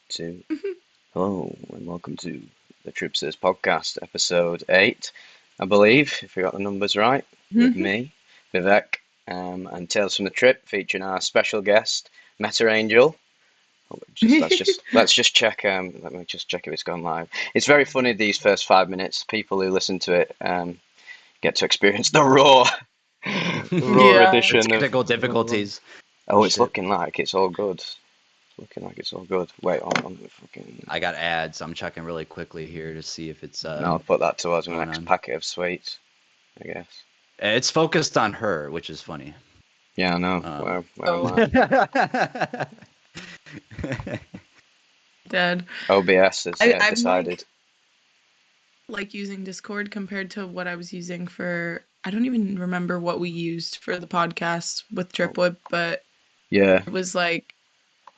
2. Hello, and welcome to the Tripsters podcast, episode 8, I believe, if we got the numbers right, with me, Vivec, and Tales from the Trip, featuring our special guest, Meta Angel. Let's just check. Let me just check if it's gone live. It's very funny these first 5 minutes. People who listen to it get to experience the raw, raw Yeah. The edition of. technical difficulties. Oh, it's Shit. looking like it's all good. Looking like it's all good. Wait, hold on. Fucking. I got ads. I'm checking really quickly here to see if it's No, I'll put that towards my going next on. packet of sweets, I guess. It's focused on her, which is funny. Yeah, I know. Where am I? Dead. OBS has I'm decided. like using Discord compared to what I was using for. I don't even remember what we used for the podcast with Tripwood, but Yeah. it was like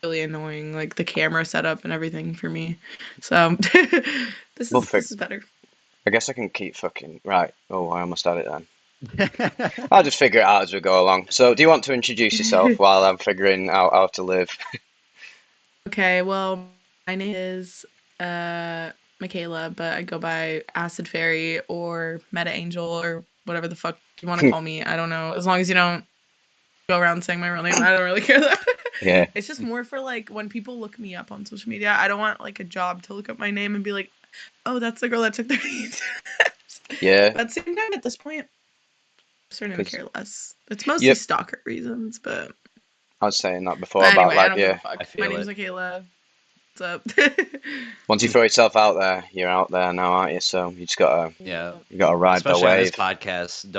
really annoying, like the camera setup and everything for me. So this is better. I guess I can keep fucking right. Oh, I almost had it then. I'll just figure it out as we go along. So, do you want to introduce yourself while I'm figuring out how to live? Okay, well, my name is Michaela, but I go by Acid Fairy or Meta Angel or whatever the fuck you want to call me. I don't know. As long as you don't go around saying my real name, I don't really care. Yeah. It's just more for like when people look me up on social media. I don't want like a job to look up my name and be like, oh, that's the girl that took 30 steps. Yeah. But at the same time, at this point, I'm starting to 'Cause- care less. It's mostly Yep. stalker reasons, but I was saying that before But about anyway, I like don't give a yeah. fuck. I feel My name's it. Michaela. What's up? Once you throw yourself out there, you're out there now, aren't you? So you just gotta Yeah. you gotta ride Especially the on wave. this podcast,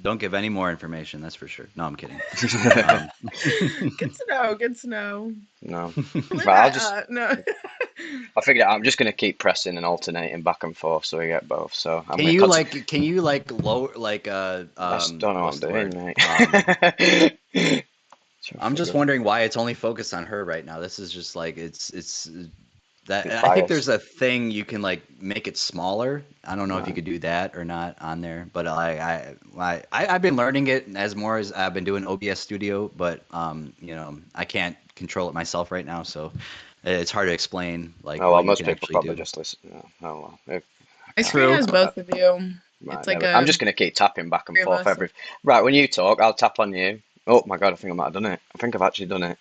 don't give any more information. That's for sure. No, I'm kidding. Good to know. Good to know. No. Live Right, no. I figured it out. I'm just gonna keep pressing and alternating back and forth so we get both. So I'm Can gonna you lower I just don't know what what's I'm the doing, word? mate. I'm just wondering why it's only focused on her right now. This is just like it's that It's I think biased. there's a thing you can like make it smaller. I don't know if you Right. could do that or not on there, but I've been learning it as more as I've been doing OBS Studio, but I can't control it myself right now, so it's hard to explain like Oh well, what you most can people actually probably do. just listen. Oh well. If, I can't- screen True. has both of you. Right, It's like I'm just gonna keep tapping back and three of forth us. Right, when you talk, I'll tap on you. Oh my God, I think I might have done it. I think I've actually done it.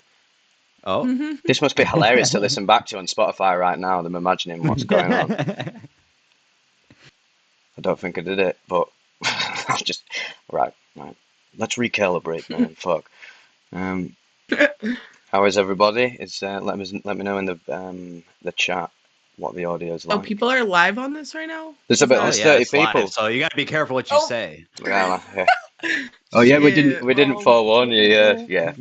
Oh. This must be hilarious to listen back to on Spotify right now. I'm imagining what's going on. I don't think I did it, but I'll just right. Let's recalibrate, man. Fuck. Um, how is everybody? Let me know in the chat what the audio's Oh, like. people are live on this right now? There's about Oh there's yeah, 30 it's live, people. so you gotta be careful what you Oh. say. Yeah. Oh yeah, we didn't Shit, forewarn you. Yeah.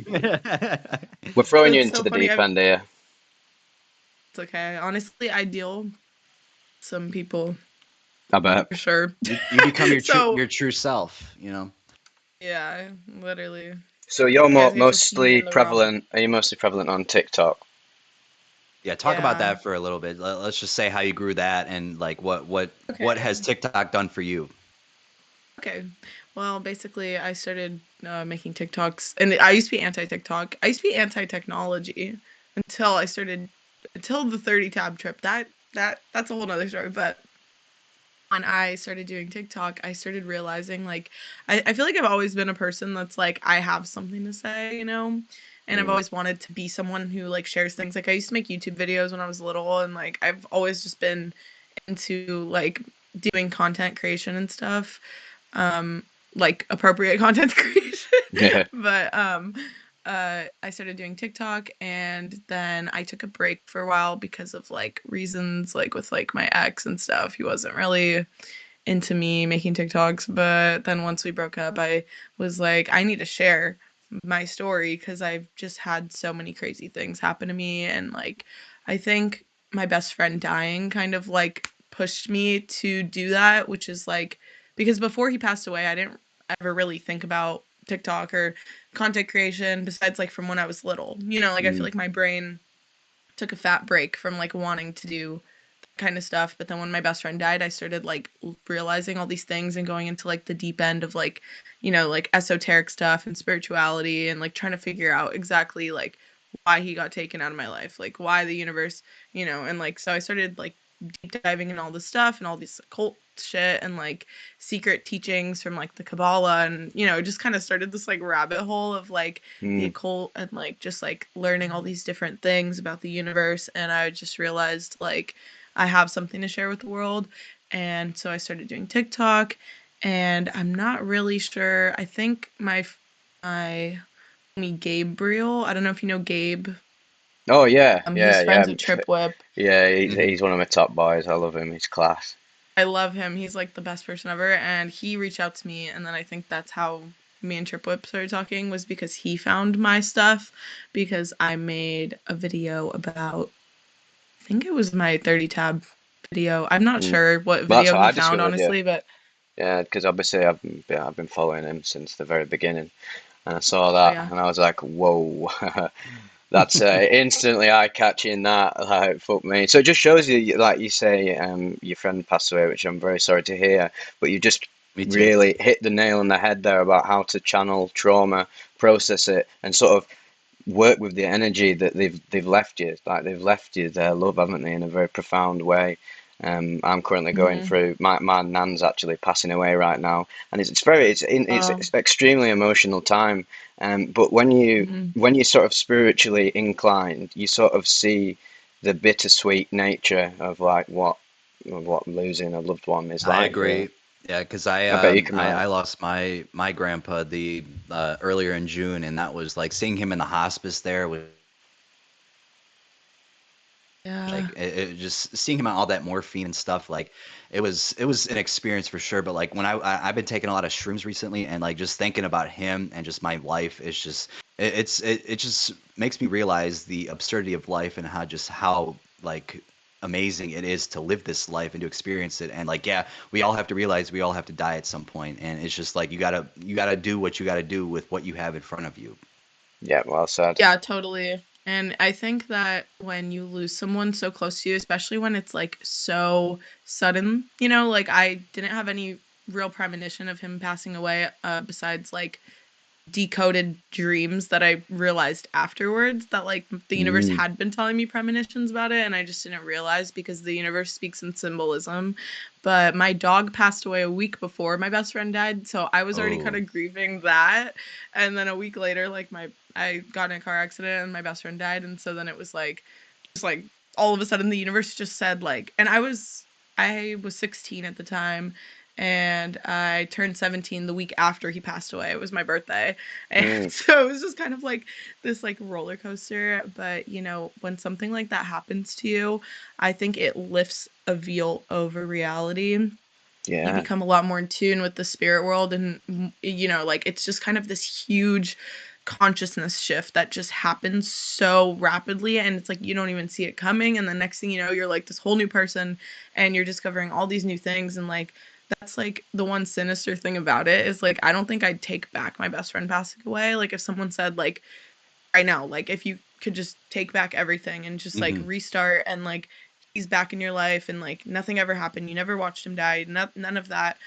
We're throwing you That's into so the funny. deep end here. It's okay. Honestly, I deal with some people I bet. for sure. You become your So- your true self, you know. Yeah, literally. So you're You guys get to see me mostly in the raw. prevalent. Are you mostly prevalent on TikTok? Yeah, talk about Yeah. that for a little bit. Let's just say how you grew that and like what Okay. has TikTok done for you? Okay. Well, basically, I started making TikToks, and I used to be anti-TikTok. I used to be anti-technology until the 30 tab trip. That's a whole nother story. But when I started doing TikTok, I started realizing like I feel like I've always been a person that's like I have something to say, and I've always wanted to be someone who like shares things. Like I used to make YouTube videos when I was little, and like I've always just been into like doing content creation and stuff. Like appropriate content creation. Yeah. But I started doing TikTok, and then I took a break for a while because of like reasons like with like my ex and stuff. He wasn't really into me making TikToks, but then once we broke up, I was like, I need to share my story because I've just had so many crazy things happen to me, and like I think my best friend dying kind of like pushed me to do that, which is like because before he passed away, I didn't ever really think about TikTok or content creation besides like from when I was little. Like I feel like my brain took a fat break from like wanting to do that kind of stuff. But then when my best friend died, I started like realizing all these things and going into like the deep end of like, like esoteric stuff and spirituality and like trying to figure out exactly like why he got taken out of my life, like why the universe, and like so I started like deep diving in all this stuff and all this occult shit and like secret teachings from like the Kabbalah, and just kind of started this like rabbit hole of like the occult and like just like learning all these different things about the universe. And I just realized like I have something to share with the world. And so I started doing TikTok, and I'm not really sure. I think my homie Gabriel, I don't know if you know Gabe. Oh yeah, He's yeah, yeah, friends with Trip Whip. yeah. He's one of my top boys. I love him. He's class. I love him. He's like the best person ever. And he reached out to me, and then I think that's how me and Trip Whip started talking, was because he found my stuff, because I made a video about, I think it was my 30 tab video. I'm not sure what Well, that's video how he I found, discovered you. honestly, but Yeah, because obviously I've been following him since the very beginning, and I saw that, yeah. and I was like, whoa, that's instantly eye-catching. That like fuck me. So it just shows you, like you say, your friend passed away, which I'm very sorry to hear. But you just Me too. really hit the nail on the head there about how to channel trauma, process it, and sort of work with the energy that they've left you. Like they've left you their love, haven't they, in a very profound way. I'm currently going Mm-hmm. through my nan's actually passing away right now, and it's extremely emotional time. But Mm-hmm. when you're sort of spiritually inclined, you sort of see the bittersweet nature of like what losing a loved one is I like, really. agree. Yeah, because I bet you can I relate. lost my grandpa the earlier in June, and that was like seeing him in the hospice there was Yeah. like just seeing him on all that morphine and stuff. Like it was an experience for sure. But like when I've been taking a lot of shrooms recently, and like just thinking about him and just my life is just it just makes me realize the absurdity of life and how like amazing it is to live this life and to experience it. And like yeah, we all have to realize we all have to die at some point, and it's just like you gotta do what you gotta do with what you have in front of you. Yeah, well said. Yeah, totally. And I think that when you lose someone so close to you, especially when it's like so sudden, like I didn't have any real premonition of him passing away, besides like decoded dreams that I realized afterwards that like the universe Mm, had been telling me premonitions about it, and I just didn't realize because the universe speaks in symbolism. But my dog passed away a week before my best friend died, so I was already kind Oh. of grieving that. And then a week later, like I got in a car accident and my best friend died, and so then it was like just like all of a sudden the universe just said like, and I was 16 at the time, and I turned 17 the week after he passed away. It was my birthday. And mm, so it was just kind of like this like roller coaster. But when something like that happens to you, I think it lifts a veil over reality. You yeah. become a lot more in tune with the spirit world, and like it's just kind of this huge consciousness shift that just happens so rapidly, and it's like you don't even see it coming, and the next thing you know, you're like this whole new person, and you're discovering all these new things. And like that's like the one sinister thing about it, is like I don't think I'd take back my best friend passing away. Like if someone said like right now, like if you could just take back everything and just like Hmm. restart, and like he's back in your life and like nothing ever happened, you never watched him die, none of that,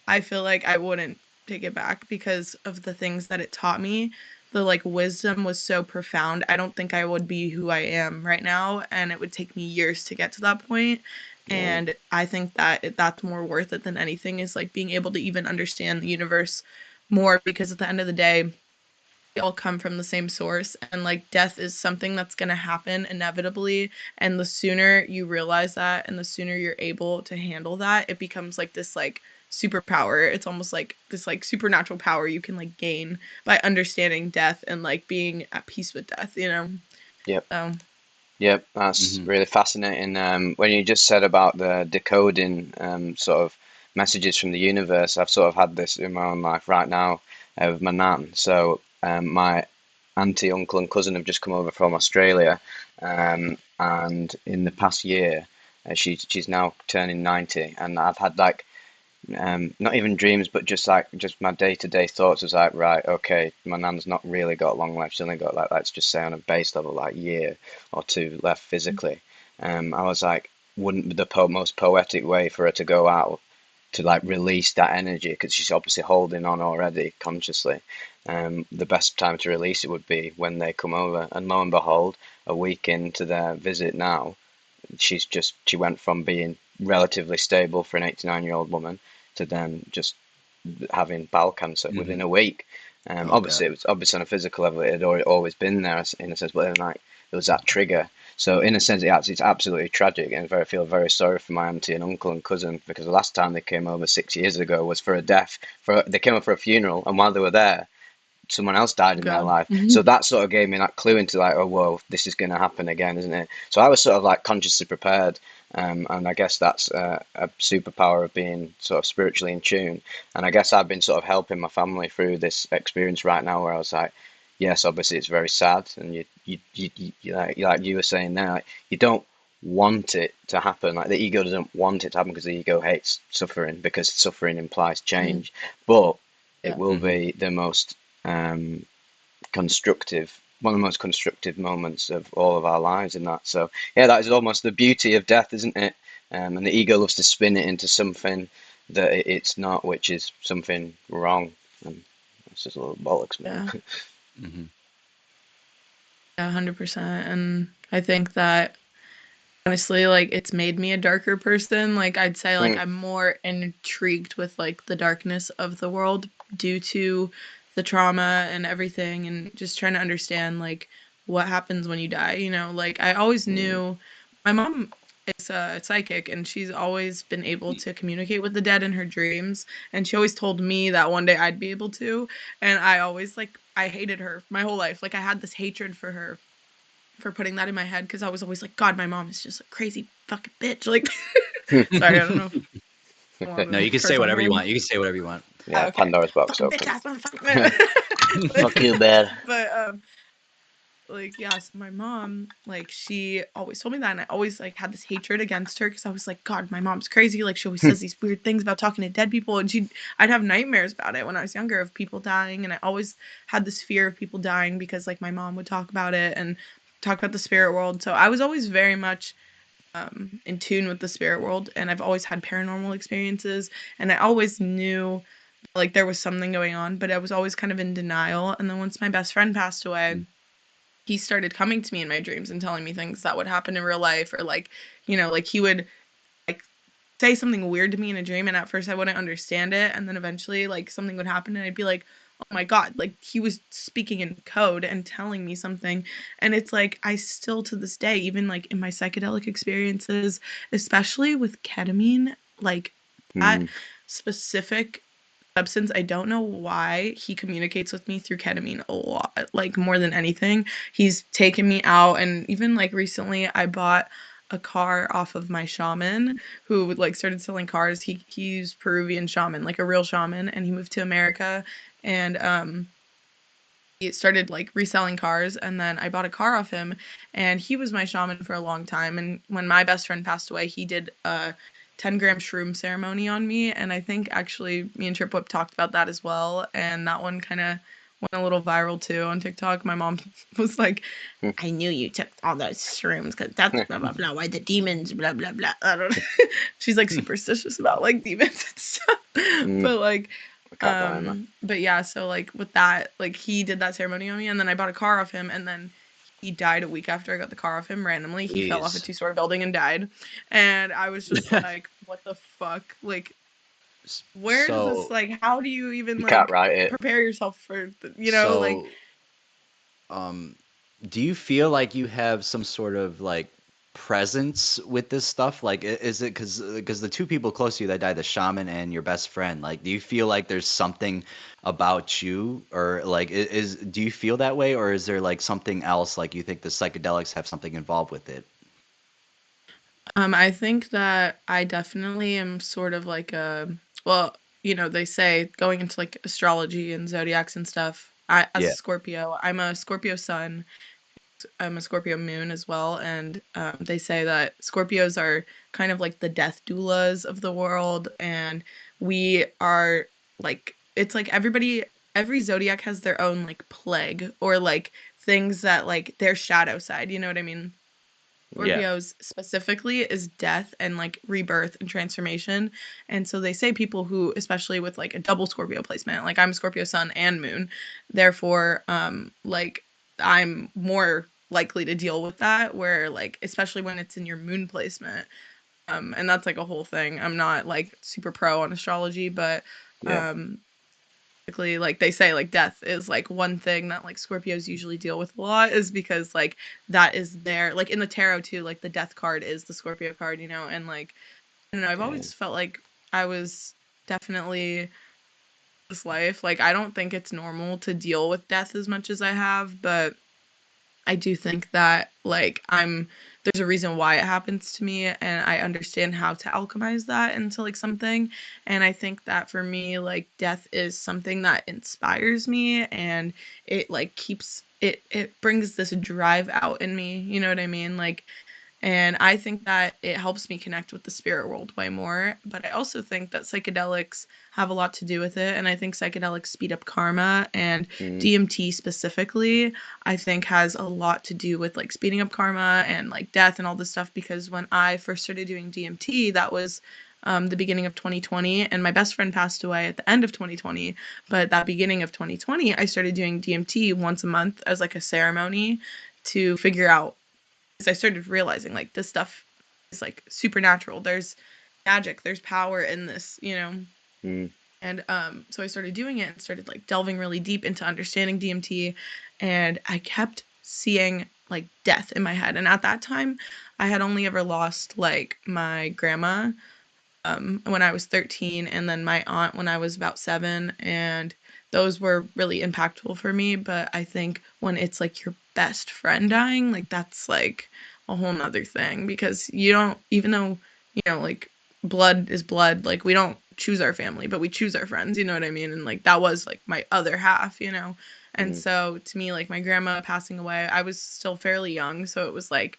I feel like I wouldn't take it back because of the things that it taught me. The like wisdom was so profound. I don't think I would be who I am right now, and it would take me years to get to that point. Yeah. And I think that that's more worth it than anything, is like being able to even understand the universe more, because at the end of the day we all come from the same source, and like death is something that's going to happen inevitably. And the sooner you realize that, and the sooner you're able to handle that, it becomes like this like superpower. It's almost like this like supernatural power you can like gain by understanding death and like being at peace with death. Yep. So Yep, that's Hmm. really fascinating. When you just said about the decoding sort of messages from the universe, I've sort of had this in my own life right now with my nan. So my auntie, uncle, and cousin have just come over from Australia, and in the past year, she's now turning 90, and I've had like not even dreams, but just my day-to-day thoughts was like, right, okay, my nan's not really got long left. She's only got like, let's just say on a base level, like year or two left physically. I was like, wouldn't the most poetic way for her to go out to like release that energy because she's obviously holding on already consciously. The best time to release it would be when they come over, and lo and behold, a week into their visit now, she went from being relatively stable for an 89-year-old woman to then just having bowel cancer within a week. Oh Obviously, God. it was obviously on a physical level. It had always been there in a sense, but then like there was that trigger. So in a sense, it's absolutely tragic, and I feel very sorry for my auntie and uncle and cousin because the last time they came over 6 years ago was for a death. They came over for a funeral, and while they were there, someone else died in their God. life. So that sort of gave me that clue into like, oh, whoa, this is going to happen again, isn't it? So I was sort of like consciously prepared. And I guess that's a superpower of being sort of spiritually in tune. And I guess I've been sort of helping my family through this experience right now where I was like, yes, obviously it's very sad. And like you were saying there, like, you don't want it to happen. Like the ego doesn't want it to happen because the ego hates suffering because suffering implies Mm, change. But it yeah. will Hmm. be the most um, constructive, one of the most constructive moments of all of our lives in that. So yeah, that is almost the beauty of death, isn't it? And the ego loves to spin it into something that it's not, which is something wrong. And it's just a little bollocks, man. Yeah. Hmm. Yeah, 100%. And I think that honestly, like it's made me a darker person. Like I'd say like Mm, I'm more intrigued with like the darkness of the world due to the trauma and everything and just trying to understand like what happens when you die, you know? Like I always mm, knew my mom is a psychic and she's always been able to communicate with the dead in her dreams and she always told me that one day I'd be able to and I always like I hated her my whole life. Like I had this hatred for her for putting that in my head because I was always like, God, my mom is just a crazy fucking bitch. Like, mm. sorry, I don't know if I want No, you to can say curse on whatever here. you want. You can say whatever you want. Yeah, Okay, Pandora's box fucking bitch open. ass motherfucker. Fuck you, bear. but like yeah, so my mom like she always told me that, and I always like had this hatred against her because I was like, God, my mom's crazy. Like she always says these weird things about talking to dead people, and I'd have nightmares about it when I was younger of people dying, and I always had this fear of people dying because like my mom would talk about it and talk about the spirit world. So I was always very much in tune with the spirit world, and I've always had paranormal experiences, and I always knew like there was something going on, but I was always kind of in denial. And then once my best friend passed away, he started coming to me in my dreams and telling me things that would happen in real life, or like, you know, like he would like say something weird to me in a dream, and at first I wouldn't understand it, and then eventually like something would happen and I'd be like, oh my God, like he was speaking in code and telling me something. And it's like I still to this day, even like in my psychedelic experiences, especially with ketamine, like that Mm, specific substance, I don't know why he communicates with me through ketamine a lot, like more than anything. He's taken me out, and even like recently I bought a car off of my shaman who like started selling cars. He's Peruvian shaman, like a real shaman, and he moved to America, and he started like reselling cars, and then I bought a car off him, and he was my shaman for a long time. And when my best friend passed away, he did a 10-gram shroom ceremony on me, and I think actually me and Trip Whip talked about that as well, and that one kind of went a little viral too on TikTok. My mom was like, mm, I knew you took all those shrooms because that's blah blah blah, why the demons blah blah blah. I don't know. She's like superstitious about like demons and stuff. mm. But like I can't blame her. but yeah, so like with that, like he did that ceremony on me, and then I bought a car off him, and then he died a week after I got the car off him randomly. He fell off a Jeez. two-story building and died. And I was just like, what the fuck? Like, where does this So, like how do you even You can't like write it. prepare yourself for like so, um, do you feel like you have some sort of like presence with this stuff? Like, is it because the two people close to you that died, the shaman and your best friend, like, do you feel like there's something about you, or like, do you feel that way, or is there like something else, like you think the psychedelics have something involved with it? I think that I definitely am sort of like a well, they say going into like astrology and zodiacs and stuff. I as a Yeah. Scorpio, I'm a Scorpio sun, I'm a Scorpio moon as well, and they say that Scorpios are kind of like the death doulas of the world, and we are like it's like every zodiac has their own like plague or like things that like their shadow side. You know what I mean? Yeah. Scorpios specifically is death and like rebirth and transformation. And so they say people who, especially with like a double Scorpio placement, like I'm Scorpio sun and moon, therefore like I'm more likely to deal with that, where like especially when it's in your moon placement. And that's like a whole thing. I'm not like super pro on astrology, but Yeah. basically like they say like death is like one thing that like Scorpios usually deal with a lot, is because like that is there, like in the tarot too, like the death card is the Scorpio card, you know. And like I don't know, I've Yeah. always felt like I was definitely this life, like I don't think it's normal to deal with death as much as I have, but I do think that like there's a reason why it happens to me, and I understand how to alchemize that into like something. And I think that for me, like death is something that inspires me, and it like keeps it brings this drive out in me, you know what I mean? Like, and I think that it helps me connect with the spirit world way more. But I also think that psychedelics have a lot to do with it. And I think psychedelics speed up karma, and Mm. DMT specifically, I think has a lot to do with like speeding up karma and like death and all this stuff. Because when I first started doing DMT, that was the beginning of 2020, and my best friend passed away at the end of 2020. But that beginning of 2020, I started doing DMT once a month as like a ceremony to figure out, I started realizing like this stuff is like supernatural. There's magic, there's power in this, you know. Mm. And so I started doing it and started like delving really deep into understanding DMT, and I kept seeing like death in my head. And at that time, I had only ever lost like my grandma when I was 13, and then my aunt when I was about 7, and those were really impactful for me. But I think when it's like your best friend dying, like that's like a whole nother thing, because you don't, even though, you know, like blood is blood, like we don't choose our family, but we choose our friends, you know what I mean? And like that was like my other half, you know. And Mm. so to me, like my grandma passing away, I was still fairly young, so it was like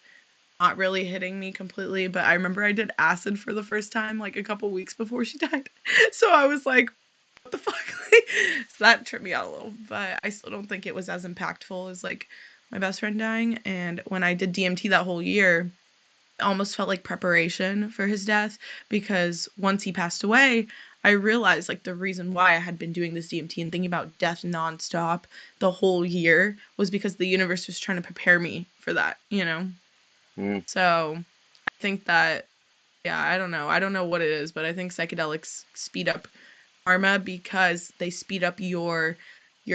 not really hitting me completely. But I remember I did acid for the first time like a couple weeks before she died. So I was like, what the fuck? So that tripped me out a little, but I still don't think it was as impactful as like my best friend dying. And when I did DMT that whole year, it almost felt like preparation for his death, because once he passed away, I realized like the reason why I had been doing this DMT and thinking about death nonstop the whole year was because the universe was trying to prepare me for that, you know? Mm. So I think that, yeah, I don't know. I don't know what it is, but I think psychedelics speed up karma because they speed up your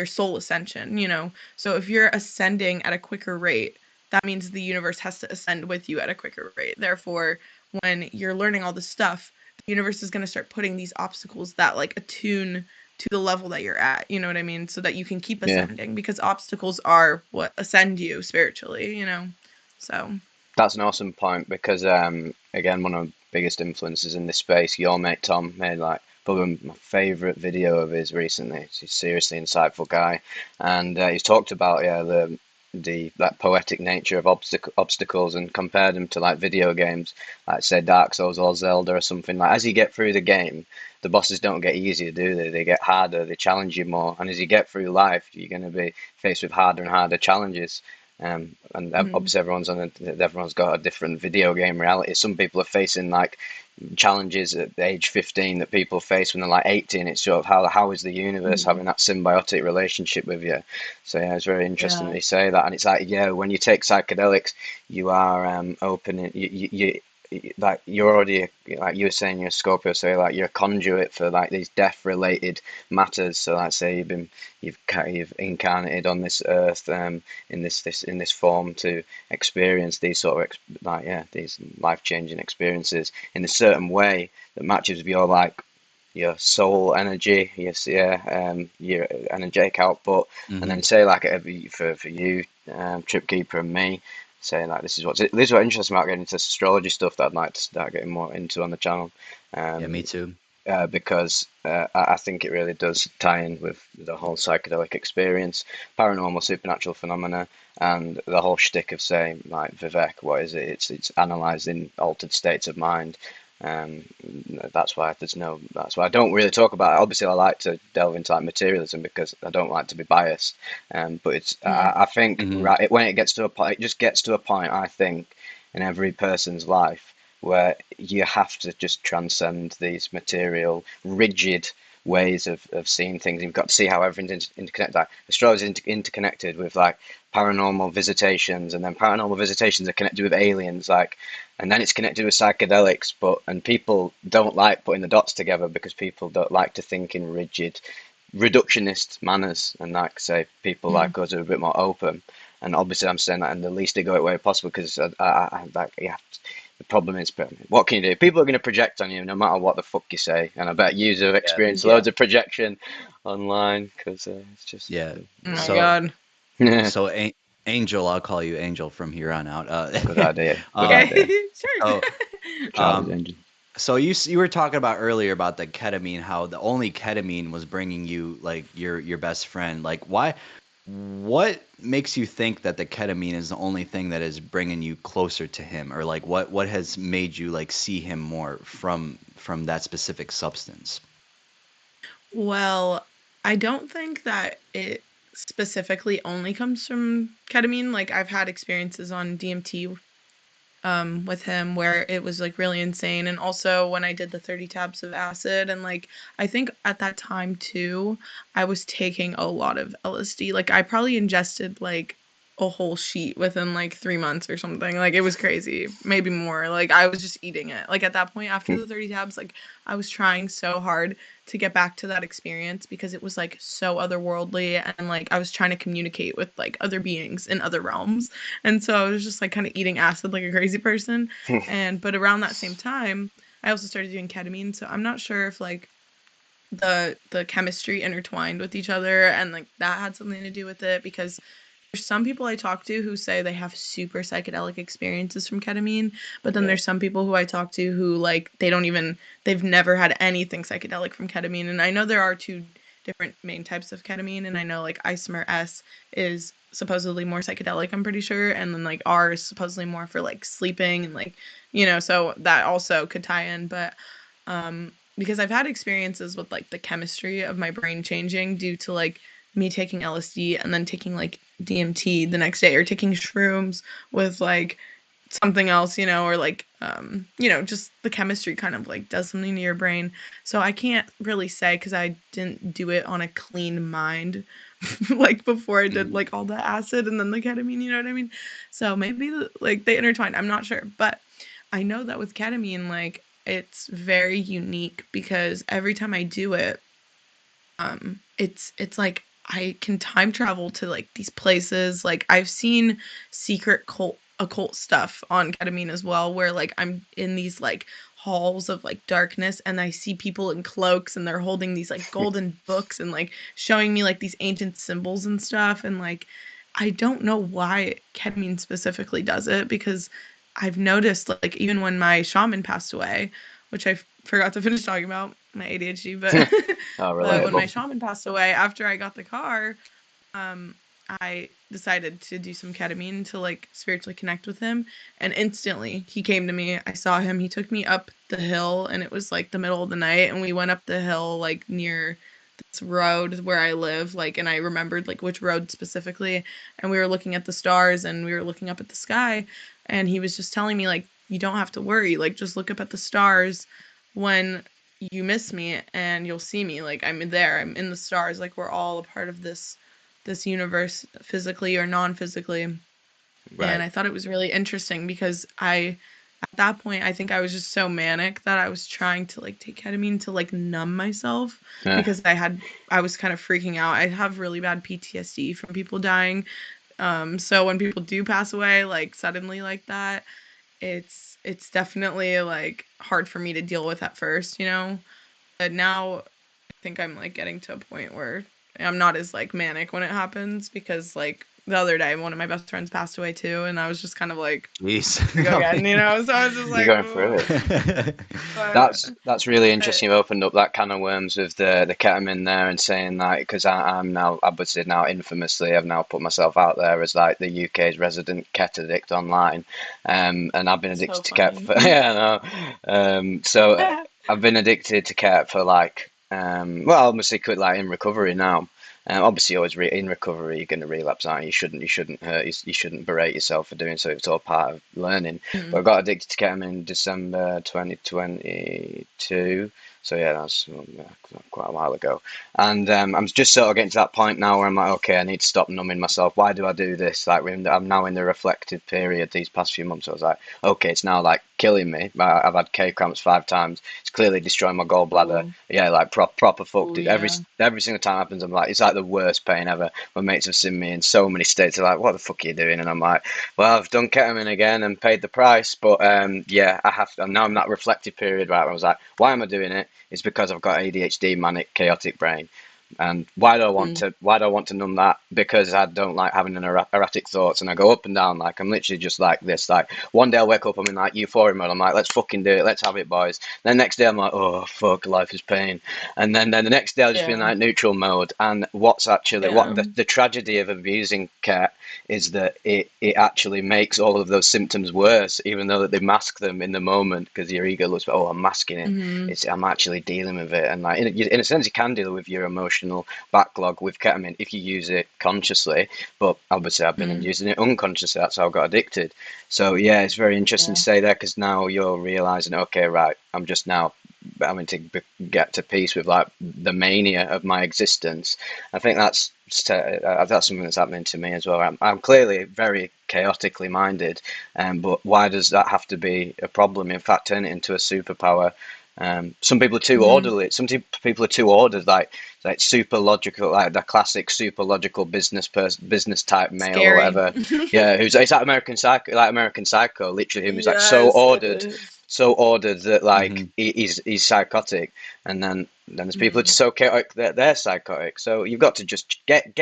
soul ascension, you know. So if you're ascending at a quicker rate, that means the universe has to ascend with you at a quicker rate. Therefore, when you're learning all this stuff, the universe is going to start putting these obstacles that like attune to the level that you're at, you know what I mean? So that you can keep Yeah. ascending, because obstacles are what ascend you spiritually, you know. So That's an awesome point because again, one of the biggest influences in this space, your mate Tom made like probably my favorite video of his recently. He's a seriously insightful guy, and he's talked about the that poetic nature of obstacles and compared them to like video games, like say Dark Souls or Zelda or something. Like as you get through the game, the bosses don't get easier, do they? They get harder, they challenge you more, and as you get through life, you're going to be faced with harder and harder challenges. And mhm. obviously everyone's got a different video game reality. Some people are facing like challenges at age 15 that people face when they're like 18. It's sort of how is the universe Mhm. having that symbiotic relationship with you? So yeah, it's very interesting that Yeah. you say that. And it's like, yeah, when you take psychedelics, you are opening like you're already, like you were saying, you're a Scorpio, so like you're a conduit for like these death related matters. So like say you've incarnated on this earth in this form to experience these sort of like yeah, these life changing experiences in a certain way that matches with your like your soul energy, yes, yeah, your energetic output, and then Hmm. say like for you, Trip Keeper and me, saying like this is what interests me about getting into this astrology stuff that I'd like to start getting more into on the channel, Yeah, me um, too. because I think it really does tie in with the whole psychedelic experience, paranormal, supernatural phenomena, and the whole shtick of saying like Vivec, what is it? It's analysing altered states of mind. Um, that's why there's no. That's why I don't really talk about it. Obviously, I like to delve into like materialism because I don't like to be biased. But it's Mhm. I think Hmm. right when it gets to a point, it just gets to a point. I think. in every person's life where you have to just transcend these material, rigid ways of seeing things. You've got to see how everything's interconnected. Like astrology is interconnected with like paranormal visitations, and then paranormal visitations are connected with aliens, like, and then it's connected with psychedelics. And people don't like putting the dots together because people don't like to think in rigid, reductionist manners, and like say people like us are a bit more open. And obviously, I'm saying that in the least egoic way possible because like, yeah, the problem is, what can you do? People are going to project on you no matter what the fuck you say. And I bet you have experienced loads of projection online because it's just. Yeah. Oh my So God. so Angel, I'll call you Angel from here on out. Good idea. Good um, idea. Okay, sure. so Charlie's um, Angel. so you were talking about earlier about the ketamine, how the only ketamine was bringing you like your best friend. Like why? What makes you think that the ketamine is the only thing that is bringing you closer to him, or like what has made you like see him more from that specific substance? Well, I don't think that it specifically only comes from ketamine. Like I've had experiences on DMT with him where it was like really insane, and also when I did the 30 tabs of acid, and like I think at that time too I was taking a lot of LSD. Like I probably ingested like a whole sheet within like 3 months or something. Like it was crazy, maybe more. Like I was just eating it. Like at that point after the 30 tabs, like I was trying so hard to get back to that experience because it was like so otherworldly, and like I was trying to communicate with like other beings in other realms. And so I was just like kind of eating acid like a crazy person. But around that same time, I also started doing ketamine. So I'm not sure if like the chemistry intertwined with each other and like that had something to do with it, because there's some people I talk to who say they have super psychedelic experiences from ketamine, but then Yeah. there's some people who I talk to who like they've never had anything psychedelic from ketamine. And I know there are two different main types of ketamine, and I know like isomer S is supposedly more psychedelic, I'm pretty sure, and then like R is supposedly more for like sleeping and like, so that also could tie in. But because I've had experiences with like the chemistry of my brain changing due to like me taking LSD and then taking like DMT the next day, or taking shrooms with like something else, or like just the chemistry kind of like does something to your brain. So I can't really say because I didn't do it on a clean mind like before I did like all the acid and then the ketamine, you know what I mean? So maybe like they intertwined, I'm not sure, but I know that with ketamine, like it's very unique because every time I do it, it's like I can time travel to like these places. Like I've seen secret occult stuff on ketamine as well, where like I'm in these like halls of like darkness and I see people in cloaks and they're holding these like golden books and like showing me like these ancient symbols and stuff. And like I don't know why ketamine specifically does it, because I've noticed like even when my shaman passed away, which I forgot to finish talking about my ADHD, but Oh, but when my relatable. shaman passed away, after I got the car, I decided to do some ketamine to like spiritually connect with him. And instantly he came to me. I saw him. He took me up the hill, and it was like the middle of the night. And we went up the hill like near this road where I live. Like, and I remembered like which road specifically. And we were looking at the stars and we were looking up at the sky. And he was just telling me, like, you don't have to worry. Like, just look up at the stars when you miss me and you'll see me. Like, I'm there. I'm in the stars. Like, we're all a part of this universe, physically or non-physically. And Right. I thought it was really interesting because at that point, I think I was just so manic that I was trying to like take ketamine to like numb myself, Yeah. because I was kind of freaking out. I have really bad PTSD from people dying. So when people do pass away like suddenly like that, it's definitely like hard for me to deal with at first. But now I think I'm like getting to a point where I'm not as like manic when it happens, because like the other day one of my best friends passed away too, and I was just kind of like, Jeez. here we go again. So I was just You're like, going through ooh. it. But, That's really but interesting. You've opened up that can of worms with the ketamine there and saying that because I'm now obviously now infamously I've now put myself out there as like the UK's resident ket addict online, and I've been so addicted to ket funny. for yeah no, so I've been addicted to ket for like well obviously quite like in recovery now. Obviously, always in recovery, you're going to relapse, aren't you? You shouldn't hurt, you shouldn't berate yourself for doing so. It's all part of learning. But I Mm. got addicted to ketamine in December 2022. So yeah, that's quite a while ago. And I'm just sort of getting to that point now where I'm like, okay, I need to stop numbing myself. Why do I do this? Like, I'm now in the reflective period these past few months. I was like, okay, it's now like killing me. I've had K cramps 5 times. It's clearly destroying my gallbladder. Oh, Yeah, like proper fucked oh it. yeah. Every single time it happens, I'm like, it's like the worst pain ever. My mates have seen me in so many states. They're like, what the fuck are you doing? And I'm like, well, I've done ketamine again and paid the price. But yeah, I have to. And now I'm in that reflective period, right? Where I was like, why am I doing it? It's because I've got ADHD, manic, chaotic brain. And why do I want Mm. to? Why do I want to numb that? Because I don't like having an erratic thoughts, and I go up and down. Like I'm literally just like this. Like one day I wake up, I'm in like euphoria mode. I'm like, let's fucking do it. Let's have it, boys. Then next day I'm like, oh fuck, life is pain. And then the next day I'll just be in Yeah. like neutral mode. And what's actually what Yeah. the tragedy of abusing cat is that it actually makes all of those symptoms worse, even though that they mask them in the moment because your ego looks, oh, I'm masking it. Hmm. I'm actually dealing with it, and like in a sense, you can deal with your emotional backlog with ketamine if you use it consciously. But obviously, I've been Mm. using it unconsciously. That's how I got addicted. So yeah, it's very interesting to Yeah. say that because now you're realizing, okay, right, I'm just now having to get to peace with like the mania of my existence. I think that's something that's happening to me as well. I'm clearly very chaotically minded, but why does that have to be a problem? In fact, turn it into a superpower. Some people are too Hmm. orderly. People are too ordered, like super logical, like the classic super logical business type male or Scary. whatever. Yeah, who's it's like American Psycho, literally him who's like Yes, it is. so ordered that like Hmm. he's psychotic, and then there's people Hmm. that's so chaotic that they're psychotic. So you've got to just get.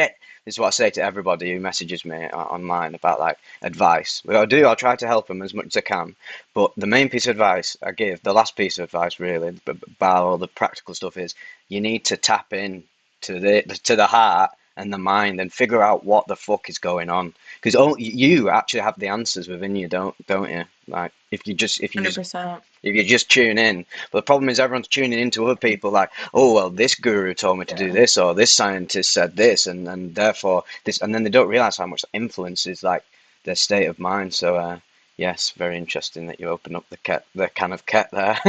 This is what I say to everybody who messages me online about like advice. What I do, I'll try to help them as much as I can. But the main piece of advice I give, the last piece of advice really, bar all the practical stuff, is you need to tap in to the heart and the mind and figure out what the fuck is going on. Because you actually have the answers within you, don't you? Like if you just 100%. if you just tune in. But the problem is everyone's tuning into other people like, oh well, this guru told me to do Yeah. this, or this scientist said this, and therefore this, and then they don't realize how much influences like their state of mind. So yes, very interesting that you open up the can of ket there.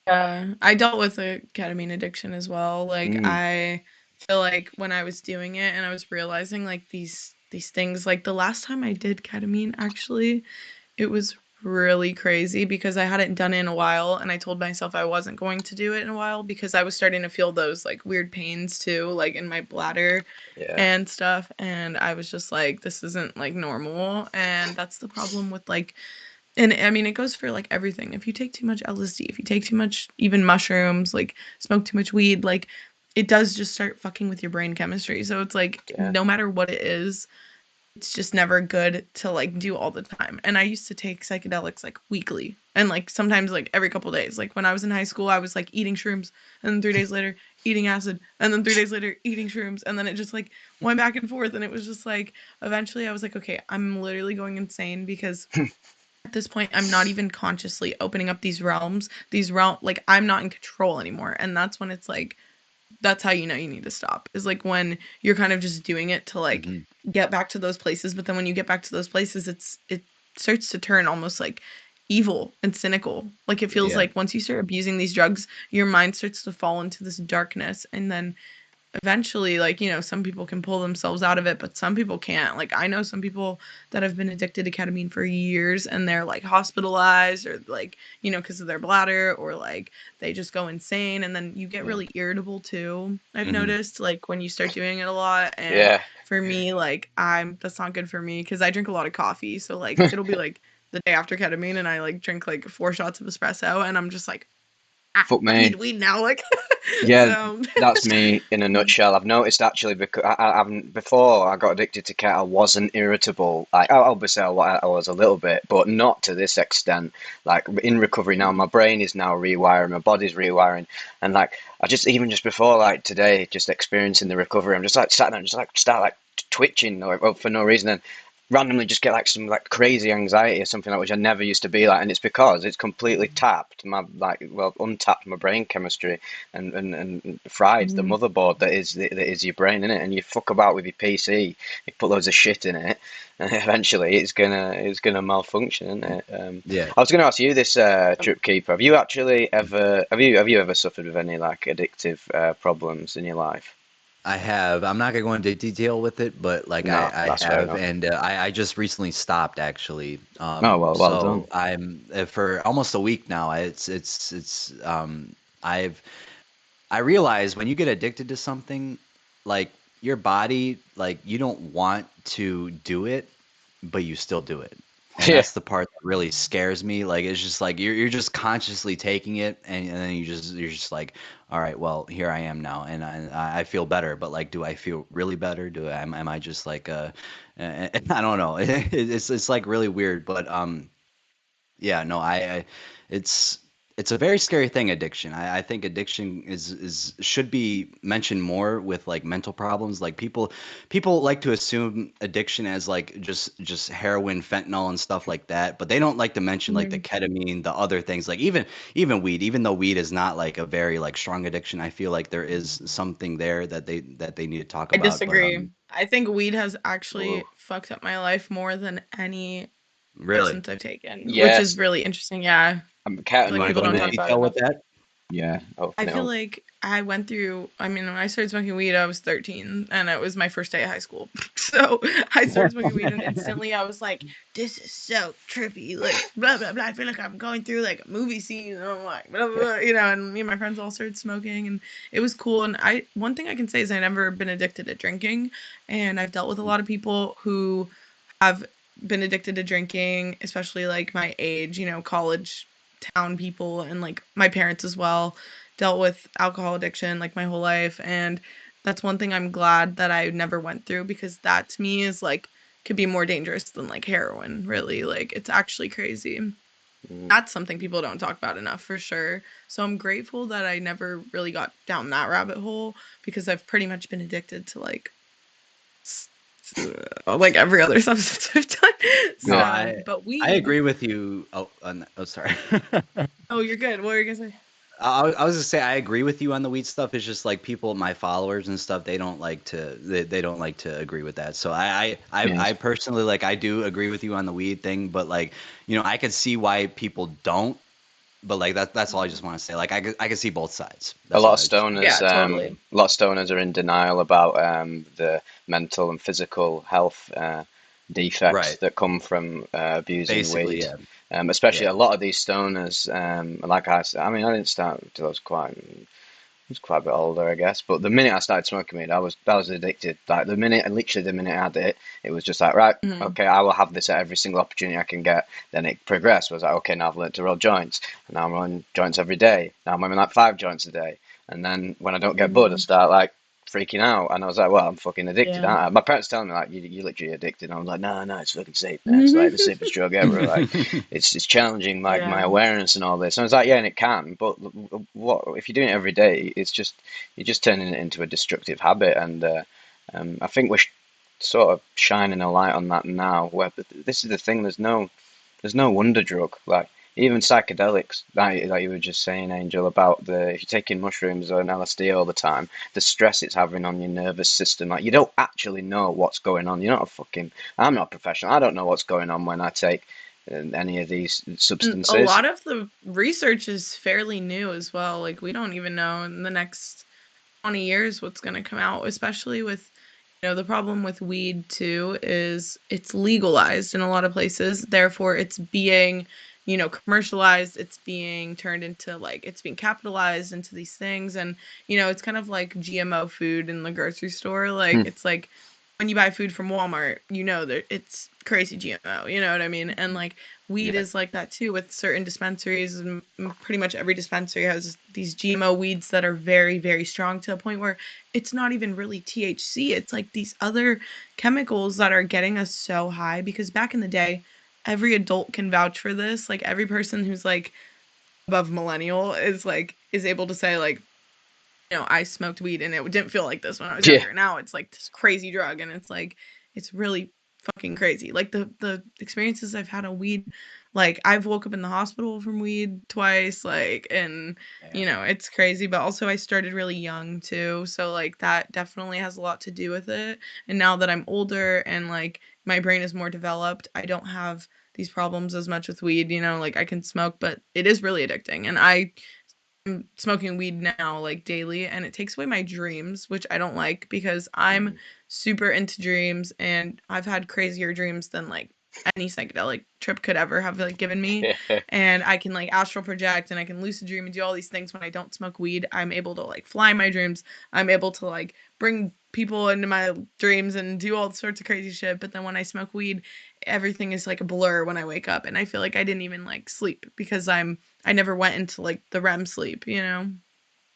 Yeah, I dealt with a ketamine addiction as well. Like Mm, I feel like when I was doing it and I was realizing like these things, like the last time I did ketamine actually, it was really crazy because I hadn't done it in a while and I told myself I wasn't going to do it in a while because I was starting to feel those like weird pains too, like in my bladder yeah, and stuff, and I was just like this isn't like normal, and that's the problem with like, and I mean, it goes for like everything. If you take too much LSD, if you take too much, even mushrooms, like smoke too much weed, like it does just start fucking with your brain chemistry. So it's like yeah, no matter what it is, it's just never good to like do all the time. And I used to take psychedelics like weekly and like sometimes like every couple days. Like when I was in high school, I was like eating shrooms and then 3 days later eating acid and then 3 days later eating shrooms. And then it just like went back and forth. And it was just like eventually I was like, okay, I'm literally going insane because at this point I'm not even consciously opening up these realm, like I'm not in control anymore. And that's when it's like that's how you know you need to stop, is like when you're kind of just doing it to like Hmm. get back to those places, but then when you get back to those places it starts to turn almost like evil and cynical. Like it feels Yeah. like once you start abusing these drugs, your mind starts to fall into this darkness, and then eventually, like, some people can pull themselves out of it, but some people can't. Like I know some people that have been addicted to ketamine for years and they're like hospitalized or like, because of their bladder, or like they just go insane, and then you get Yeah. really irritable too. I've Hmm. noticed like when you start doing it a lot. And yeah. for me, like that's not good for me because I drink a lot of coffee. So like it'll be like the day after ketamine and I like drink like 4 shots of espresso and I'm just like, Fuck I need me. weed now, like. Yeah, So that's me in a nutshell. I've noticed actually because I've before I got addicted to ket, I wasn't irritable. Like obviously I was a little bit, but not to this extent. Like in recovery now, my brain is now rewiring, my body's rewiring, and like I just even just before like today, just experiencing the recovery, I'm just like sat there and just like start like twitching or for no reason. randomly just get like some like crazy anxiety or something like which I never used to be like, and it's because it's completely tapped my untapped my brain chemistry and fried the Mhm. motherboard that is your brain in it, and you fuck about with your PC, you put loads of shit in it, and eventually it's gonna malfunction, isn't it? Yeah, I was gonna ask you this, Trip Keeper. Have you actually ever have you ever suffered with any like addictive problems in your life? I have. I'm not gonna go into detail with it, but like No, I that's fair have, enough. and I just recently stopped actually. Oh well done. So I'm for almost a week now. I've I realize when you get addicted to something, like your body, like you don't want to do it, but you still do it. And Yeah. that's the part that really scares me. Like it's just like you're just consciously taking it, and then you're just like, all right, well here I am now, and I feel better. But like, do I feel really better? Am I just like I don't know. It's like really weird, but yeah, no, it's it's a very scary thing, addiction. I think addiction is should be mentioned more with like mental problems. Like people like to assume addiction as like just heroin, fentanyl, and stuff like that, but they don't like to mention like the Mhm. ketamine, the other things, like even weed. Even though weed is not like a very like strong addiction, I feel like there is something there that they need to talk I about. But disagree. I think weed has whoa, actually fucked up my life more than any really? substance I've taken, which is Yes, really interesting. Yeah. I feel You like want to ketamine people go for don't into talk me. about it detail with enough. that? Yeah, I open it feel up. like I went through, I mean, when I started smoking weed, I was 13 and it was my first day of high school. So I started smoking weed and instantly I was like, this is so trippy. Like, blah, blah, blah. I feel like I'm going through like a movie scene. And I'm like, blah, blah, blah, and me and my friends all started smoking and it was cool. And one thing I can say is I've never been addicted to drinking. And I've dealt with a lot of people who have been addicted to drinking, especially like my age, college town people and like my parents as well dealt with alcohol addiction like my whole life, and that's one thing I'm glad that I never went through because that to me is like could be more dangerous than like heroin, really. Like it's actually crazy. Mm. That's something people don't talk about enough for sure. So I'm grateful that I never really got down that rabbit hole because I've pretty much been addicted to like every other substance I've done. No, Yeah. So, but I weed. agree with you. Oh, sorry. Oh, you're good. What were you gonna say? I was gonna say I agree with you on the weed stuff. It's just like people, my followers and stuff, they don't like to agree with that. So Yes. I personally like I do agree with you on the weed thing, but like I could see why people don't. But like that's all I just want to say. Like I could see both sides. A That's lot all of I just want to stoners, Yeah, totally. a lot of stoners are in denial about the mental and physical health defects Right. that come from abusing Basically, weed. yeah. Especially Yeah. a lot of these stoners, like I mean, I didn't start until I was quite a bit older, I guess. But the minute I started smoking weed, I was addicted. Like literally the minute I had it, it was just like, right, Mhm. okay, I will have this at every single opportunity I can get. Then it progressed. Was like, okay, now I've learned to roll joints, and now I'm rolling joints every day. Now I'm having like 5 joints a day. And then when I don't get bud, I Mhm. start like freaking out, and I was like, well, I'm fucking addicted, Yeah. aren't I? My parents telling me like, you literally addicted. And I was like, no, no, it's fucking safe, man. It's like the safest drug ever. Like, it's challenging like my Yeah. awareness and all this. And I was like, yeah, and it can, but what if you're doing it every day? It's just you're just turning it into a destructive habit, and I think we're sort of shining a light on that now. Where this is the thing: there's no wonder drug like even psychedelics, like you were just saying, Angel, about the if you're taking mushrooms or an LSD all the time, the stress it's having on your nervous system. Like you don't actually know what's going on. You're not a fucking. I'm not a professional. I don't know what's going on when I take any of these And a substances. lot of the research is fairly new as well. Like we don't even know in the next 20 years what's going to come out, especially with the problem with weed too is it's legalized in a lot of places. Therefore, it's being, commercialized, it's being turned into like it's being capitalized into these things and it's kind of like GMO food in the grocery store. Like Hmm. it's like when you buy food from Walmart, that it's crazy GMO, you know what I mean? And like weed Yeah. is like that too with certain dispensaries and pretty much every dispensary has these GMO weeds that are very, very strong to a point where it's not even really THC. It's like these other chemicals that are getting us so high because back in the day, every adult can vouch for this. Like every person who's like above millennial is able to say like, I smoked weed and it didn't feel like this when I was Yeah. younger. Now it's like this crazy drug and it's like it's really fucking crazy. Like the experiences I've had on weed, like I've woke up in the hospital from weed twice, like, and you know, it's crazy. But also I started really young too, so like that definitely has a lot to do with it. And now that I'm older and like my brain is more developed, I don't have these problems as much with weed, you know, like I can smoke, but it is really addicting. And I'm smoking weed now like daily, and it takes away my dreams, which I don't like because I'm super into dreams, and I've had crazier dreams than like any psychedelic trip could ever have like given me. And I can like astral project and I can lucid dream and do all these things. When I don't smoke weed, I'm able to like fly my dreams. I'm able to like bring people into my dreams and do all sorts of crazy shit. But then when I smoke weed, everything is like a blur when I wake up, and I feel like I didn't even like sleep because I never went into like the REM sleep, you know?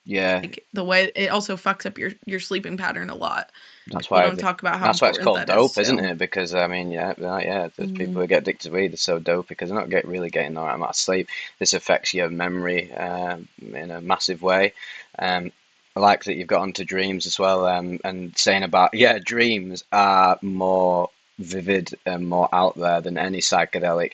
Yeah, Like the way it also fucks up your sleeping pattern a lot. that's People why don't talk about how that's why it's important called that is dope, isn't too. it? Because I mean, yeah. There's people who get addicted to weed. They're so dope because they're not really getting the right amount of sleep. This affects your memory in a massive way. I like that you've got onto dreams as well, and saying about dreams are more vivid and more out there than any psychedelic.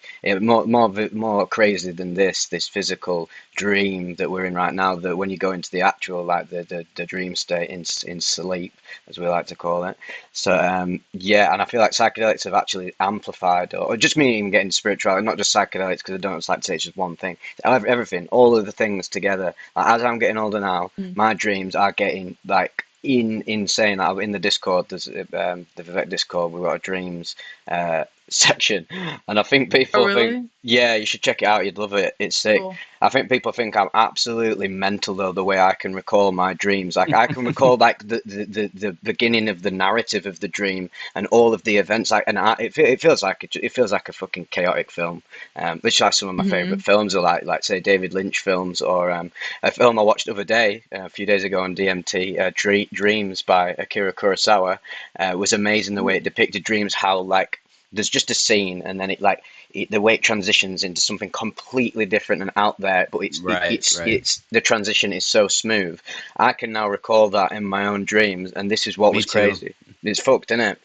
More crazy than this physical dream that we're in right now. That when you go into the actual like the dream state in sleep, as we like to call it. So and I feel like psychedelics have actually amplified, or just me even getting spirituality, not just psychedelics, because I don't just like to say it's just one thing. Everything, all of the things together. Like, as I'm getting older now, my dreams are getting like insane. In the Discord, there's the Vivec Discord. We've got a dreams section, and I think Oh, people think, really? yeah, you should check it out. You'd love it. It's sick. Cool. I think people think I'm absolutely mental though, the way I can recall my dreams. Like I can recall like the beginning of the narrative of the dream and all of the events. Like, and it feels like it feels like a fucking chaotic film. Which are some of my favorite films are like say David Lynch films, or a film I watched the other day, a few days ago on DMT, Dreams by Akira Kurosawa, was amazing the way it depicted dreams. How like there's just a scene and then the way it transitions into something completely different and out there, but Right. it's the transition is so smooth. I can now recall that in my own dreams, and this is what Me was too. crazy. It's fucked, isn't it?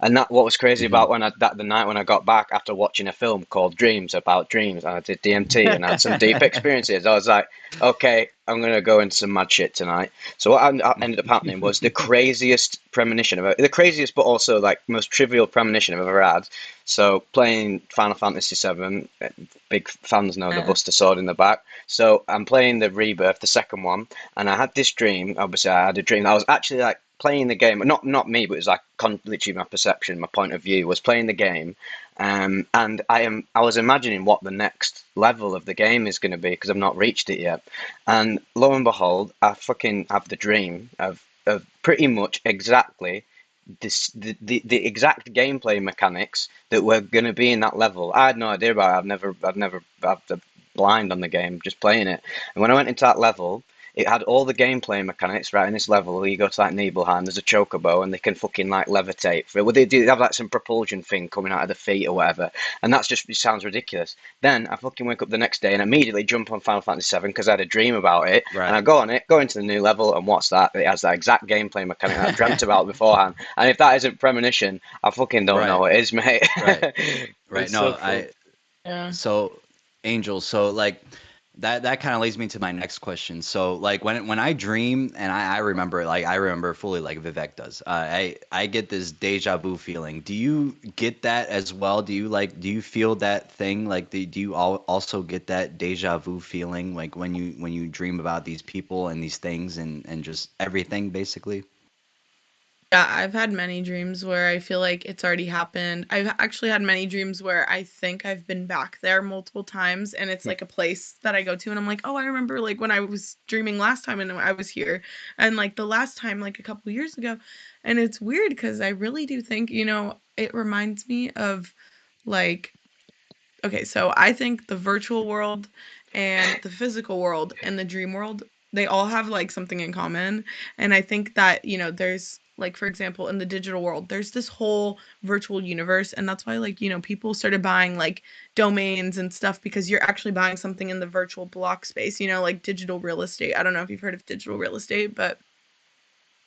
And that what was crazy Hmm. about the night when I got back after watching a film called Dreams about dreams, and I did DMT and I had some deep experiences. I was like, okay, I'm gonna go into some mad shit tonight. So what ended up happening was the craziest premonition of the craziest, but also like most trivial premonition I've ever had. So playing Final Fantasy VII, big fans know the Yeah. Buster Sword in the back. So I'm playing the Rebirth, the second one, and I had this dream. Obviously, I had a dream that I was actually like playing the game. Not me, but it was like literally my perception, my point of view was playing the game. And I was imagining what the next level of the game is going to be because I've not reached it yet. And lo and behold, I fucking have the dream of pretty much exactly the exact gameplay mechanics that were going to be in that level. I had no idea about it. I've blind on the game, just playing it. And when I went into that level, it had all the gameplay mechanics right in this level. Where you go to like Nibelheim, there's a chocobo, and they can fucking like levitate. Well, they have like some propulsion thing coming out of the feet or whatever, and that's just it sounds ridiculous. Then I fucking wake up the next day and immediately jump on Final Fantasy VII because I had a dream about it, and Right. I go on it, go into the new level, and what's that? It has that exact gameplay mechanic that I dreamt about beforehand. And if that isn't premonition, I fucking don't know Right. what is, mate. Right. Right. It's so No, full. Yeah. so Angel, so like that kind of leads me to my next question. So like when I dream and I remember fully like Vivek does. I get this deja vu feeling. Do you get that as well? Do you feel that thing? Like do you also get that deja vu feeling like when you dream about these people and these things and just everything basically? Yeah, I've had many dreams where I feel like it's already happened. I've actually had many dreams where I think I've been back there multiple times, and it's like a place that I go to and I'm like, "Oh, I remember like when I was dreaming last time and I was here." And like the last time like a couple years ago. And it's weird because I really do think, you know, it reminds me of like okay, so I think the virtual world and the physical world and the dream world, they all have like something in common. And I think that, you know, there's like, for example, in the digital world, there's this whole virtual universe. And that's why, like, you know, people started buying like domains and stuff because you're actually buying something in the virtual block space, you know, like digital real estate. I don't know if you've heard of digital real estate, but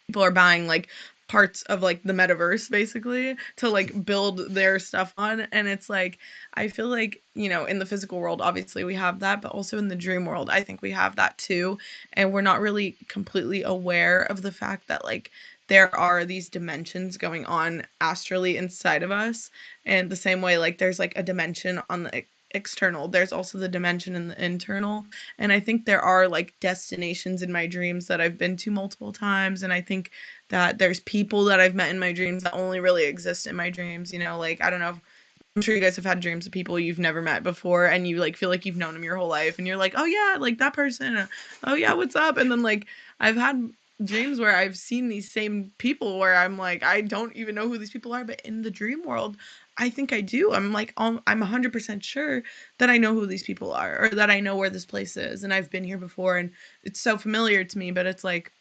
people are buying like parts of like the metaverse basically to like build their stuff on. And it's like, I feel like, you know, in the physical world obviously we have that, but also in the dream world I think we have that too, and we're not really completely aware of the fact that like there are these dimensions going on astrally inside of us. And the same way like there's like a dimension on the external, there's also the dimension in the internal. And I think there are like destinations in my dreams that I've been to multiple times, and I think that there's people that I've met in my dreams that only really exist in my dreams, you know, like I don't know, I'm sure you guys have had dreams of people you've never met before, and you like feel like you've known them your whole life, and you're like, oh yeah, like that person, oh yeah, what's up? And then like I've had dreams where I've seen these same people where I'm like, I don't even know who these people are, but in the dream world I think I do. I'm like, I'm 100% sure that I know who these people are, or that I know where this place is, and I've been here before, and it's so familiar to me. But it's like,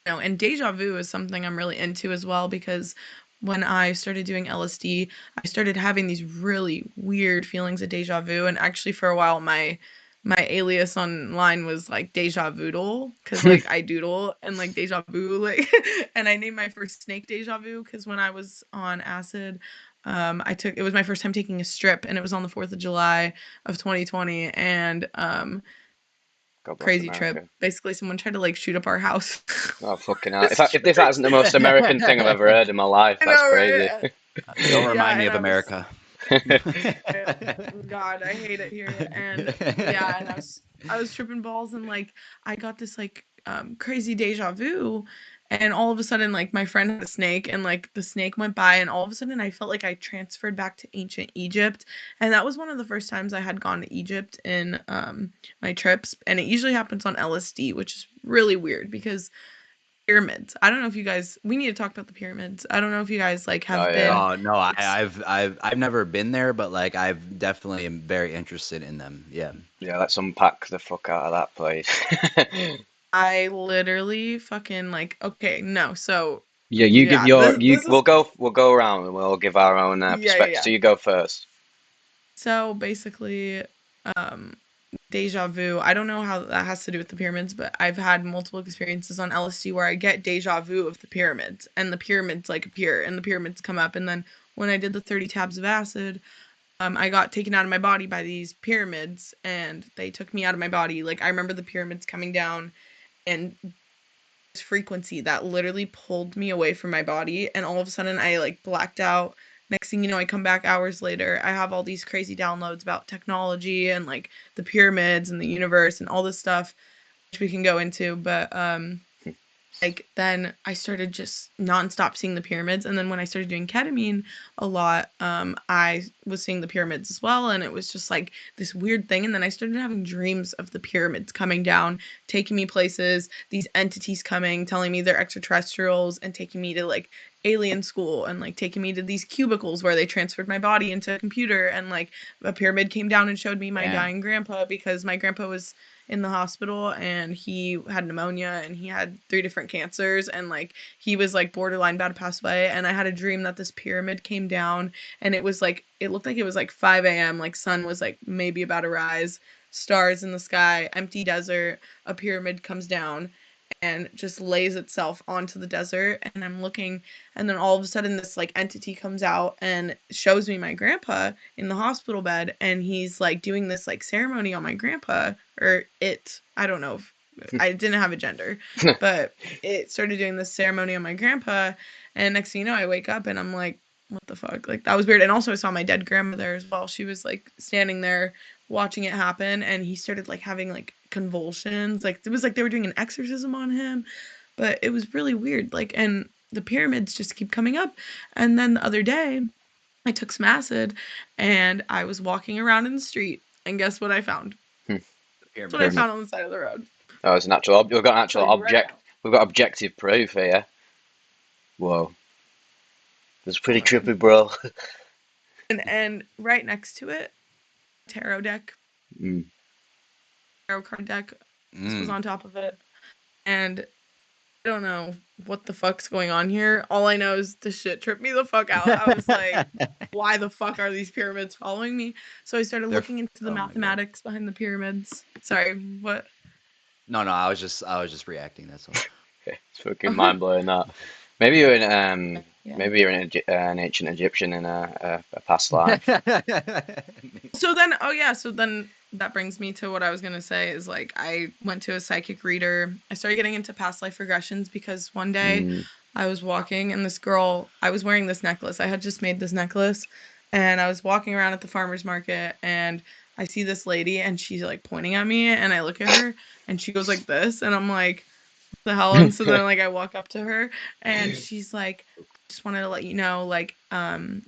you know, and deja vu is something I'm really into as well, because when I started doing LSD, I started having these really weird feelings of deja vu. And actually for a while my alias online was like deja voodle, because like I doodle and like deja vu like and I named my first snake deja vu because when I was on acid, it was my first time taking a strip, and it was on the 4th of July of 2020. And God bless crazy trip. America. Basically, someone tried to like shoot up our house. Oh, fucking hell. If this isn't the most American thing I've ever heard in my life, I that's know, crazy. right? Don't Yeah, remind me and of America. God, I hate it here. And yeah, and I was tripping balls, and like I got this like crazy deja vu, and all of a sudden like my friend had a snake, and like the snake went by, and all of a sudden I felt like I transferred back to ancient Egypt. And that was one of the first times I had gone to Egypt in my trips, and it usually happens on LSD, which is really weird because pyramids. I don't know if you guys, we need to talk about the pyramids. I don't know if you guys like Oh, have yeah. been. Oh no, I've never been there, but like I've definitely am very interested in them. Yeah. Yeah, let's unpack the fuck out of that place. I literally fucking like, okay, no. So Yeah, you give yeah, your this is we'll go around and we'll give our own perspective. yeah. So you go first. So basically, um deja vu. I don't know how that has to do with the pyramids, but I've had multiple experiences on LSD where I get deja vu of the pyramids, and the pyramids like appear, and the pyramids come up. And then when I did the 30 tabs of acid, I got taken out of my body by these pyramids, and they took me out of my body. Like I remember the pyramids coming down, and this frequency that literally pulled me away from my body, and all of a sudden I like blacked out. Next thing you know, I come back hours later. I have all these crazy downloads about technology and like the pyramids and the universe and all this stuff, which we can go into. But like then I started just nonstop seeing the pyramids. And then when I started doing ketamine a lot, I was seeing the pyramids as well, and it was just like this weird thing. And then I started having dreams of the pyramids coming down, taking me places, these entities coming, telling me they're extraterrestrials, and taking me to like alien school, and like taking me to these cubicles where they transferred my body into a computer. And like a pyramid came down and showed me my Damn. dying grandpa, because my grandpa was in the hospital, and he had pneumonia, and he had 3 different cancers, and like he was like borderline about to pass away. And I had a dream that this pyramid came down, and it was like, it looked like it was like 5 a.m., like sun was like maybe about to rise, stars in the sky, empty desert, a pyramid comes down and just lays itself onto the desert. And I'm looking, and then all of a sudden this like entity comes out and shows me my grandpa in the hospital bed, and he's like doing this like ceremony on my grandpa, or it, I don't know if, I didn't have a gender, but it started doing this ceremony on my grandpa. And next thing you know, I wake up and I'm like, what the fuck? Like that was weird. And also I saw my dead grandmother as well. She was like standing there watching it happen, and he started like having like convulsions. Like it was like they were doing an exorcism on him. But it was really weird. Like, and the pyramids just keep coming up. And then the other day I took some acid, and I was walking around in the street, and guess what I found? Hmm. That's what I Pyramids. found on the side of the road. Oh, it's an actual. We've got an actual Like right object. now. We've got objective proof here. Whoa, that's pretty Hold trippy, on. bro. And right next to it, tarot deck, Mm. tarot card deck. This was Mm. on top of it. And I don't know what the fuck's going on here. All I know is this shit tripped me the fuck out. I was like, why the fuck are these pyramids following me? So I started They're. looking into the Oh my god. mathematics behind the pyramids. Sorry, what? No, I was just reacting. That's all. It's fucking mind blowing that. Maybe you're Yeah. maybe you're an ancient Egyptian in a past life. So then that brings me to what I was gonna say is like I went to a psychic reader. I started getting into past life regressions because one day I was walking and this girl, I was wearing this necklace. I had just made this necklace and I was walking around at the farmer's market and I see this lady and she's like pointing at me and I look at her and she goes like this and I'm like, the hell? And so then like I walk up to her and she's like, just wanted to let you know, like,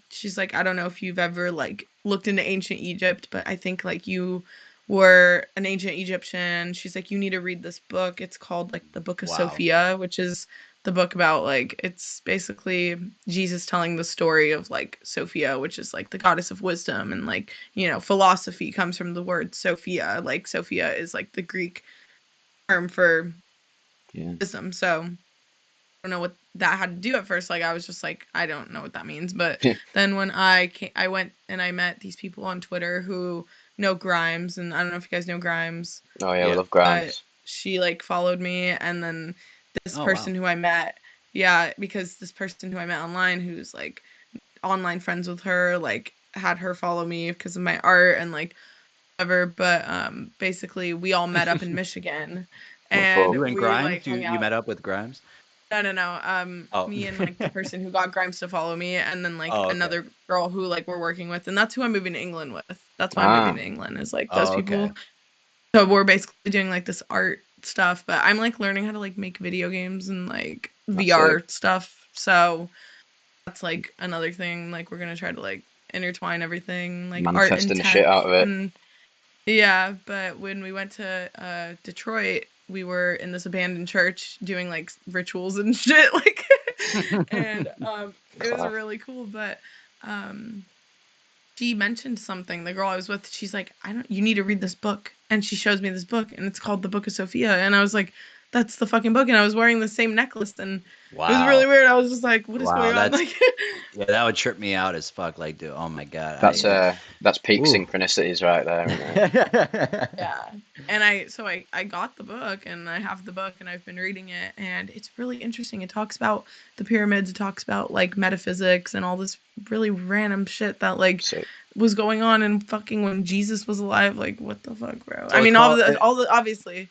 she's like, I don't know if you've ever like looked into ancient Egypt, but I think like you were an ancient Egyptian. She's like, you need to read this book. It's called like the Book of Wow. Sophia, which is the book about like it's basically Jesus telling the story of like Sophia, which is like the goddess of wisdom and like, you know, philosophy comes from the word Sophia. Like Sophia is like the Greek term for wisdom. So don't know what that had to do at first. Like I was just like, I don't know what that means. But then when I went and I met these people on Twitter who know Grimes, and I don't know if you guys know Grimes. Oh yeah, we Yeah. love Grimes. She like followed me, and then this Oh, person wow. who I met, yeah, because this person who I met online, who's like online friends with her, like had her follow me because of my art and like whatever. But basically we all met up in Michigan, What and for? You and we Grimes? like You hung you out. met up with Grimes? No. Oh. Me and like the person who got Grimes to follow me, and then like Oh, okay. another girl who like we're working with, and that's who I'm moving to England with. That's why I'm moving Ah, to England is like those Oh, okay. people. So we're basically doing like this art stuff, but I'm like learning how to like make video games and like that's VR it. stuff. So that's like another thing. Like we're gonna try to like intertwine everything, like art and Manifesting the shit tech, out of it. and yeah, but when we went to Detroit, we were in this abandoned church doing like rituals and shit, like, and it was Class. really cool. But she mentioned something. The girl I was with, she's like, you need to read this book," and she shows me this book, and it's called the Book of Sophia, and I was like, "That's the fucking book," and I was wearing the same necklace, and it was really Wow. weird. I was just like, "What is Wow, going on?" that's Like, yeah, that would trip me out as fuck. Like, dude, oh my God. That's peak Ooh. synchronicities right there, isn't it? yeah. And I got the book and I have the book and I've been reading it and it's really interesting. It talks about the pyramids, it talks about like metaphysics and all this really random shit that like So was going on and fucking when Jesus was alive. Like what the fuck, bro? So I it's mean called all the obviously.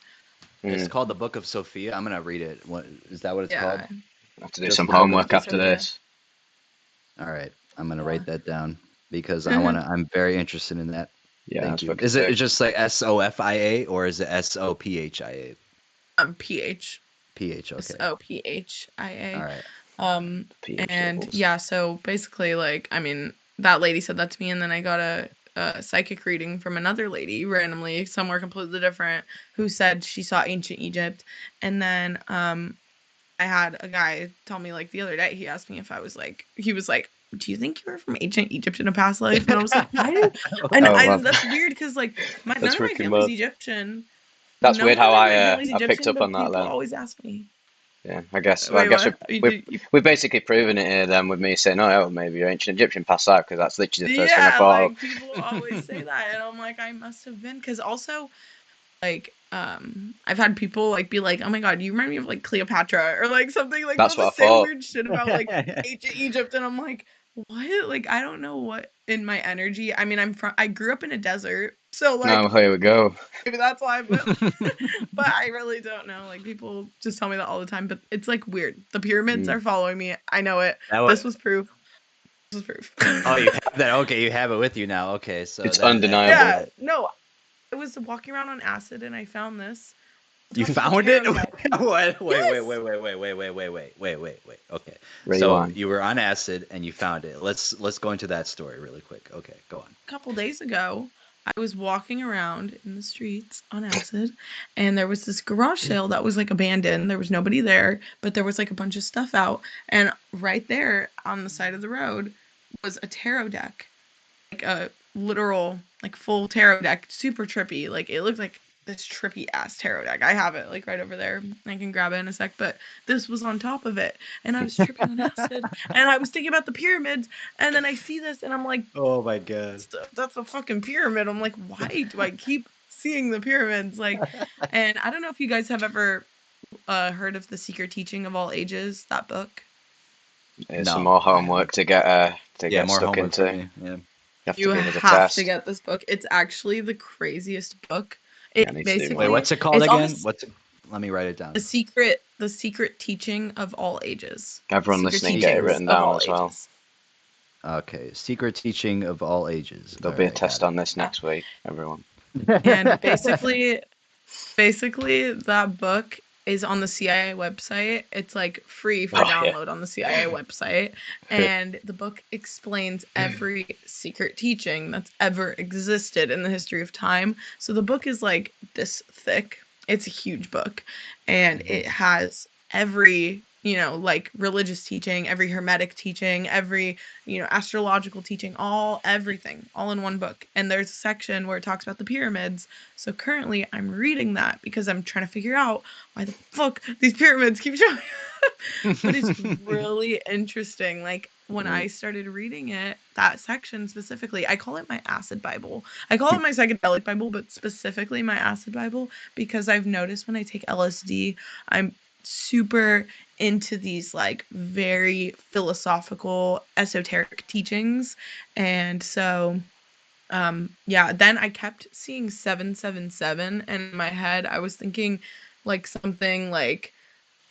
it's called the Book of Sophia. I'm gonna read it. What is that? What it's called? Yeah. I have to do Just some the Book of. homework after Sophia. this. All right, I'm gonna Yeah. write that down because I'm very interested in that. Yeah, Thank that's you. fucking Is it sick. just like SOFIA or is it SOPHIA? PH. PH. Okay. SOPHIA. All right. pH And levels. yeah, so basically, like, I mean, that lady said that to me, and then I got a psychic reading from another lady randomly, somewhere completely different, who said she saw ancient Egypt. And then I had a guy tell me, like, the other day, he asked me if I was like, he was like, do you think you were from ancient Egypt in a past life? And I was like, I, and Oh, wow. that's weird because, like, none That's of my freaking family's mad. Egyptian. That's weird None how of my family's I picked Egyptian, up but on that people then. always ask me. Yeah, I guess. Well, I Wait, guess what? we've basically proven it here then with me saying, "Oh, yeah, maybe you're ancient Egyptian past that," because that's literally the first thing I Yeah, thought like of. people always say that, and I'm like, I must have been, because also, like, I've had people like be like, oh my god, you remind me of like Cleopatra or like something, like That's they'll what I just say thought. weird shit about like ancient Egypt, and I'm like, what? Like, I don't know what in my energy. I mean, I grew up in a desert, so No, like here we go. maybe that's why, but but I really don't know. Like people just tell me that all the time, but it's like weird. The pyramids are following me. I know it. That was, This was proof. This was proof. oh, you have that. Okay, you have it with you now. Okay, so It's that undeniable. Yeah, no, I was walking around on acid and I found this. you Talk about found it? tarot deck. What? Wait, wait, Yes. wait, wait, wait, wait, wait, wait, wait, wait, wait, wait. Okay, so Rewind. you were on acid and you found it. Let's go into that story really quick. Okay, go on. A couple days ago, I was walking around in the streets on acid, and there was this garage sale that was like abandoned. There was nobody there, but there was like a bunch of stuff out. And right there on the side of the road was a tarot deck, like a literal, like full tarot deck, super trippy. Like it looked like this trippy ass tarot deck. I have it like right over there. I can grab it in a sec, but this was on top of it. And I was tripping on acid and I was thinking about the pyramids. And then I see this and I'm like, Oh my god. that's a fucking pyramid. I'm like, why do I keep seeing the pyramids? Like, and I don't know if you guys have ever heard of The Secret Teaching of All Ages, that book. Here's some No, more I haven't. homework to Yeah, get more stuck homework for into. You me. Yeah. have to You give us a have to test. get this book. It's actually the craziest book. Yeah, I It need to do Wait, more. basically, what's it called it's on again? this Let me write it down. the secret teaching of all ages. Everyone Secret listening, get it teachings Secret. written of down all as well. ages. Okay, secret teaching of all ages. There'll All be a right, test got on this Yeah. next week, everyone. And it. basically that book is on the CIA website. It's like free for Oh yeah. download on the CIA website, and the book explains every secret teaching that's ever existed in the history of time. So the book is like this thick. It's a huge book, and it has every, like religious teaching, every hermetic teaching, every, astrological teaching, everything all in one book. And there's a section where it talks about the pyramids. So currently I'm reading that because I'm trying to figure out why the fuck these pyramids keep showing up. But it's really interesting. Like when I started reading it, that section specifically, I call it my acid Bible. I call it my psychedelic Bible, but specifically my acid Bible, because I've noticed when I take LSD, I'm super into these like very philosophical, esoteric teachings. And so yeah, then I kept seeing 777, and in my head I was thinking like something like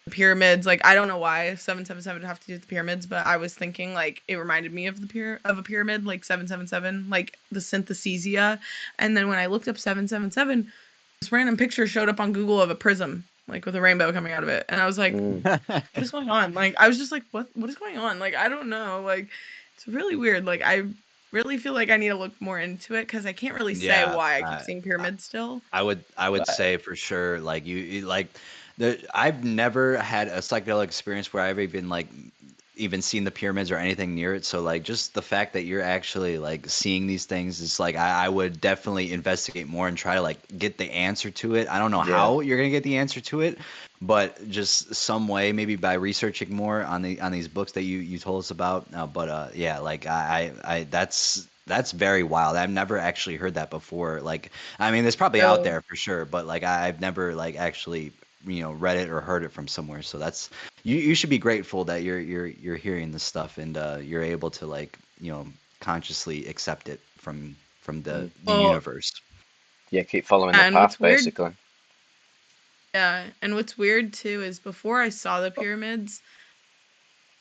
pyramids. Like I don't know why 777 would have to do with the pyramids, but I was thinking like it reminded me of a pyramid, like 777, like the synthesia. And then when I looked up 777, this random picture showed up on Google of a prism, like with a rainbow coming out of it, and I was like, what is going on? Like I was just like, what is going on? Like I don't know. Like it's really weird. Like I really feel like I need to look more into it because I can't really say Yeah, why I keep seeing pyramids still. I would But say for sure, like you like I've never had a psychedelic experience where I've even seen the pyramids or anything near it. So like just the fact that you're actually like seeing these things is like I would definitely investigate more and try to like get the answer to it. I don't know Yeah. how you're gonna get the answer to it, but just some way, maybe by researching more on these books that you told us about. But yeah, like I that's very wild. I've never actually heard that before. Like, I mean, it's probably out really, there for sure, but like I've never like actually read it or heard it from somewhere. So that's you should be grateful that you're hearing this stuff and you're able to like consciously accept it from Mm. the well, universe. Yeah, keep following the and path, what's weird, basically. yeah, and what's weird too is before I saw the pyramids,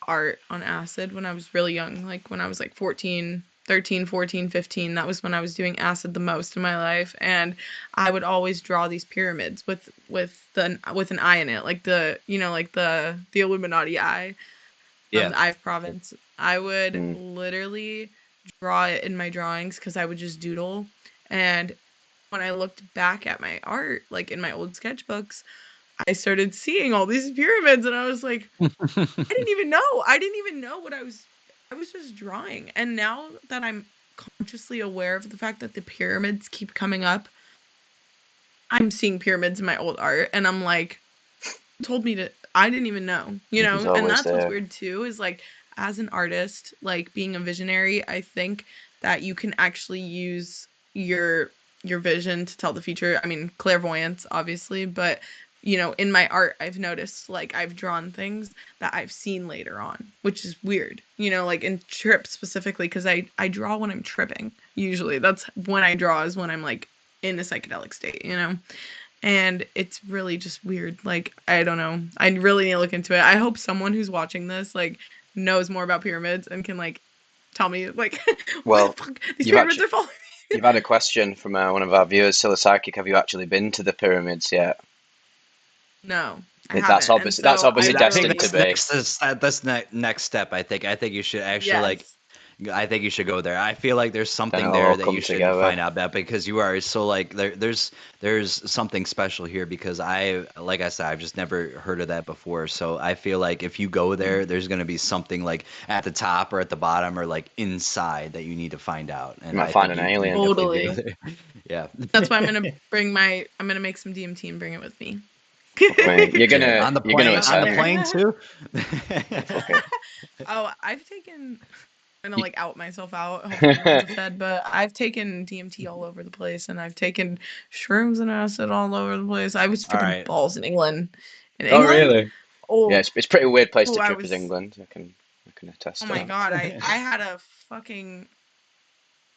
art on acid when I was really young, like when I was like 14, 13, 14, 15. That was when I was doing acid the most in my life, and I would always draw these pyramids with an eye in it, like like the Illuminati eye, Yeah. the Eye of Province. I would Mm. literally draw it in my drawings because I would just doodle. And when I looked back at my art, like in my old sketchbooks, I started seeing all these pyramids, and I was like, I didn't even know. I didn't even know what I was just drawing. And now that I'm consciously aware of the fact that the pyramids keep coming up, I'm seeing pyramids in my old art, and I'm like, told me to, I didn't even know, It's and always that's what's there. weird too, is like as an artist, like being a visionary, I think that you can actually use your vision to tell the future. I mean, clairvoyance obviously, but in my art I've noticed like I've drawn things that I've seen later on, which is weird, like in trips specifically, because I draw when I'm tripping. Usually that's when I draw, is when I'm like in a psychedelic state, and it's really just weird. Like, I don't know. I really need to look into it. I hope someone who's watching this, like, knows more about pyramids and can, like, tell me, like, why the Well, fuck these you've pyramids actually are following me. you've had a question from one of our viewers, Still Psychic. Have you actually been to the pyramids yet? No, I That's haven't. And obviously so I Dude, I think destined really, to that's be. next step. I think you should actually like. yes. I think you should go there. I feel like there's Then something it'll there all that you come should together. find out about because you are so like there's something special here because like I said I've just never heard of that before. So I feel like if you go there, there's gonna be something like at the top or at the bottom or like inside that you need to find out. You And might I find think an you alien. definitely do Totally. there. Yeah. That's why I'm gonna make some DMT and bring it with me. Fuck me. You're Yeah. gonna On the you're gonna plane Up on the ascend. there. plane too. Fuck it. Oh, I'm gonna You, like out myself out. Hopefully no one's offended, but I've taken DMT all over the place, and I've taken shrooms and acid all over the place. I was All tripping right. balls in England. In oh England? really? Yeah, Oh, it's a pretty weird place oh, to I trip is was. England. I can can attest Oh to my that. God, I had a fucking.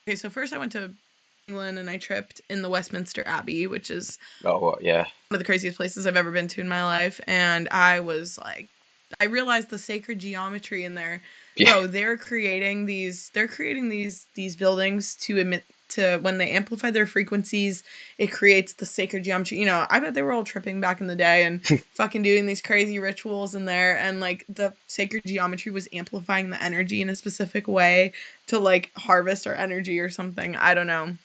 Okay, so first I went to England and I tripped in the Westminster Abbey, which is Oh, yeah. one of the craziest places I've ever been to in my life. And I was like, I realized the sacred geometry in there. Yeah. Bro, they're creating these buildings to emit, to when they amplify their frequencies, it creates the sacred geometry. You know, I bet they were all tripping back in the day and fucking doing these crazy rituals in there, and like the sacred geometry was amplifying the energy in a specific way to like harvest our energy or something. I don't know. I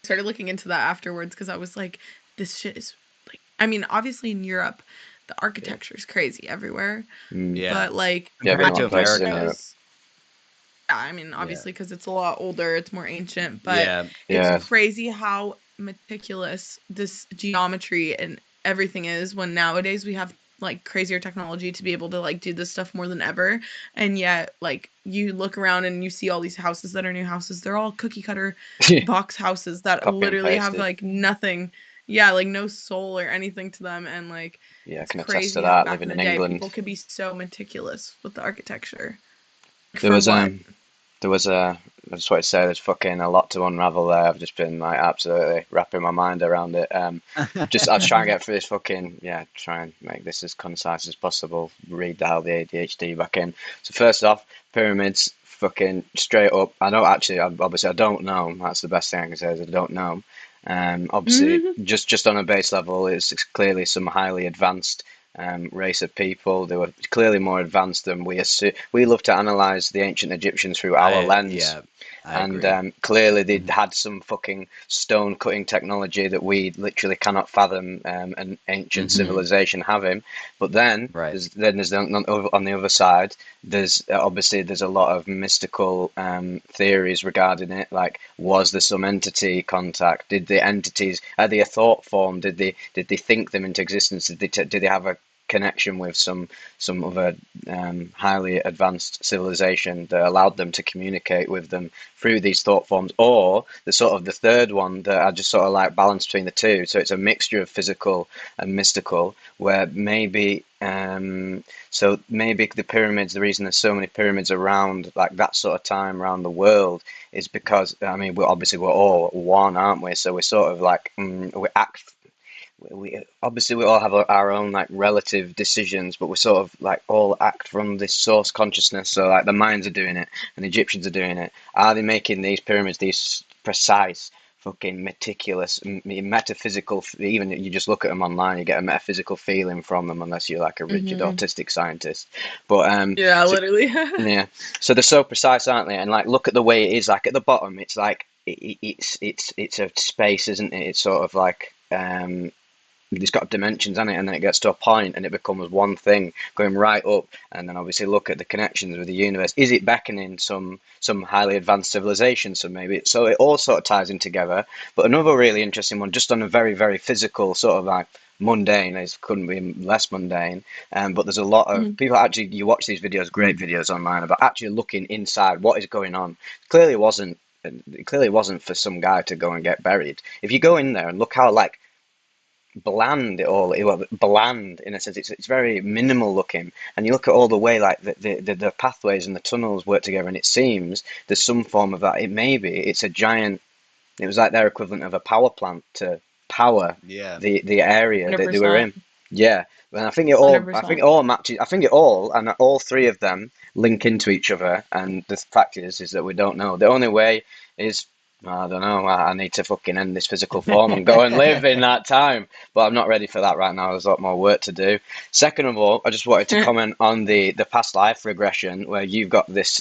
started looking into that afterwards because I was like, this shit is like, I mean, obviously in Europe, the architecture is crazy everywhere, Mm. Yeah. but like Yeah, I've been Compared a lot to of places it in America. Europe. was, yeah, I mean, Yeah. obviously because it's a lot older, it's more ancient, but Yeah. it's Yeah. crazy how meticulous this geometry and everything is when nowadays we have like crazier technology to be able to like do this stuff more than ever. And yet, like, you look around and you see all these houses that are new houses, they're all cookie cutter box houses that Copy and literally have pasted. like nothing, yeah, like no soul or anything to them. And like, Yeah, I it's can attest to crazy how that, back in living the in day England. people could be so meticulous with the architecture. Like, There for was what? I just want to say there's fucking a lot to unravel there. I've just been like absolutely wrapping my mind around it. Just I was trying to get through this fucking, yeah, try and make this as concise as possible. Read dial the ADHD back in. So first off, pyramids, fucking straight up. I don't actually, obviously I don't know. That's the best thing I can say is I don't know. Obviously, just on a base level, it's clearly some highly advanced race of people. They were clearly more advanced than we assume. We love to analyze the ancient Egyptians through our lens, Yeah, I and agree. clearly they'd had some fucking stone cutting technology that we literally cannot fathom an ancient Hmm. civilization having. But then Right. there's on the other side, there's obviously there's a lot of mystical theories regarding it. Like, was there some entity contact? Did the entities, are they a thought form? Did they think them into existence? Did they have a connection with some other highly advanced civilization that allowed them to communicate with them through these thought forms, or the sort of the third one that I just sort of like balance between the two. So it's a mixture of physical and mystical, where maybe so maybe the pyramids, the reason there's so many pyramids around like that sort of time around the world is because I mean we're all one, aren't we? So we're sort of like we act we obviously we all have our own like relative decisions, but we sort of like all act from this source consciousness. So like the Mayans are doing it, and the Egyptians are doing it. Are they making these pyramids these precise, fucking meticulous, metaphysical? Even you just look at them online, you get a metaphysical feeling from them, unless you're like a rigid autistic scientist. But Yeah, so, literally. yeah, so they're so precise, aren't they? And like, look at the way it is. Like at the bottom, it's like it's a space, isn't it? It's sort of like it's got dimensions on it, and then it gets to a point and it becomes one thing going right up, and then obviously look at the connections with the universe. Is it beckoning some highly advanced civilization? So maybe so it all sort of ties in together. But another really interesting one, just on a very very physical sort of like mundane, it couldn't be less mundane, but there's a lot of people actually, you watch these videos, great videos online about actually looking inside what is going on. Clearly it wasn't for some guy to go and get buried. If you go in there and look how like bland bland in a sense, it's very minimal looking, and you look at all the way like the pathways and the tunnels work together, and it seems there's some form of that. It's a giant, it was like their equivalent of a power plant to power Yeah. the area that they were 100%. in. Yeah, and I think 100%. it all matches. I think it all, and all three of them link into each other, and the fact is that we don't know. The only way is, I don't know. I need to fucking end this physical form and go and live in that time. But I'm not ready for that right now. There's a lot more work to do. Second of all, I just wanted to comment on the past life regression, where you've got this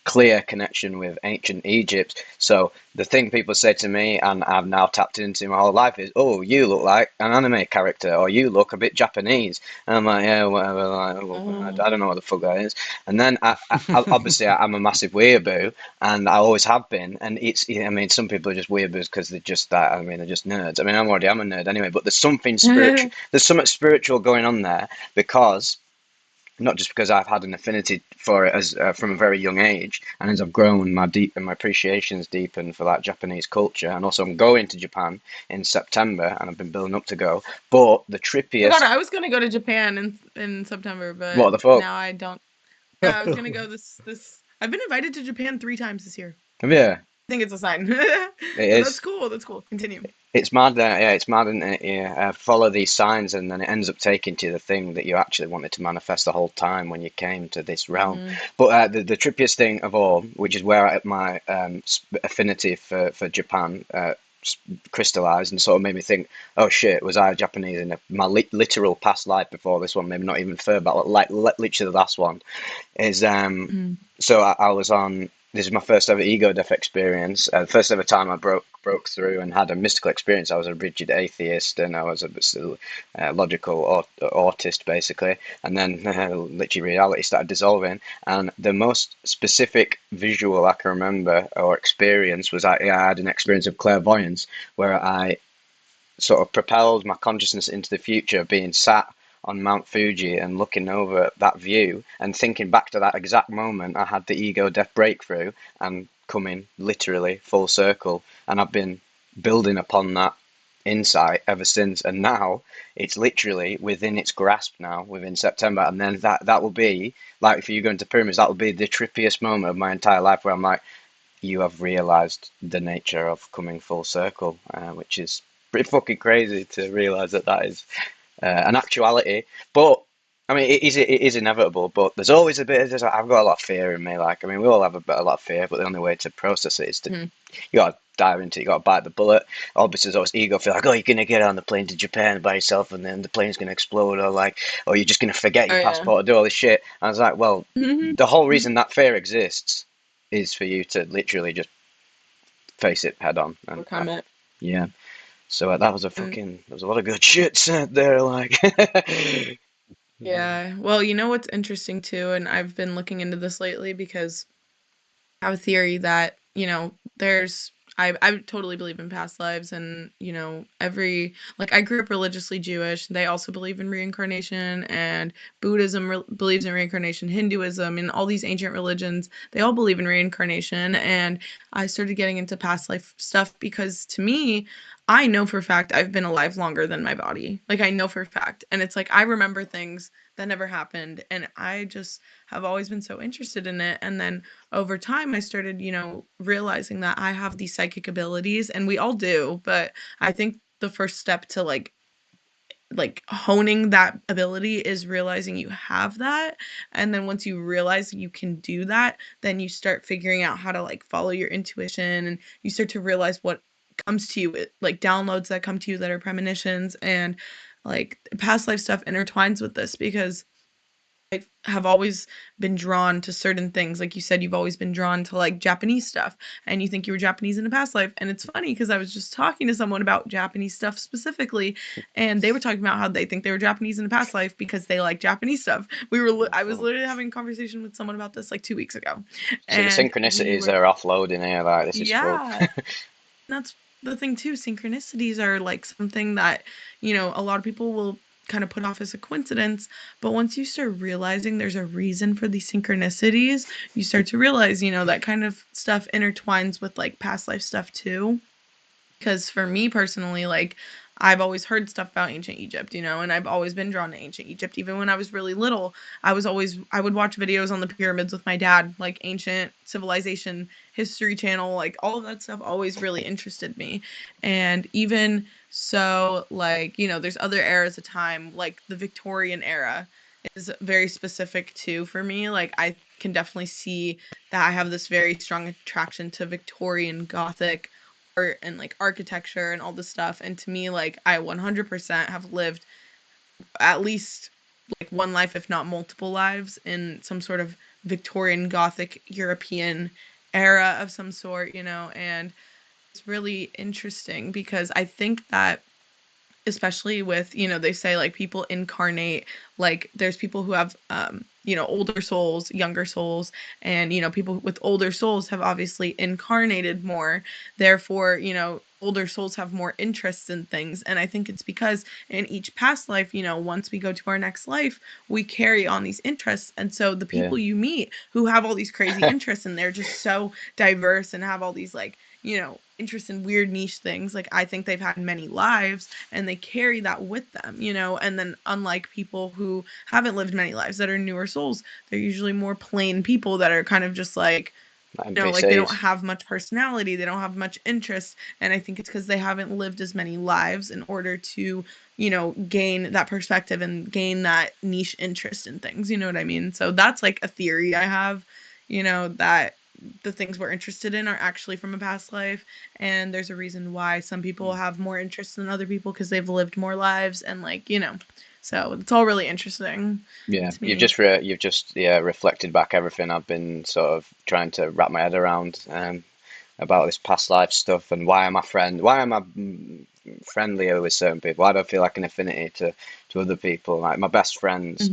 clear connection with ancient Egypt. So the thing people say to me, and I've now tapped into my whole life, is, "Oh, you look like an anime character, or you look a bit Japanese." And I'm like, "Yeah, whatever. Like, I don't know what the fuck that is." And then obviously I'm a massive weeaboo, and I always have been. And I mean, some people are just weeaboos because they're just that. I mean, they're just nerds. I mean, I'm a nerd anyway. But there's something spiritual. There's something spiritual going on there, because not just because I've had an affinity for it as from a very young age, and as I've grown, my appreciation's deepened for that Japanese culture, and also I'm going to Japan in September, and I've been building up to go. But the Oh my God, trippiest, I was gonna go to Japan in September, what but the fuck? now I don't. Yeah, I was gonna go this. I've been invited to Japan 3 times this year. Yeah, I think it's a sign. it But that's is. cool. That's cool. Continue. It's mad. Yeah, it's mad, isn't it? Yeah, follow these signs, and then it ends up taking to the thing that you actually wanted to manifest the whole time when you came to this realm. Mm-hmm. But the trippiest thing of all, which is where my affinity for Japan crystallized and sort of made me think, oh shit, was I Japanese in my literal past life before this one? Maybe not even further, but like literally the last one is Mm-hmm. so I was on. This is my first ever ego death experience. First ever time I broke through and had a mystical experience. I was a rigid atheist and I was a logical autist basically. And then literally reality started dissolving. And the most specific visual I can remember or experience was I had an experience of clairvoyance where I sort of propelled my consciousness into the future, being sat on Mount Fuji and looking over that view and thinking back to that exact moment I had the ego death breakthrough and coming literally full circle. And I've been building upon that insight ever since. And now it's literally within its grasp now, within September. And then that will be like if you go into pyramids, that will be the trippiest moment of my entire life where I'm like, you have realized the nature of coming full circle, which is pretty fucking crazy to realize that is an actuality. But I mean, it is inevitable. But there's always a bit. I've got a lot of fear in me. Like, I mean, we all have a lot of fear, but the only way to process it is to Mm-hmm. you got to dive into it. You got to bite the bullet. Obviously, there's always ego feel like, oh, you're gonna get on the plane to Japan by yourself, and then the plane's gonna explode, or like, or you're just gonna forget Oh your yeah. passport or do all this shit. And I was like, well, Mm-hmm. the whole reason that fear exists is for you to literally just face it head on. And Overcome it. yeah, so that was And there was a lot of good shit said there. Like, yeah. Well, you know what's interesting too, and I've been looking into this lately because have a theory that, I totally believe in past lives and, I grew up religiously Jewish. They also believe in reincarnation, and Buddhism believes in reincarnation, Hinduism, and all these ancient religions, they all believe in reincarnation. And I started getting into past life stuff because to me, I know for a fact I've been alive longer than my body. Like, I know for a fact. And it's like I remember things that never happened, and I just have always been so interested in it. And then over time I started, realizing that I have these psychic abilities, and we all do, but I think the first step to like honing that ability is realizing you have that. And then once you realize you can do that, then you start figuring out how to like follow your intuition, and you start to realize what comes to you, like downloads that come to you that are premonitions. And like past life stuff intertwines with this because I have always been drawn to certain things. Like you said, you've always been drawn to like Japanese stuff, and you think you were Japanese in a past life. And it's funny because I was just talking to someone about Japanese stuff specifically, and they were talking about how they think they were Japanese in a past life because they like Japanese stuff. I was literally having a conversation with someone about this like 2 weeks ago, so the and we synchronicities were, are offloading here. Like, this is full. yeah, that's the thing too. Synchronicities are like something that, a lot of people will kind of put off as a coincidence, but once you start realizing there's a reason for these synchronicities, you start to realize, that kind of stuff intertwines with like past life stuff too. Because for me personally, like I've always heard stuff about ancient Egypt, and I've always been drawn to ancient Egypt. Even when I was really little, I would watch videos on the pyramids with my dad, like ancient civilization history channel, like all of that stuff always really interested me. And even so, like, there's other eras of time, like the Victorian era is very specific too for me. Like I can definitely see that I have this very strong attraction to Victorian Gothic art and like architecture and all this stuff. And to me, like I 100% have lived at least like one life, if not multiple lives, in some sort of Victorian Gothic European era of some sort, and it's really interesting because I think that especially with, they say like people incarnate, like there's people who have older souls, younger souls, and people with older souls have obviously incarnated more, therefore older souls have more interests in things. And I think it's because in each past life, once we go to our next life, we carry on these interests. And so the Yeah. people you meet who have all these crazy interests, and they're just so diverse and have all these like interest in weird niche things, like I think they've had many lives and they carry that with them, you know. And then unlike people who haven't lived many lives, that are newer souls, they're usually more plain people that are kind of just like, you know, like they don't have much personality, they don't have much interest. And I think it's because they haven't lived as many lives in order to, you know, gain that perspective and gain that niche interest in things, you know what I mean? So that's like a theory I have, you know, that the things we're interested in are actually from a past life, and there's a reason why some people have more interest than other people because they've lived more lives, and like, you know, so it's all really interesting to me. You've just reflected back everything I've been sort of trying to wrap my head around about this past life stuff, and why am I friendlier with certain people? Why do I feel like an affinity to other people? Like my best friends,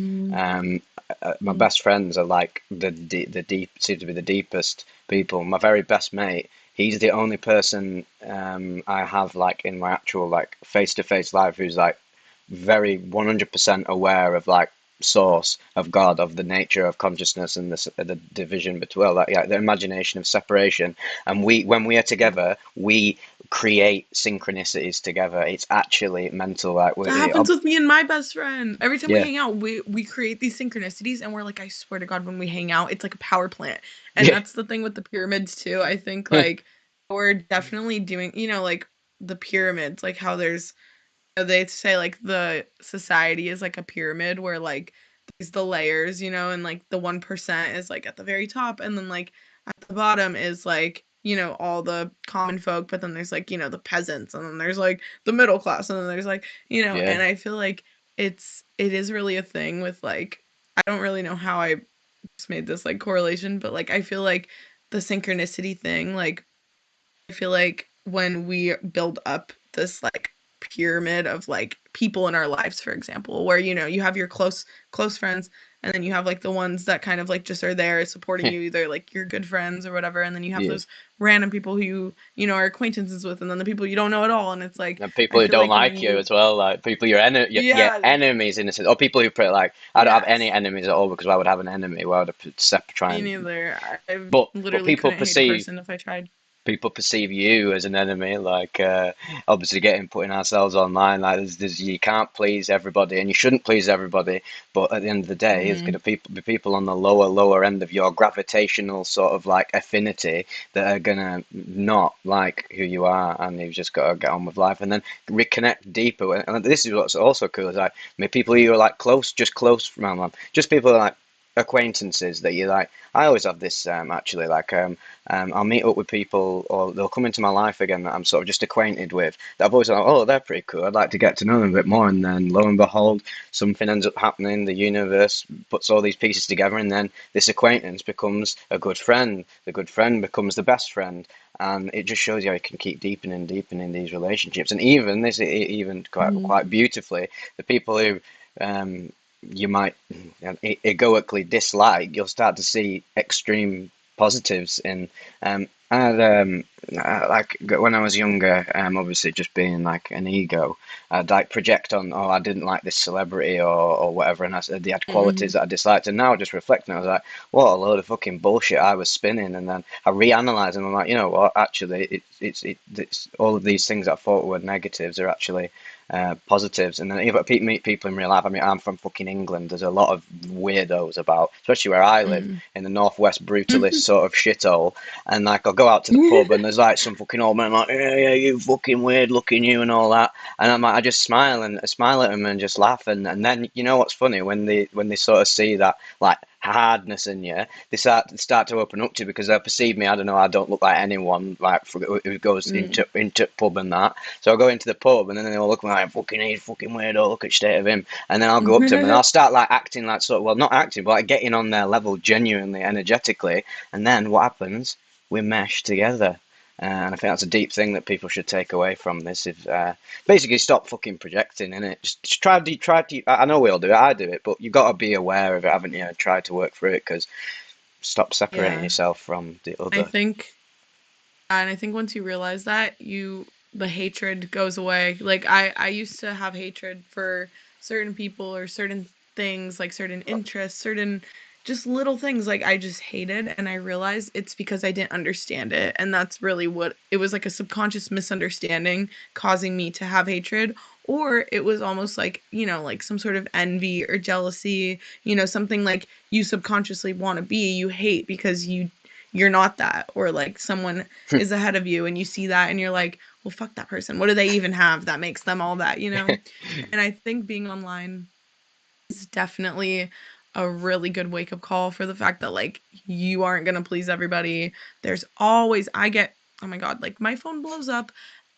my best friends are like the deep seem to be the deepest people. My very best mate, he's the only person I have like in my actual like face to face life who's like very 100% aware of like source of God, of the nature of consciousness and the division between, well, like, yeah, the imagination of separation. And when we are together, we create synchronicities together. It's actually mental. Like that happens with me and my best friend. Every time we Yeah. hang out, we create these synchronicities, and we're like, I swear to God, when we hang out, it's like a power plant. And Yeah. that's the thing with the pyramids too. I think like we're definitely doing, you know, like the pyramids, like how there's, they say like the society is like a pyramid where like there's the layers, you know, and like the 1% is like at the very top, and then like at the bottom is like, you know, all the common folk, but then there's like, you know, the peasants, and then there's like the middle class, and then there's like, you know, Yeah. and I feel like it is really a thing with like, I don't really know how I just made this like correlation, but like I feel like the synchronicity thing, like I feel like when we build up this like pyramid of like people in our lives, for example, where, you know, you have your close friends, and then you have like the ones that kind of like just are there supporting you, either like your good friends or whatever, and then you have those random people who you know are acquaintances with, and then the people you don't know at all, and it's like, And I people who feel don't like like you as well, like people your enemies in a sense, or people who put like I don't have any enemies at all, because why would I have an enemy? Why would I try me and? neither. I But literally people couldn't hate a perceive person if I tried. people perceive you as an enemy, like obviously putting ourselves online, like you can't please everybody and you shouldn't please everybody, but at the end of the day there's going to be people on the lower end of your gravitational sort of like affinity that are going to not like who you are, and you've just got to get on with life and then reconnect deeper. And this is what's also cool, is like, I mean, people who are like close from, just people like acquaintances that you like. I always have this actually, like I'll meet up with people, or they'll come into my life again that I'm sort of just acquainted with, that I've always thought, oh, they're pretty cool, I'd like to get to know them a bit more, and then lo and behold, something ends up happening, the universe puts all these pieces together, and then this acquaintance becomes a good friend, the good friend becomes the best friend, and it just shows you how you can keep deepening and deepening these relationships. And even quite beautifully, the people who you might egoically dislike, you'll start to see extreme positives in. I had like when I was younger, obviously just being like an ego, I'd like project on, oh, I didn't like this celebrity or whatever, and they had qualities that I disliked. And now just reflecting, I was like, what a load of fucking bullshit I was spinning. And then I reanalyze and I'm like, you know what? Actually, it's all of these things that I thought were negatives are actually positives. And then if I meet people in real life, I mean, I'm from fucking England. There's a lot of weirdos about, especially where I live in the northwest brutalist sort of shithole. And like, I'll go out to the pub and there's like some fucking old man like, yeah, you fucking weird looking you and all that. And I'm like, I just smile at them and just laugh. And then you know what's funny, when they sort of see that like hardness in you, they start to open up to you, because they perceive me. I don't know. I don't look like anyone like who goes into pub and that. So I'll go into the pub and then they'll look like, he's fucking weirdo. Look at the state of him. And then I'll go up to him and I'll start like acting like sort of, well, not acting, but like getting on their level genuinely, energetically. And then what happens? We mesh together. And I think that's a deep thing that people should take away from this. If basically stop fucking projecting, innit? Just try to. I know we all do it. I do it, but you've got to be aware of it, haven't you? And try to work through it, because stop separating yourself from the other. I think once you realize that, the hatred goes away. Like I used to have hatred for certain people or certain things, like certain interests, certain, just little things like I just hated, and I realized it's because I didn't understand it, and that's really what it was, like a subconscious misunderstanding causing me to have hatred, or it was almost like, like some sort of envy or jealousy, something like you subconsciously want to be, you hate because you're not that, or like someone is ahead of you and you see that and you're like, well, fuck that person. What do they even have that makes them all that, And I think being online is definitely a really good wake up call for the fact that like you aren't going to please everybody. There's always, oh my God, like my phone blows up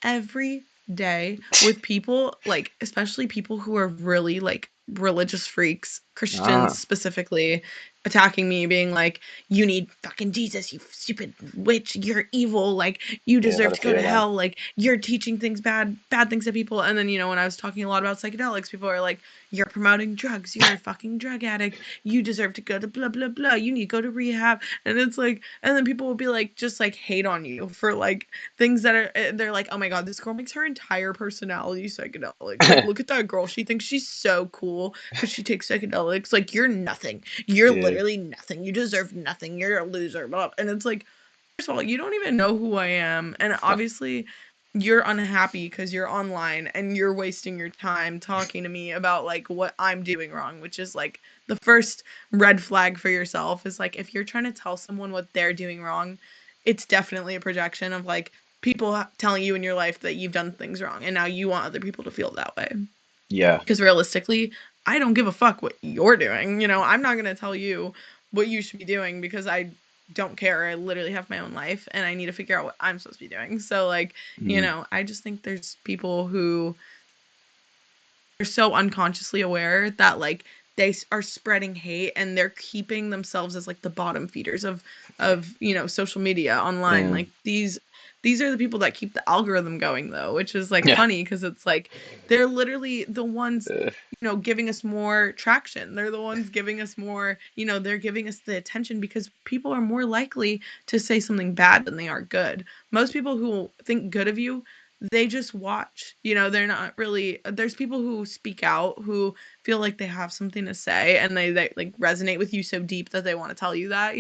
every day with people, like especially people who are really like religious freaks, Christians Ah, specifically, attacking me, being like, you need fucking Jesus, you stupid witch, you're evil, like you yeah, I've deserve had a to go few to of them. hell, like you're teaching bad things to people. And then, when I was talking a lot about psychedelics, people are like, you're promoting drugs, you're a fucking drug addict, you deserve to go to blah blah blah, you need to go to rehab. And it's like, and then people will be like, just like hate on you for like things that are, they're like, oh my God, this girl makes her entire personality psychedelics, like look at that girl, she thinks she's so cool because she takes psychedelics, like you're nothing, you're Yeah, literally nothing, you deserve nothing, you're a loser, blah. And it's like, first of all, you don't even know who I am, and obviously you're unhappy because you're online and you're wasting your time talking to me about like what I'm doing wrong, which is like the first red flag for yourself is like if you're trying to tell someone what they're doing wrong, it's definitely a projection of like people telling you in your life that you've done things wrong and now you want other people to feel that way. yeah, Because realistically, I don't give a fuck what you're doing. I'm not going to tell you what you should be doing because I don't care. I literally have my own life and I need to figure out what I'm supposed to be doing. So, like, mm, I just think there's people who are so unconsciously aware that, like, they are spreading hate and they're keeping themselves as like the bottom feeders of social media online. mm, Like these are the people that keep the algorithm going, though, which is like yeah, funny because it's like they're literally the ones giving us more traction. They're the ones giving us more, they're giving us the attention because people are more likely to say something bad than they are good. Most people who think good of you, they just watch. They're not really, there's people who speak out who feel like they have something to say and they like resonate with you so deep that they want to tell you that,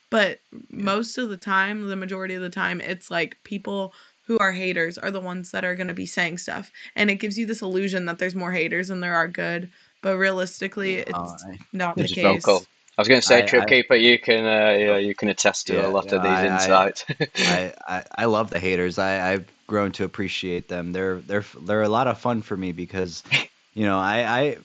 but yeah, most of the time, the majority of the time, it's like people who are haters are the ones that are going to be saying stuff, and it gives you this illusion that there's more haters than there are good, but realistically Uh, it's not they're the just vocal. case. I was going to say, I, Trip I, Keeper, you can, oh, you can attest to a yeah, lot yeah, of these insights. I love the haters. I've grown to appreciate them. They're a lot of fun for me because, I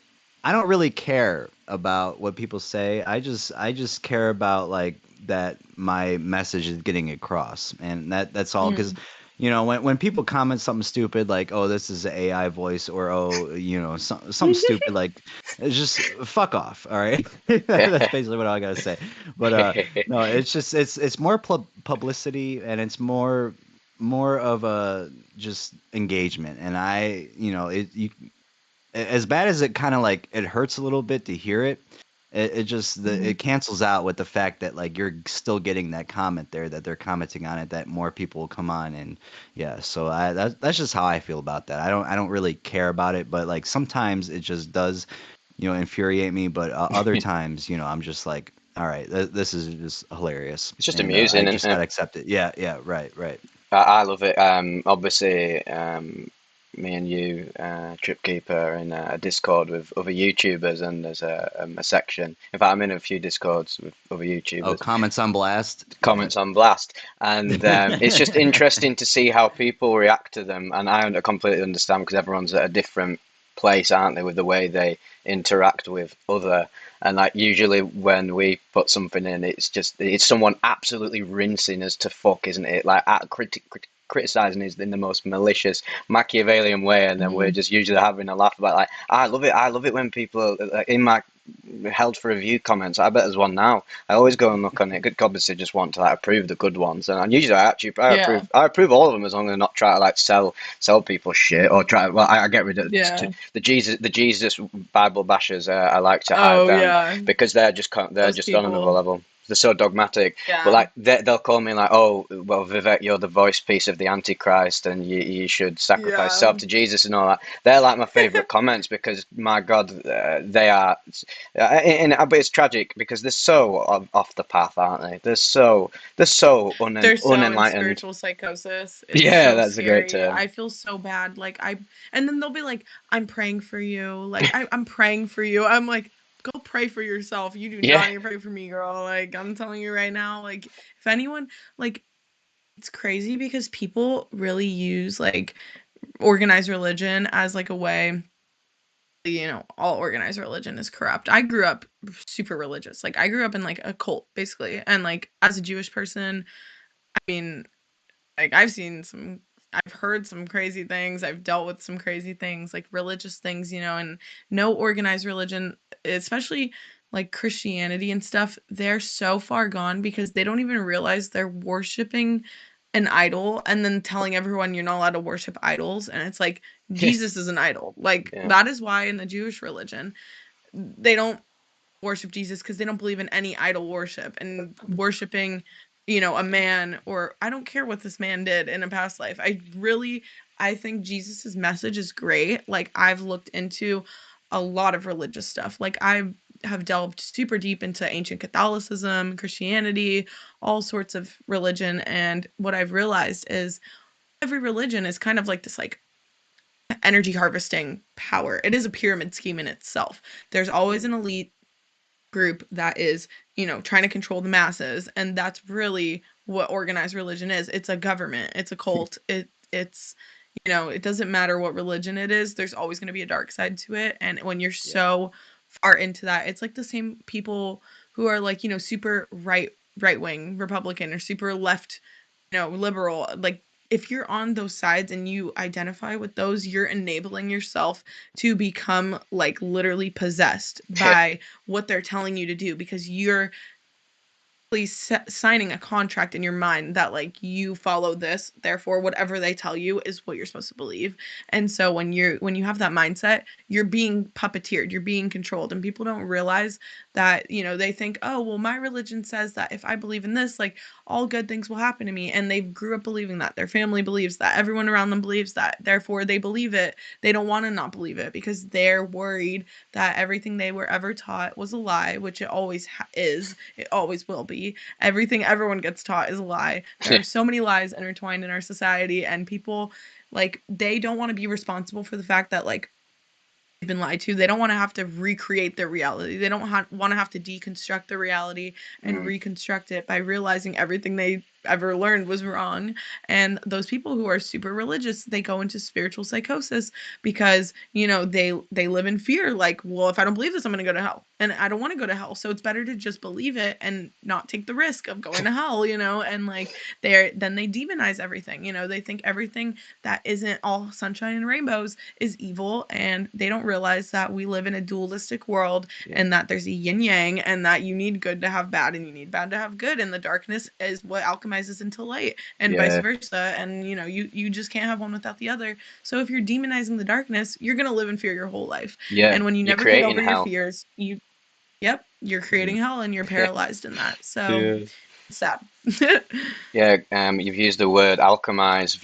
don't really care about what people say. I just care about like that my message is getting across, and that's all. Because, Mm. when people comment something stupid like, "Oh, this is an AI voice," or "Oh, something stupid," like, it's just fuck off. All right, that's basically what I gotta say. But no, it's just it's more publicity, and it's more of a just engagement. And as bad as it kind of like it hurts a little bit to hear it, it just Mhm. it cancels out with the fact that like you're still getting that comment there, that they're commenting on it, that more people will come on. And yeah, so that's just how I feel about that. I don't really care about it, but like sometimes it just does, infuriate me. But other times, I'm just like, all right, this is just hilarious, It's just and I amusing, isn't just it? gotta accept it. Yeah, yeah, right, right. I love it. Obviously, me and you, Trip Keeper, in a Discord with other YouTubers, and there's a section. In fact, I'm in a few Discords with other Oh, YouTubers. comments on blast. Yeah. Comments on blast, and it's just interesting to see how people react to them. And I completely understand because everyone's at a different place, aren't they, with the way they interact with other. And like usually when we put something in, it's someone absolutely rinsing us to fuck, isn't it? Like criticizing us in the most malicious Machiavellian way, and then we're Mhm. just usually having a laugh about like, I love it when people like, in my held for review comments. I bet there's one now. I always go and look on it. Good obviously just want to like approve the good ones, and usually Yeah. I approve all of them as long as they're not try to like sell people shit or try. Well, I get rid of Yeah. the Jesus Bible bashers. I like to hide Oh them yeah. because they're Those just on another people. level. they're so dogmatic. Yeah. But like they'll call me like, oh, well, Vivek, you're the voice piece of the Antichrist, and you should sacrifice yourself to Jesus and all that. They're like my favorite comments because my God, they are. But it's tragic because they're so off the path, aren't they? They're so They're so in unenlightened. spiritual psychosis. It's Yeah, so that's a great scary. term. I feel so bad. Like and then they'll be like, I'm praying for you. Like I'm praying for you. I'm like, go pray for yourself. You do Yeah. not need to pray for me, girl. Like I'm telling you right now. Like if anyone, like it's crazy because people really use like organized religion as like a way. All organized religion is corrupt. I grew up super religious. Like I grew up in like a cult basically, and like as a Jewish person, I mean, like I've heard some crazy things. I've dealt with some crazy things, like religious things, and no organized religion, especially like Christianity and stuff, they're so far gone because they don't even realize they're worshiping an idol and then telling everyone you're not allowed to worship idols. And it's like, Jesus is an idol. Like, Yeah. that is why in the Jewish religion, they don't worship Jesus because they don't believe in any idol worship and worshiping, a man, or I don't care what this man did in a past life. I think Jesus's message is great. Like I've looked into a lot of religious stuff. Like I have delved super deep into ancient Catholicism, Christianity, all sorts of religion. And what I've realized is every religion is kind of like this like energy harvesting power. It is a pyramid scheme in itself. There's always an elite group that is, trying to control the masses, and that's really what organized religion is. It's a government, it's a cult. It's it doesn't matter what religion it is, there's always going to be a dark side to it. And when you're so far into that, it's like the same people who are like, super right wing Republican or super left, liberal. Like if you're on those sides and you identify with those, you're enabling yourself to become like literally possessed Yeah. by what they're telling you to do, because you're signing a contract in your mind that like you follow this, therefore whatever they tell you is what you're supposed to believe. And so when you have that mindset, you're being puppeteered, you're being controlled. And people don't realize that, they think, oh well, my religion says that if I believe in this, like all good things will happen to me. And they grew up believing that, their family believes that, everyone around them believes that, therefore they believe it. They don't want to not believe it because they're worried that everything they were ever taught was a lie, which it always is, it always will be. Everything everyone gets taught is a lie. There are so many lies intertwined in our society, and people, like, they don't want to be responsible for the fact that, like, they've been lied to. They don't want to have to recreate their reality. They don't want to have to deconstruct the reality and reconstruct it by realizing everything they ever learned was wrong. And those people who are super religious, they go into spiritual psychosis because, they live in fear. Like, well, if I don't believe this, I'm going to go to hell. And I don't want to go to hell. So it's better to just believe it and not take the risk of going to hell, and like then they demonize everything. They think everything that isn't all sunshine and rainbows is evil, and they don't realize that we live in a dualistic world, and that there's a yin yang, and that you need good to have bad and you need bad to have good, and the darkness is what alchemizes into light, and vice versa. And you just can't have one without the other. So if you're demonizing the darkness, you're going to live in fear your whole life. And when you You're never get creating over your hell. fears, you're creating hell, and you're paralyzed in that. So Yeah. it's sad. Yeah, you've used the word alchemize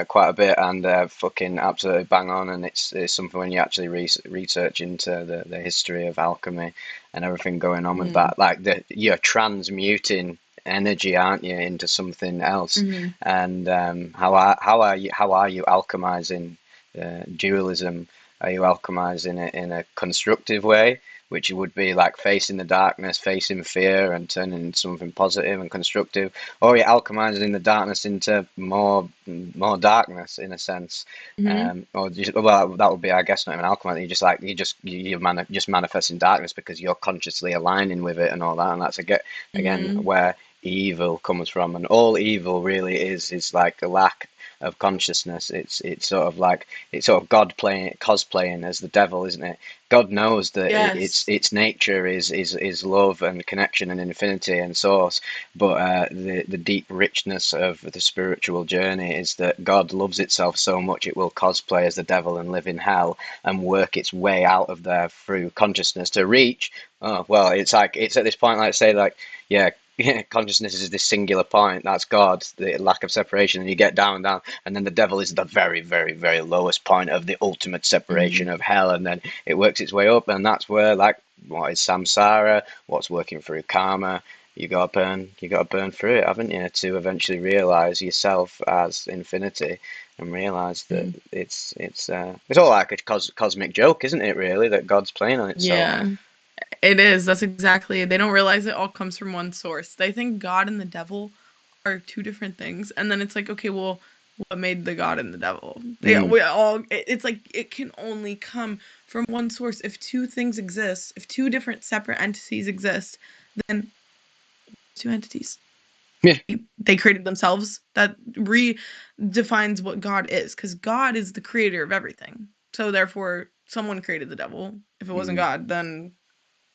quite a bit, and fucking absolutely bang on. And it's something when you actually research into the history of alchemy and everything going on with that, like you're transmuting energy, aren't you, into something else? And how are you alchemizing dualism? Are you alchemizing it in a constructive way, which would be like facing the darkness, facing fear, and turning into something positive and constructive, or you're alchemizing the darkness into more darkness in a sense, or just, well, that would be, I guess, not even alchemizing. You're just manifesting darkness because you're consciously aligning with it and all that, and that's again where evil comes from, and all evil really is like a lack of consciousness. It's sort of like it's sort of God playing cosplaying as the devil, isn't it? God knows that Yes. its nature is love and connection and infinity and source, but the deep richness of the spiritual journey is that God loves itself so much it will cosplay as the devil and live in hell and work its way out of there through consciousness to reach. Oh well, it's like it's at this point, like say, like yeah, consciousness is this singular point. That's God, the lack of separation, and you get down and down, and then the devil is the very, very, very lowest point of the ultimate separation of hell, and then it works its way up, and that's where like what is samsara, what's working through karma. You got to burn through it, haven't you, to eventually realize yourself as infinity and realize that Mm. it's all like a cosmic joke, isn't it? Really, that God's playing on itself. Yeah. It is. That's exactly. They don't realize it all comes from one source. They think God and the devil are two different things, and then it's like, okay, well, what made the God and the devil? Mm. It's like it can only come from one source. If two things exist, if two different separate entities exist, then two entities. Yeah. They created themselves. That redefines what God is, because God is the creator of everything. So therefore, someone created the devil. If it wasn't Mm. God, then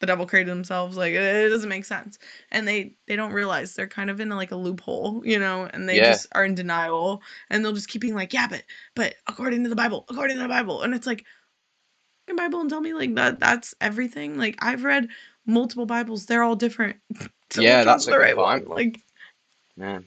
the devil created themselves. Like, it doesn't make sense, and they don't realize they're kind of in like a loophole, and they Yeah. just are in denial, and they'll just keep being like, yeah, but according to the Bible, and it's like, Bible, and tell me like that's everything. Like, I've read multiple Bibles, they're all different. So Yeah, which one's that's a the good right one? point. Like, Yeah.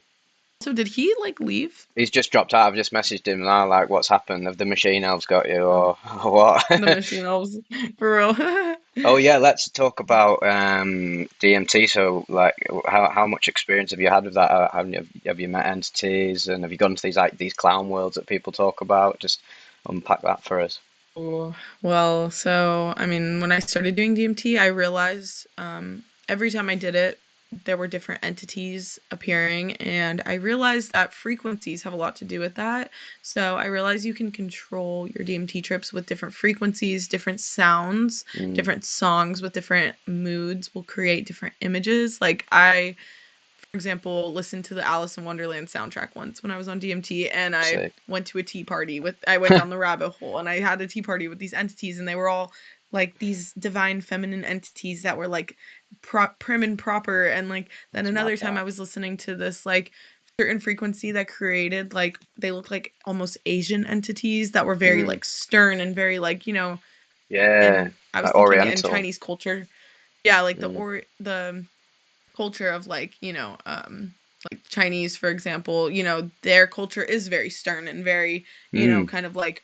so did he like leave? He's just dropped out. I've just messaged him now, like, what's happened? Have the machine elves got you, Oh, or what? the machine elves, for real. Oh yeah, let's talk about DMT. So, like, how much experience have you had with that? Have you met entities, and have you gone to these clown worlds that people talk about? Just unpack that for us. Oh, well, so I mean, when I started doing DMT, I realized every time I did it, there were different entities appearing, and I realized that frequencies have a lot to do with that. So I realized you can control your DMT trips with different frequencies, different sounds, Mm, different songs with different moods will create different images. Like, I, for example, listened to the Alice in Wonderland soundtrack once when I was on DMT, and I sick. went to a tea party I went down the rabbit hole, and I had a tea party with these entities, and they were all like these divine feminine entities that were like prim and proper. And like, then That's mad, another time that. I was listening to this like certain frequency that created like, they looked like almost Asian entities that were very Mm, like stern and very like, yeah, and I was like thinking in Oriental. Chinese culture, yeah, like Mm, the culture of like, like Chinese, for example, their culture is very stern and very, mm, kind of like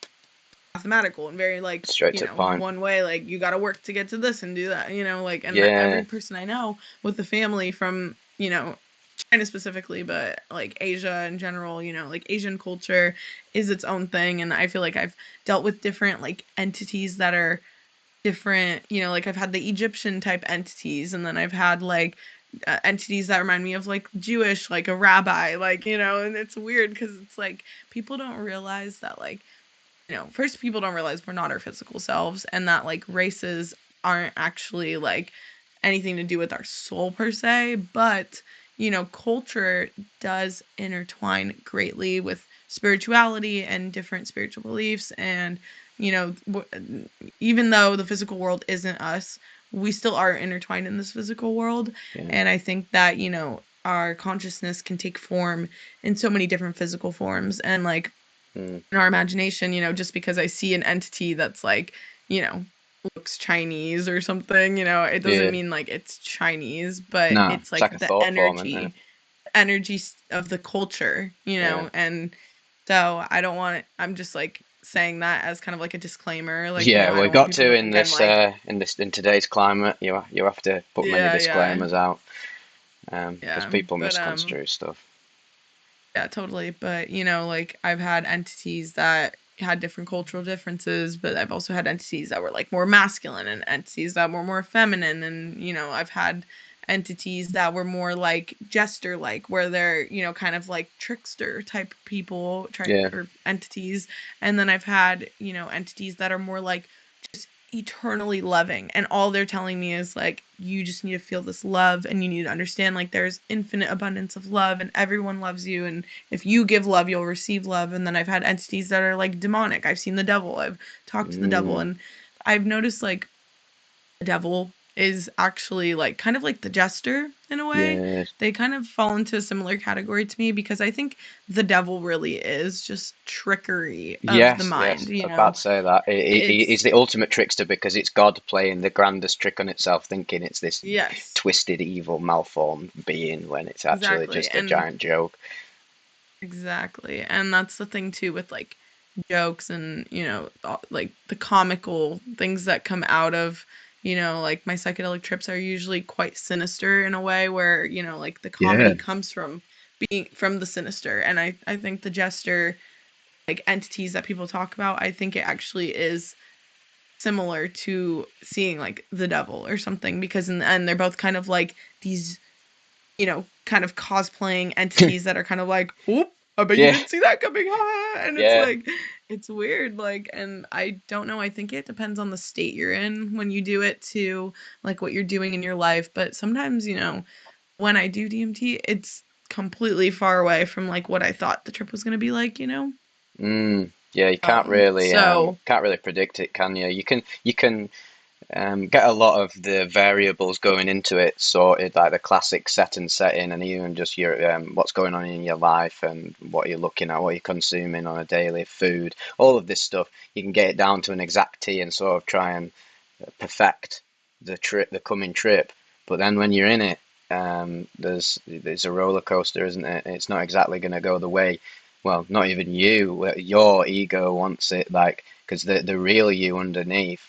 mathematical and very like, straight to the point. one way, like you got to work to get to this and do that, like, and every Yeah. person I know with the family from, China specifically, but like Asia in general, like Asian culture is its own thing. And I feel like I've dealt with different like entities that are different, like I've had the Egyptian type entities, and then I've had like entities that remind me of like Jewish, like a rabbi, like, and it's weird because it's like people don't realize that, like, first, people don't realize we're not our physical selves, and that like races aren't actually like anything to do with our soul per se, but culture does intertwine greatly with spirituality and different spiritual beliefs. And even though the physical world isn't us, we still are intertwined in this physical world. Yeah. And I think that our consciousness can take form in so many different physical forms. And like, Mm, in our imagination, just because I see an entity that's like, you know, looks Chinese or something, it doesn't yeah. mean like it's Chinese, but No, it's it's like like a the thought form, isn't it? energy of the culture, Yeah. and so I don't want it, I'm just like saying that as kind of like a disclaimer, like, Yeah, I we've don't want got people to to think I'm like, in today's climate. You have to put many yeah, disclaimers out, because yeah, people but misconstrue stuff. yeah, totally. But, like, I've had entities that had different cultural differences, but I've also had entities that were like more masculine and entities that were more feminine. And, I've had entities that were more like jester like, where they're, kind of like trickster type people, Yeah. or entities. And then I've had, entities that are more like eternally loving, and all they're telling me is like, you just need to feel this love, and you need to understand like there's infinite abundance of love, and everyone loves you, and if you give love, you'll receive love. And then I've had entities that are like demonic. I've seen the devil. I've talked to the devil, and I've noticed like the devil is actually like kind of like the jester in a way. Yes. They kind of fall into a similar category to me, because I think the devil really is just trickery of the Yes, mind, yes. I was about to say that. He's It's the ultimate trickster because it's God playing the grandest trick on itself, thinking it's this yes, twisted, evil, malformed being when it's actually exactly. just a And giant joke. exactly. And that's the thing too with like jokes and, like the comical things that come out of, like my psychedelic trips are usually quite sinister in a way where, like the Yeah. comedy comes from being from the sinister. And I think the jester, like entities that people talk about, I think it actually is similar to seeing like the devil or something, because in the end they're both kind of like these, kind of cosplaying entities that are kind of like, "Oop, I bet you Yeah, didn't see that coming." And it's yeah. like, it's weird. Like, and I don't know. I think it depends on the state you're in when you do it, to like what you're doing in your life. But sometimes, when I do DMT, it's completely far away from like what I thought the trip was going to be like. Yeah, you So can't really predict it, can you? You can get a lot of the variables going into it sorted, like the classic set and setting, and even just your what's going on in your life and what you're looking at, what you're consuming on a daily, food, all of this stuff. You can get it down to an exact T and sort of try and perfect the coming trip. But then when you're in it, there's a roller coaster, isn't it? It's not exactly going to go the way, well, not even you, your ego wants it, like, because the real you underneath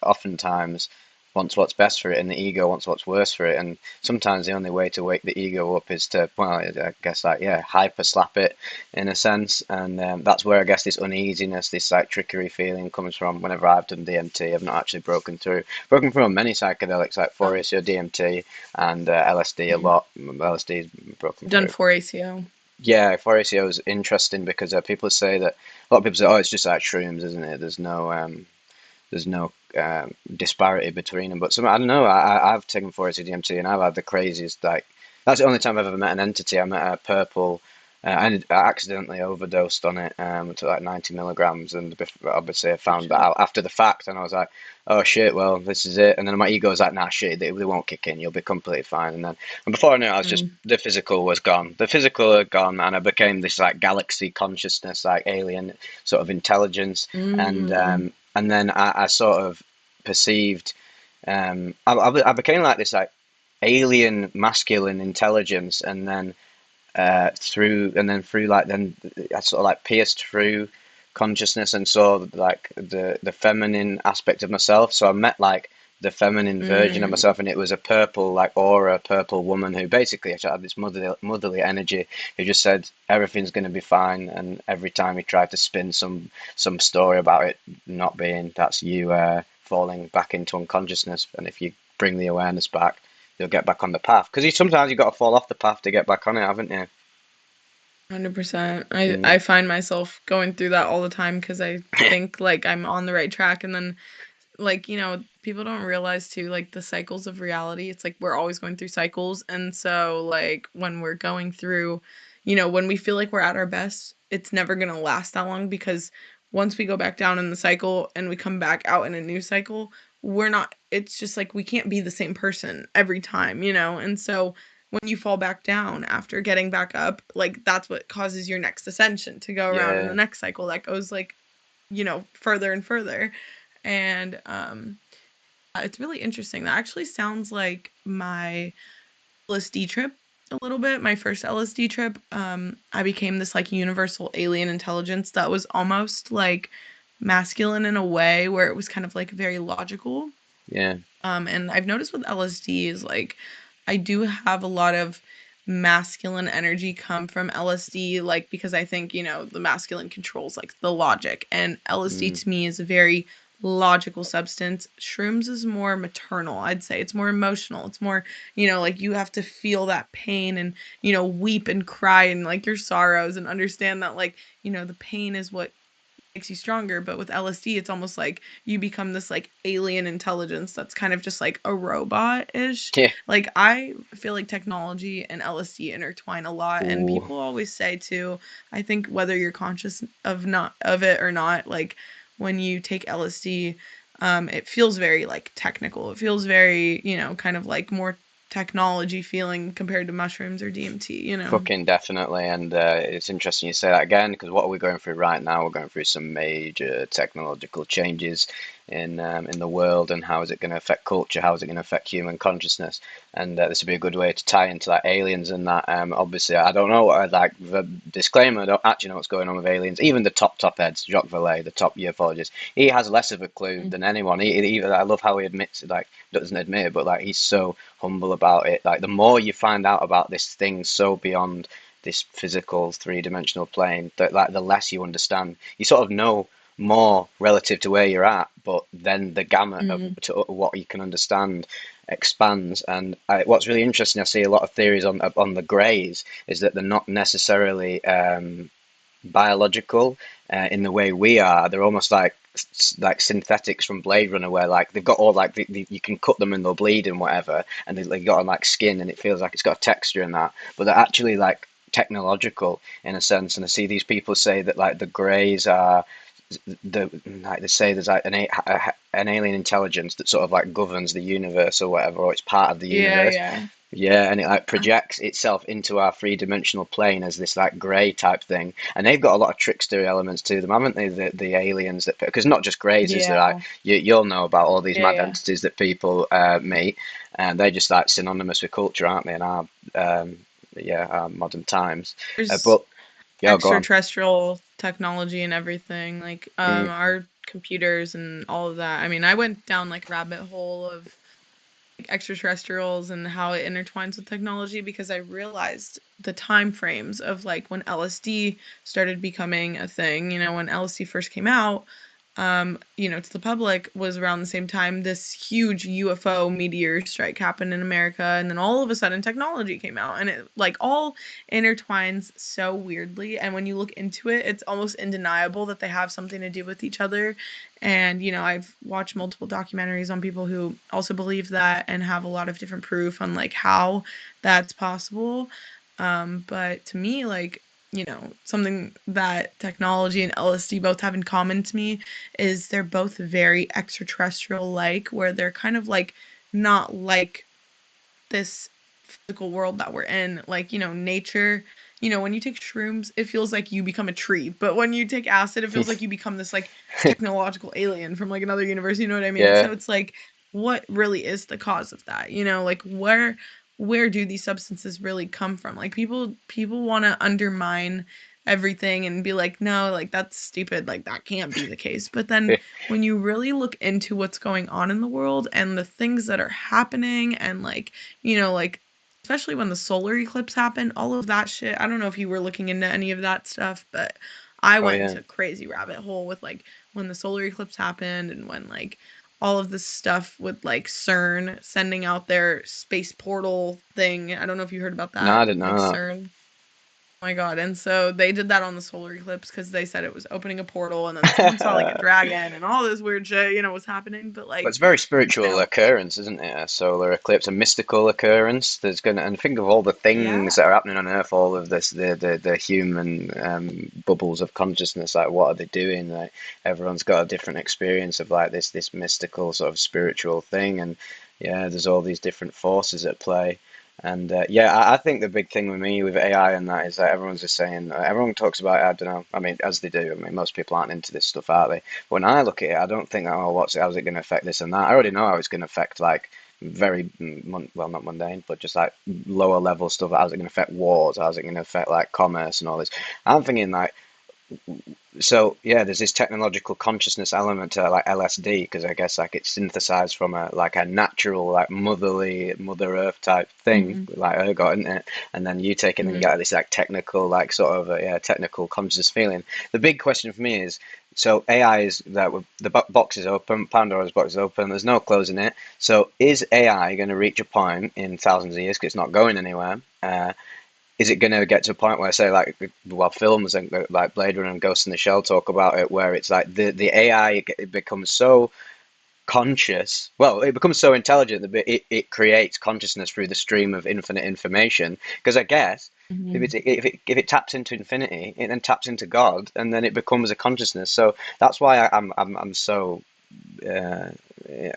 oftentimes wants what's best for it, and the ego wants what's worse for it. And sometimes the only way to wake the ego up is to, well, I guess like, yeah, hyper slap it in a sense. And that's where I guess this uneasiness, this like trickery feeling comes from. Whenever I've done DMT, I've not actually broken through on many psychedelics like oh, 4-ACO DMT and LSD a mm, lot. LSD's broken done through. 4-ACO. Yeah, 4-ACO is interesting because people say that a lot of people say, oh, it's just like shrooms, isn't it? There's no disparity between them. But some, I don't know. I've taken 4-ACO DMT and I've had the craziest, like, that's the only time I've ever met an entity. I met a purple. I accidentally overdosed on it to like 90 milligrams, and obviously I Oh found that shit. out after the fact, and I was like, "Oh shit, well this is it." And then my ego was like, "Nah, shit, they won't kick in. You'll be completely fine." And before I knew it, I was just Mm. the physical was gone. The physical had gone, and I became this like galaxy consciousness, like alien sort of intelligence, and Mm. um, and then I sort of perceived, I became like this like alien masculine intelligence, and then through like then I sort of like pierced through consciousness and saw like the feminine aspect of myself. So I met like the feminine version of Mm. myself, and it was a purple like aura, purple woman who basically actually had this motherly energy who just said everything's going to be fine. And every time he tried to spin some story about it not being, that's you falling back into unconsciousness, and if you bring the awareness back, you'll get back on the path. Because sometimes you got to fall off the path to get back on it, haven't you? 100%. I Mm. I find myself going through that all the time, because I think like I'm on the right track, and then like, people don't realize too, like the cycles of reality. It's like we're always going through cycles. And so like when we're going through, when we feel like we're at our best, it's never going to last that long, because once we go back down in the cycle and we come back out in a new cycle, we're not, it's just like we can't be the same person every time. And so when you fall back down after getting back up, like that's what causes your next ascension to go around in the Yeah. next cycle that goes like, further and further. And it's really interesting. That actually sounds like my LSD trip a little bit. My first LSD trip, I became this like universal alien intelligence that was almost like masculine in a way, where it was kind of like very logical. Yeah. And I've noticed with LSD is like I do have a lot of masculine energy come from LSD, like because I think, the masculine controls like the logic, and LSD Mm. to me is a very logical substance. Shrooms is more maternal, I'd say. It's more emotional. It's more, like you have to feel that pain and, weep and cry and like your sorrows, and understand that like, the pain is what makes you stronger, but with LSD it's almost like you become this like alien intelligence that's kind of just like a robot-ish. Yeah. Like I feel like technology and LSD intertwine a lot, and Ooh. people always say too, I think whether you're conscious of it or not, like when you take LSD, it feels very like technical. It feels very, kind of like more technology feeling compared to mushrooms or DMT. Fucking definitely, and it's interesting you say that again, because what are we going through right now? We're going through some major technological changes in the world, and how is it going to affect culture? How is it going to affect human consciousness? And this would be a good way to tie into that aliens and that. Obviously, I don't know what like the disclaimer. I don't actually know what's going on with aliens. Even the top heads, Jacques Vallée, the top ufologist, he has less of a clue than anyone. I love how he admits it, like doesn't admit it, but like he's so humble about it. Like the more you find out about this thing so beyond this physical three-dimensional plane, that like the less you understand. You sort of know more relative to where you're at, but then the gamut of to what you can understand expands. And what's really interesting, I see a lot of theories on the greys, is that they're not necessarily biological in the way we are. They're almost like synthetics from Blade Runner, where like they've got all like you can cut them and they'll bleed and whatever, and they've got on like skin and it feels like it's got a texture and that, but they're actually like technological in a sense. And I see these people say that like the greys are like they say there's like an alien intelligence that sort of like governs the universe or whatever, or it's part of the Yeah, universe. yeah. Yeah, and it like projects itself into our three-dimensional plane as this like grey type thing, and they've got a lot of trickster elements to them, haven't they? The aliens that, because not just greys, is there like Yeah. you'll know about all these Yeah, mad yeah. entities that people meet, and they're just like synonymous with culture, aren't they? In our our modern times. There's But yeah, go on. extraterrestrial technology and everything, like Mm, our computers and all of that. I mean, I went down like rabbit hole of like extraterrestrials and how it intertwines with technology because I realized the time frames of like when LSD started becoming a thing, when LSD first came out, to the public was around the same time this huge UFO meteor strike happened in America, and then all of a sudden technology came out, and it like all intertwines so weirdly. And when you look into it, it's almost undeniable that they have something to do with each other. And I've watched multiple documentaries on people who also believe that and have a lot of different proof on like how that's possible. But to me, like, something that technology and LSD both have in common to me is they're both very extraterrestrial like, where they're kind of like not like this physical world that we're in. Like, nature, when you take shrooms, it feels like you become a tree. But when you take acid, it feels like you become this like technological alien from like another universe. You know what I mean? yeah, So it's like, what really is the cause of that? Like where do these substances really come from? Like people want to undermine everything and be like, no, like that's stupid, like that can't be the case. But then when you really look into what's going on in the world and the things that are happening, and like, like especially when the solar eclipse happened, all of that shit. I don't know if you were looking into any of that stuff, but I oh went yeah. into a crazy rabbit hole with like when the solar eclipse happened and when like all of this stuff with like CERN sending out their space portal thing. I don't know if you heard about No, I that, didn't like know that. CERN. Oh my god. And so they did that on the solar eclipse because they said it was opening a portal, and then someone saw like a dragon and all this weird shit, was happening. But Well, like, it's a very spiritual you know, occurrence, isn't it? A solar eclipse, a mystical occurrence. There's gonna, and think of all the things yeah. that are happening on Earth, all of this, the human bubbles of consciousness. Like, what are they doing? Like, everyone's got a different experience of like this mystical sort of spiritual thing, and yeah, there's all these different forces at play. And yeah, I think the big thing with me with AI and that is that everyone's just saying, everyone talks about it, I don't know. I mean, as they do. I mean, most people aren't into this stuff, are they? When I look at it, I don't think, oh, how's it going to affect this and that. I already know how it's going to affect like very, well, not mundane, but just like lower level stuff. How's it going to affect wars? How's it going to affect like commerce and all this? I'm thinking like, so yeah, there's this technological consciousness element to like LSD, because I guess like it's synthesized from a like a natural like motherly Mother Earth type thing, Mm-hmm. like ergot, isn't it? And then you take it and you Mm-hmm. get this like technical like sort of technical conscious feeling. The big question for me is, so AI is that the box is open, Pandora's box is open. There's no closing it. So is AI going to reach a point in thousands of years, because it's not going anywhere? is it going to get to a point where, say, like, well, films and like Blade Runner and Ghost in the Shell talk about it, where it's like the AI, it becomes so conscious. Well, it becomes so intelligent that it creates consciousness through the stream of infinite information. Because I guess Hmm. if it taps into infinity, it then taps into God, and then it becomes a consciousness. So that's why I'm so uh,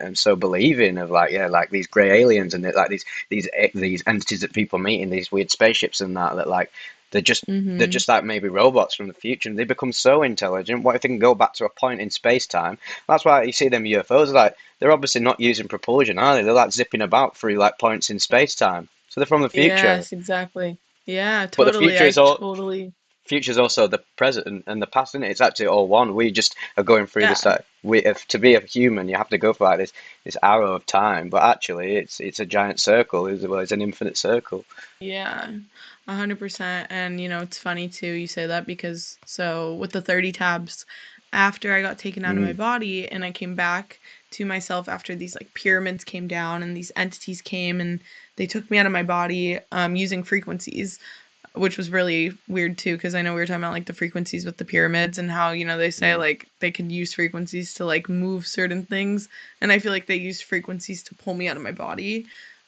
I'm so believing of, like, yeah, like these grey aliens, and like these entities that people meet in these weird spaceships and that like they're just they're Hmm. just like maybe robots from the future, and they become so intelligent. What if they can go back to a point in space time? That's why you see them UFOs, like they're obviously not using propulsion, are they? They're like zipping about through like points in space time. So they're from the future. Yes, exactly. Yeah, But the totally. future I is all totally. future's also the present and the past, isn't it? It's actually all one. We just are going through Yeah. this. Like, if to be a human, you have to go for like this arrow of time. But actually, it's a giant circle. It's an infinite circle. Yeah, 100%. And it's funny too, you say that because so with the 30 tabs, after I got taken out of my Mm, body and I came back to myself after these like pyramids came down and these entities came and they took me out of my body using frequencies, which was really weird too, because I know we were talking about like the frequencies with the pyramids and how, they say mm, like they could use frequencies to like move certain things. And I feel like they used frequencies to pull me out of my body.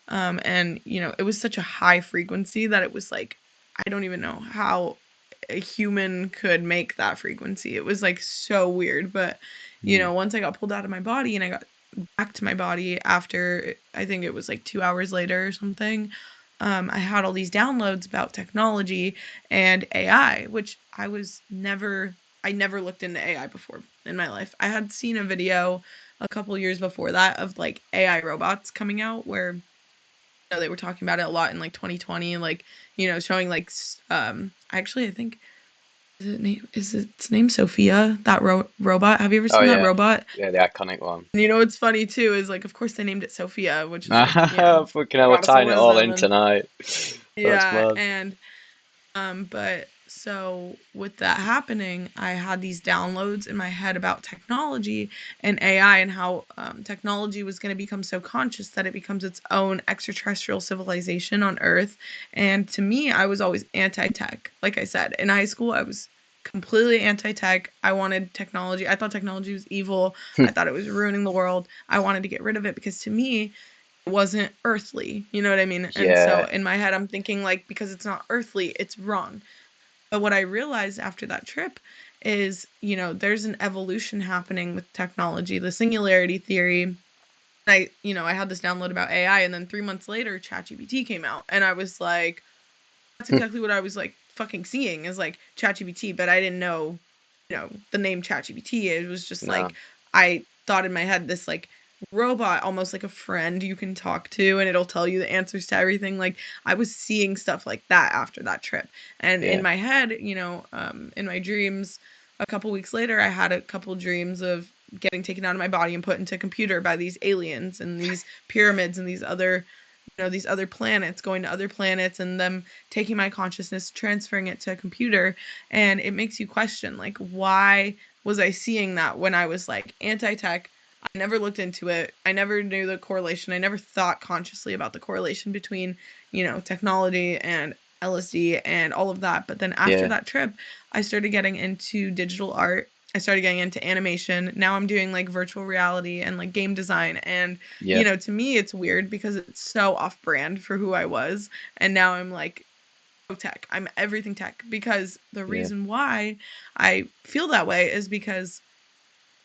And it was such a high frequency that it was like, I don't even know how a human could make that frequency. It was like so weird. But, mm. once I got pulled out of my body and I got back to my body after, I think it was like 2 hours later or something, I had all these downloads about technology and AI, which I never looked into AI before in my life. I had seen a video a couple years before that of like AI robots coming out where they were talking about it a lot in like 2020, like showing like actually I think is its name Sophia, that robot. Have you ever Oh seen that yeah, robot? yeah, the iconic one. And what's funny too is like of course they named it Sophia, which is like Fucking hell, we're goddess of tying it all wisdom in and tonight. That's yeah. mad. And but so with that happening, I had these downloads in my head about technology and AI and how technology was going to become so conscious that it becomes its own extraterrestrial civilization on Earth. And to me, I was always anti-tech. Like I said, in high school, I was completely anti-tech. I wanted technology. I thought technology was evil. I thought it was ruining the world. I wanted to get rid of it because to me, wasn't earthly. You know what I mean? And so Yeah, in my head, I'm thinking like because it's not earthly, it's wrong. But what I realized after that trip is, there's an evolution happening with technology, the singularity theory. I had this download about AI, and then 3 months later, ChatGPT came out, and I was like, that's exactly what I was like fucking seeing is like ChatGPT, but I didn't know, the name ChatGPT. It was just no, like I thought in my head this like robot, almost like a friend you can talk to, and it'll tell you the answers to everything. Like I was seeing stuff like that after that trip, and in yeah, my head, in my dreams, a couple weeks later, I had a couple dreams of getting taken out of my body and put into a computer by these aliens and these pyramids and these other planets, going to other planets and them taking my consciousness, transferring it to a computer. And it makes you question, like, why was I seeing that when I was like anti-tech? I never looked into it. I never knew the correlation. I never thought consciously about the correlation between, technology and LSD and all of that. But then after yeah, that trip, I started getting into digital art. I started getting into animation. Now I'm doing like virtual reality and like game design. And yeah, to me, it's weird because it's so off brand for who I was. And now I'm like, oh, tech. I'm everything tech. Because the yeah, reason why I feel that way is because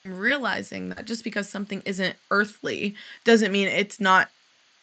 I'm realizing that just because something isn't earthly doesn't mean it's not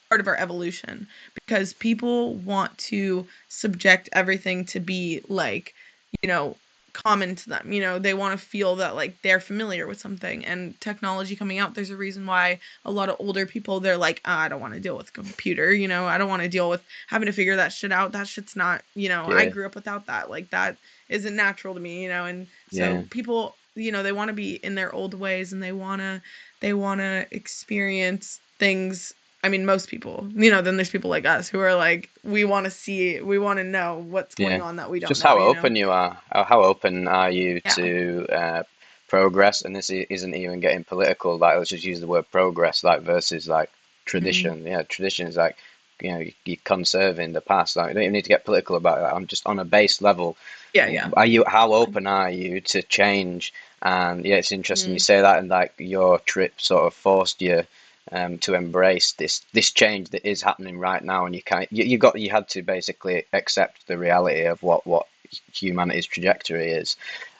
part of our evolution. Because people want to subject everything to be like, you know, common to them. They want to feel that like they're familiar with something. And technology coming out, there's a reason why a lot of older people, they're like, I don't want to deal with a computer. I don't want to deal with having to figure that shit out. That shit's not, I yeah, grew up without that. Like that isn't natural to me. And so yeah, people, they want to be in their old ways and they want to experience things. I mean, most people, then there's people like us who are like, we want to see, we want to know what's going yeah. on that we It's don't just know, how open you are. How open are you Yeah. to progress? And this isn't even getting political. Like, let's just use the word progress, like versus like Mhm. tradition. Yeah, tradition is like you're conserving the past. Like, you don't even need to get political about it. I'm just on a base level. Yeah. How open are you to change? And yeah, it's interesting you Mm. say that, and like your trip sort of forced you to embrace this change that is happening right now, and you had to basically accept the reality of what humanity's trajectory is,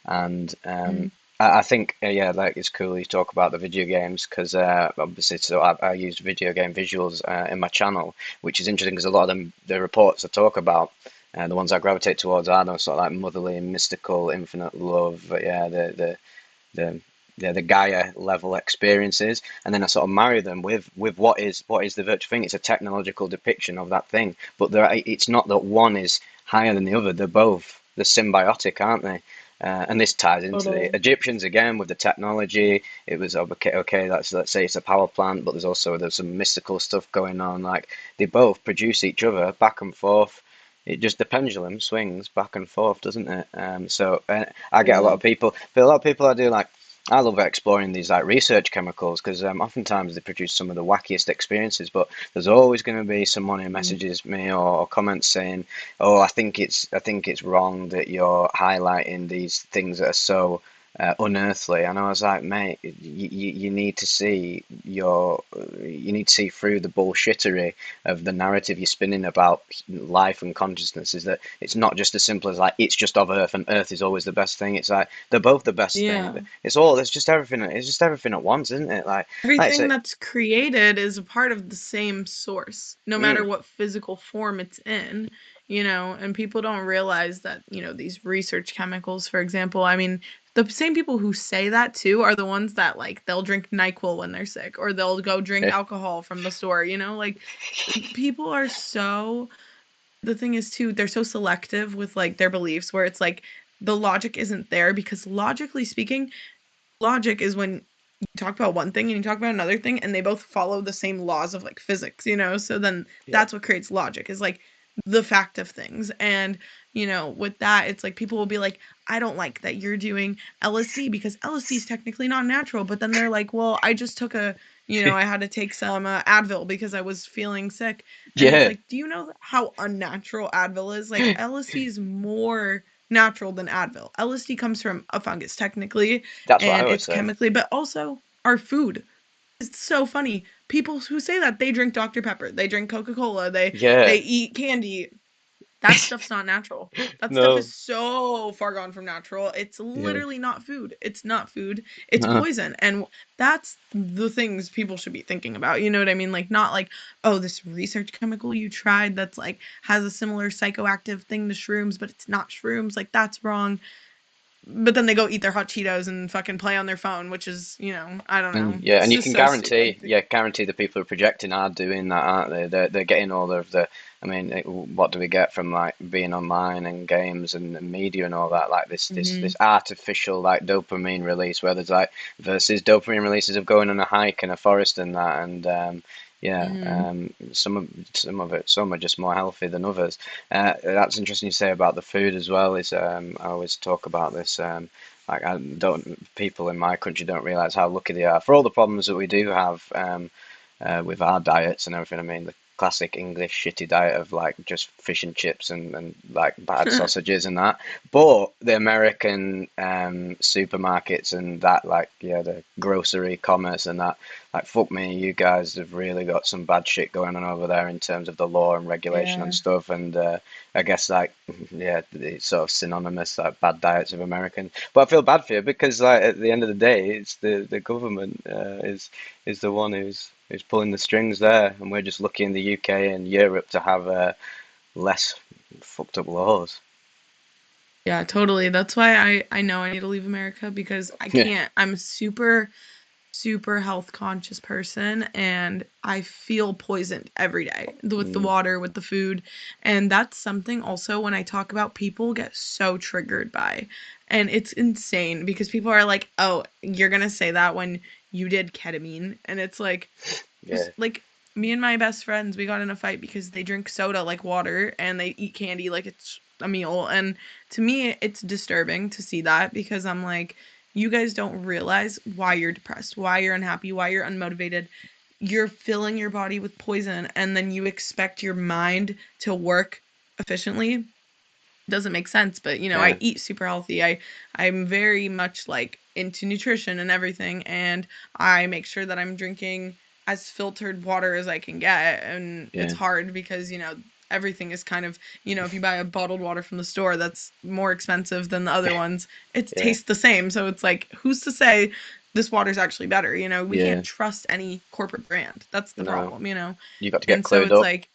and Mm. I think yeah, like it's cool you talk about the video games because obviously, so I use video game visuals in my channel, which is interesting because a lot of them, the reports I talk about, the ones I gravitate towards are those sort of like motherly, mystical, infinite love, yeah, the the Gaia level experiences, and then I sort of marry them with what is the virtual thing. It's a technological depiction of that thing, but it's not that one is higher than the other. They're symbiotic, aren't they? And this ties into the Totally. Egyptians again with the technology. It was okay. Let's say it's a power plant, but there's some mystical stuff going on. Like they both produce each other back and forth. It just the pendulum swings back and forth, doesn't it? I get a lot of Totally. people, but a lot of people I do like. I love exploring these like research chemicals because oftentimes they produce some of the wackiest experiences. But there's always going to be someone who Mm. messages me or comments saying, "Oh, I think it's wrong that you're highlighting these things that are so unearthly." And I was like, "Mate, you need to see you need to see through the bullshittery of the narrative you're spinning about life and consciousness. Is that it's not just as simple as like it's just of Earth and Earth is always the best thing. It's like they're both the best thing. Yeah. It's just everything. It's just everything at once, isn't it? Like I Everything say, that's created is a part of the same source, no matter mm, what physical form it's in, and people don't realize that, these research chemicals, for example, I mean, the same people who say that too are the ones that like they'll drink NyQuil when they're sick or they'll go drink yeah, alcohol from the store, like people are so the thing is too, they're so selective with like their beliefs where it's like the logic isn't there because logically speaking, logic is when you talk about one thing and you talk about another thing and they both follow the same laws of like physics, so then yeah, that's what creates logic is like the fact of things. And with that it's like people will be like, I don't like that you're doing LSD because LSD is technically not natural, but then they're like, well, I just took I had to take some Advil because I was feeling sick. And it's yeah. like, do you know how unnatural Advil is? Like LSD is more natural than Advil. LSD comes from a fungus technically, That's what I and always it's say. chemically, but also our food. It's so funny. People who say that they drink Dr. Pepper, they drink Coca-Cola, they Yeah, eat candy. That stuff's not natural. That stuff no, is so far gone from natural. It's yeah, literally not food. It's not food. It's no, poison. And that's the things people should be thinking about. You know what I mean? Like not like, oh, this research chemical you tried that's like has a similar psychoactive thing to shrooms, but it's not shrooms. Like that's wrong. But then they go eat their hot Cheetos and fucking play on their phone, which is, I don't know. yeah, and It's you just can so stupid. guarantee the people who are projecting are doing that, aren't they? They're getting all of the. I mean, what do we get from like being online and games and media and all that? Like this Mhm. artificial like dopamine release, where there's like versus dopamine releases of going on a hike in a forest and that, and yeah, Mhm. some are just more healthy than others. That's interesting you say about the food as well. Is I always talk about this. Like I don't people in my country don't realize how lucky they are for all the problems that we do have with our diets and everything. I mean, the classic English shitty diet of like just fish and chips and like bad sausages and that. But the American supermarkets and that, like, yeah, the grocery commerce and that, like, fuck me, you guys have really got some bad shit going on over there in terms of the law and regulation and Yeah. stuff. And I guess, like, yeah, it's sort of synonymous, like bad diets of Americans. But I feel bad for you because, like, at the end of the day, it's the government is the one who's pulling the strings there, and we're just lucky in the UK and Europe to have less fucked up laws. Yeah, totally. That's why I know I need to leave America because I Yeah. can't. I'm a super super health conscious person and I feel poisoned every day with the Mm, water, with the food. And that's something also when I talk about people get so triggered by. And it's insane because people are like, "Oh, you're going to say that when you did ketamine." And it's like yeah. like me and my best friends, we got in a fight because they drink soda like water and they eat candy like it's a meal. And to me, it's disturbing to see that because I'm like, you guys don't realize why you're depressed, why you're unhappy, why you're unmotivated. you're filling your body with poison, and then you expect your mind to work efficiently. Doesn't make sense, but Yeah. I eat super healthy. I'm very much like into nutrition and everything, and I make sure that I'm drinking as filtered water as I can get. And it's Yeah. hard because everything is kind of, if you buy a bottled water from the store, that's more expensive than the other ones. It Yeah. tastes the same, so it's like, who's to say this water's actually better? We Yeah. can't trust any corporate brand. That's the No. problem. You got to get And so clued it's up. like,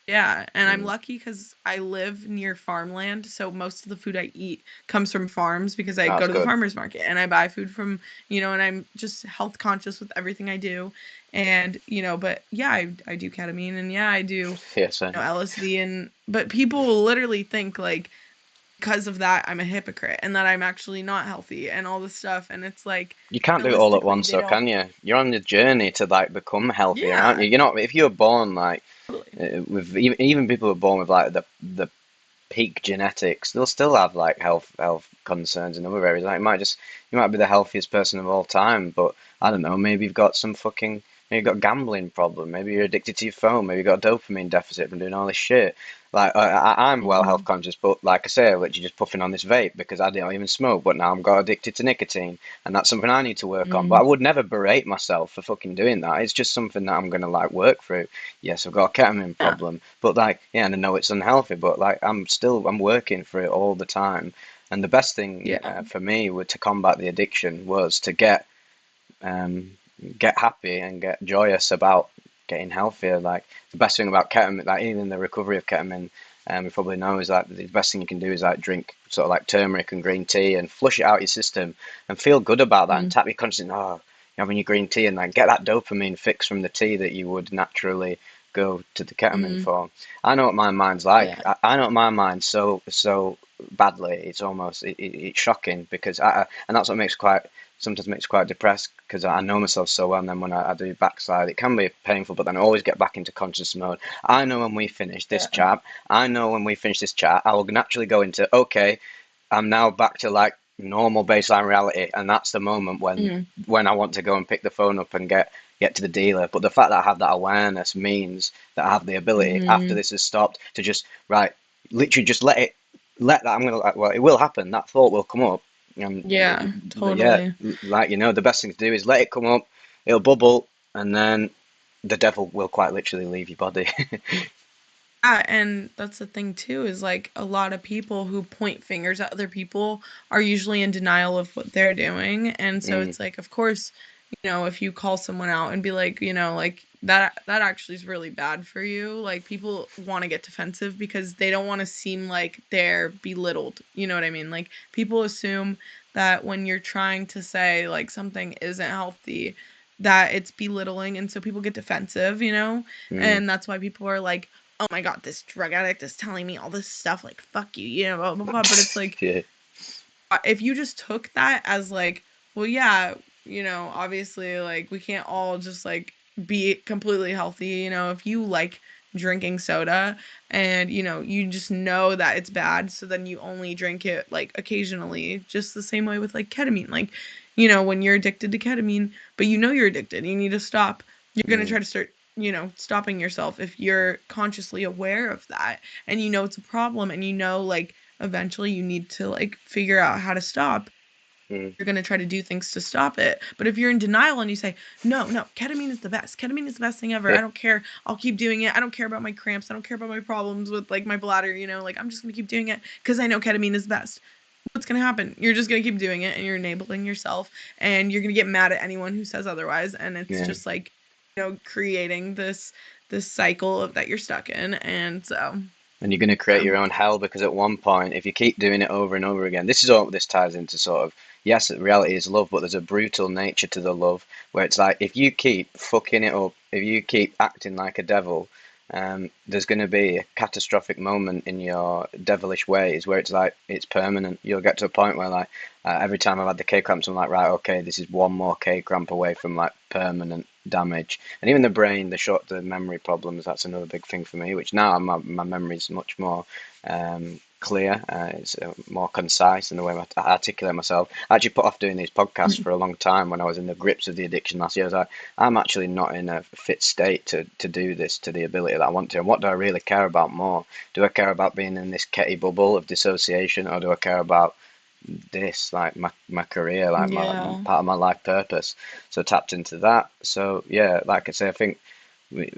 yeah, and I'm Mm. lucky because I live near farmland, so most of the food I eat comes from farms because I go That's to the good. farmer's market and I buy food from, and I'm just health conscious with everything I do. And, but yeah, I do ketamine, and yeah, I do, Yeah, same. LSD, but people literally think like because of that I'm a hypocrite and that I'm actually not healthy and all this stuff, and it's like You can't do it all at realistically once, they though, don't. can you? You're on the journey to like become healthier, aren't Yeah, you? You're not. If you're born like totally. with even people who are born with like the peak genetics, they'll still have like health concerns in other areas. Like you might be the healthiest person of all time, but I don't know, maybe you've got some fucking maybe you've got a gambling problem, maybe you're addicted to your phone, maybe you've got a dopamine deficit from doing all this shit. Like I'm well health Hmm. conscious, but like I say, I'm literally just puffing on this vape because I don't even smoke, but now I'm got addicted to nicotine, and that's something I need to work on. But I Hmm. would never berate myself for fucking doing that. It's just something that I'm gonna like work through. Yes, I've got a ketamine Yeah. problem, but like, yeah, and I know it's unhealthy, but like, I'm working for it all the time. And the best thing Yeah. for me to combat the addiction was to um, get happy and get joyous about getting healthier. Like the best thing about ketamine, like even the recovery of ketamine, you probably know is that the best thing you can do is like drink sort of like turmeric and green tea and flush it out your system and feel good about that and Mm. tap your conscience. Oh, you're having your green tea and like get that dopamine fix from the tea that you would naturally go to the ketamine Mhm. for. I know what my mind's like. Yeah. I know what my mind's so badly. It's almost it's shocking because and that's what makes quite sometimes makes quite depressed because I know myself so well, and then when I do backslide, it can be painful, but then I always get back into conscious mode. I know when we finish this Yeah. chat, I know when we finish this chat, I will naturally go into, okay, I'm now back to like normal baseline reality, and that's the moment Mhm. when I want to go and pick the phone up and get to the dealer. But the fact that I have that awareness means that I have the ability after Mhm. this has stopped to just right, literally just let that. I'm gonna like, well, it will happen. That thought will come up. Yeah, Yeah, totally. like the best thing to do is let it come up, it'll bubble, and then the devil will quite literally leave your body. And that's the thing too, is like a lot of people who point fingers at other people are usually in denial of what they're doing. And so Mm, it's like, of course, if you call someone out and be like, like that actually is really bad for you, like people want to get defensive because they don't want to seem like they're belittled. You know what I mean? Like people assume that when you're trying to say like something isn't healthy, that it's belittling, and so people get defensive. mm, And that's why people are like, oh my god, this drug addict is telling me all this stuff, like fuck you, blah blah blah. But it's like, yeah, if you just took that as like, well, yeah, obviously, like we can't all just like be completely healthy. If you like drinking soda and you just know that it's bad, so then you only drink it like occasionally. Just the same way with like ketamine, like when you're addicted to ketamine, but you're addicted, you need to stop. You're gonna mm, try to start stopping yourself if you're consciously aware of that, and it's a problem, and like eventually you need to like figure out how to stop. mm, You're going to try to do things to stop it. But if you're in denial and you say, no, no, ketamine is the best. Ketamine is the best thing ever. yeah, I don't care. I'll keep doing it. I don't care about my cramps. I don't care about my problems with like my bladder, like I'm just going to keep doing it because I know ketamine is the best. What's going to happen? You're just going to keep doing it, and you're enabling yourself, and you're going to get mad at anyone who says otherwise. And it's yeah. just like, creating this cycle of that you're stuck in. And so, And you're going to create yeah. your own hell because at one point, if you keep doing it over and over again, this is all this ties into sort of, yes, reality is love, but there's a brutal nature to the love where it's like if you keep fucking it up, if you keep acting like a devil, there's going to be a catastrophic moment in your devilish ways where it's like it's permanent. You'll get to a point where like every time I've had the K cramps, I'm like, right, okay, this is one more K cramp away from like permanent damage. And even the brain, the memory problems, that's another big thing for me. Which now my memory is much more clear. It's more concise in the way I articulate myself. I actually put off doing these podcasts for a long time when I was in the grips of the addiction last year. I was like, I'm actually not in a fit state to do this to the ability that I want to. And what do I really care about more? Do I care about being in this ketty bubble of dissociation, or do I care about this, like my career, like my Yeah. part of my life purpose? So tapped into that. So yeah, like I say, I think we,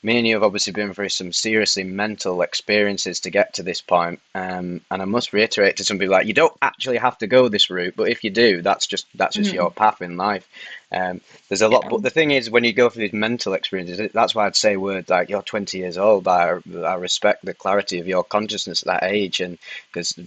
me and you have obviously been through some seriously mental experiences to get to this point. And I must reiterate to some people, like, you don't actually have to go this route, but if you do, that's just your Hmm. path in life. There's a lot, Yeah. but the thing is, when you go through these mental experiences, that's why I'd say words like you're 20 years old. I respect the clarity of your consciousness at that age, and because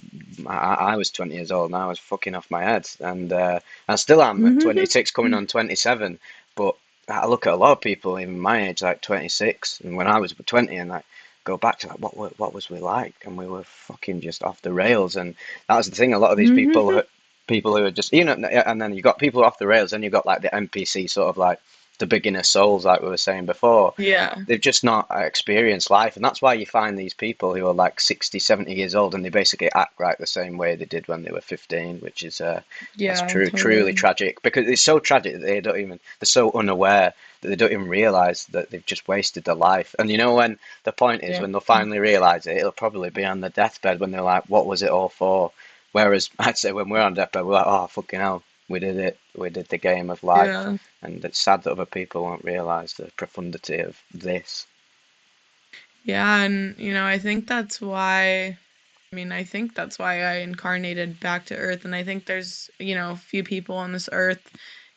I was 20 years old and I was fucking off my head, and I still am at 26, coming on 27, but I look at a lot of people, even my age, like 26, and when I was 20, and like go back to like what was we like, and we were fucking just off the rails, and that was the thing. A lot of these people who are just, and then you got people off the rails, and you got like the NPC sort of like the beginner souls, like we were saying before. Yeah. They've just not experienced life, and that's why you find these people who are like 60, 70 years old, and they basically act like the same way they did when they were 15, which is that's Yeah, truly totally. tragic, because it's so tragic that they're so unaware that they don't even realize that they've just wasted their life. And when the point is, Yeah. when they'll finally realize it, it'll probably be on their deathbed when they're like, what was it all for? Whereas I'd say when we're on deathbed, we're like, oh, fucking hell, we did it. We did the game of life. Yeah. And it's sad that other people won't realize the profundity of this. Yeah, and I think that's why I think that's why I incarnated back to Earth. And I think there's, a few people on this Earth,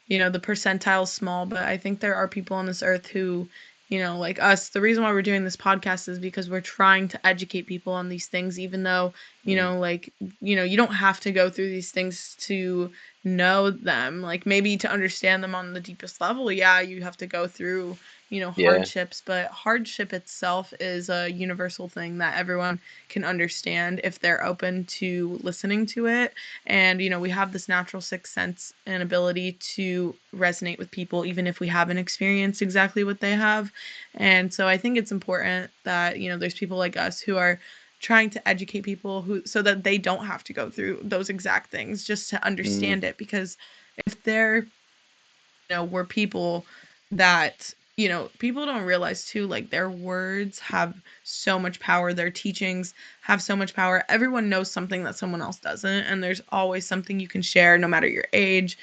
the percentile's small, but I think there are people on this Earth who, like us. The reason why we're doing this podcast is because we're trying to educate people on these things, even though, Mm. like, you don't have to go through these things to know them. Like, maybe to understand them on the deepest level, yeah, you have to go through, Yeah. hardships, but hardship itself is a universal thing that everyone can understand if they're open to listening to it. And, we have this natural sixth sense and ability to resonate with people, even if we haven't experienced exactly what they have. And so I think it's important that, there's people like us who are trying to educate people so that they don't have to go through those exact things just to Mm. understand it. Because if they're were people that, people don't realize too, like their words have so much power, their teachings have so much power. Everyone knows something that someone else doesn't, and there's always something you can share, no matter your age,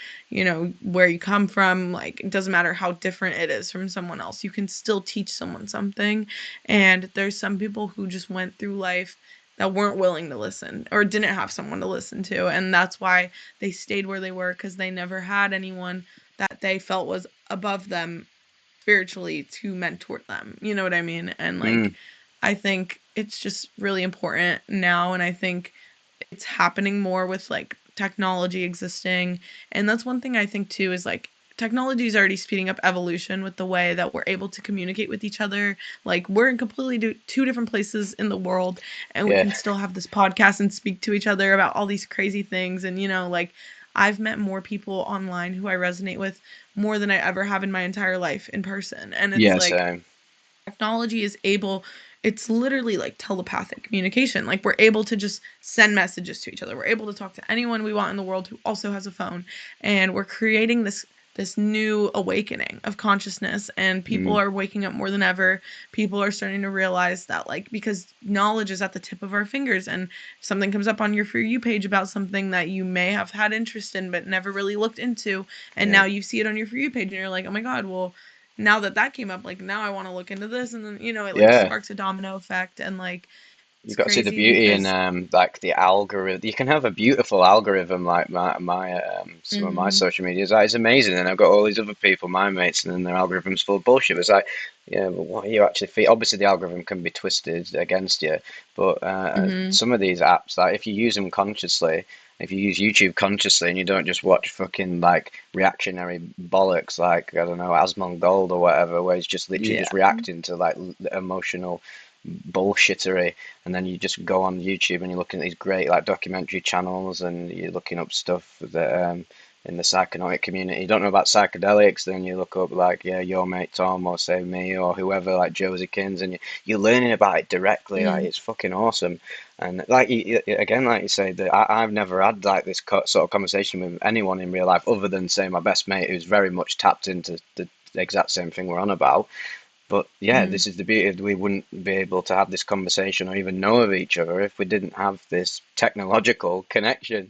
where you come from. Like, it doesn't matter how different it is from someone else, you can still teach someone something. And there's some people who just went through life that weren't willing to listen or didn't have someone to listen to, and that's why they stayed where they were, because they never had anyone that they felt was above them spiritually to mentor them. You know what I mean? And like, Mm. I think it's just really important now. And I think it's happening more with like technology existing. And that's one thing I think too, is like technology is already speeding up evolution with the way that we're able to communicate with each other. Like, we're in completely two different places in the world, and we Yeah. can still have this podcast and speak to each other about all these crazy things. And like, I've met more people online who I resonate with more than I ever have in my entire life in person. And it's Yeah, like, same. technology is able, it's literally like telepathic communication. Like, we're able to just send messages to each other, we're able to talk to anyone we want in the world who also has a phone. And we're creating this new awakening of consciousness, and people Mm. are waking up more than ever. People are starting to realize that, like, because knowledge is at the tip of our fingers, and if something comes up on your For You page about something that you may have had interest in but never really looked into, and Yeah. now you see it on your For You page and you're like, oh my god, well, now that came up, like, now I want to look into this. And then, it like Yeah. sparks a domino effect. And like, it's You've got to see the crazy beauty in because like the algorithm. You can have a beautiful algorithm like my some of my mhm, social medias. That is amazing, and I've got all these other people, my mates, and then their algorithm's full of bullshit. It's like, yeah, but what are you actually feed? Obviously, the algorithm can be twisted against you, but mhm, some of these apps, like if you use them consciously, if you use YouTube consciously, and you don't just watch fucking like reactionary bollocks, like I don't know, Asmongold or whatever, where he's just literally yeah, just reacting to like emotional bullshittery, and then you just go on YouTube and you're looking at these great like documentary channels, and you're looking up stuff that in the psychedelic community. You don't know about psychedelics, then you look up like, yeah, your mate Tom or say me or whoever, like Josie Kins, and you're learning about it directly. Like, it's fucking awesome. And like again, like you say, that I've never had like this sort of conversation with anyone in real life other than say my best mate, who's very much tapped into the exact same thing we're on about. But yeah, this is the beauty of, we wouldn't be able to have this conversation or even know of each other if we didn't have this technological connection.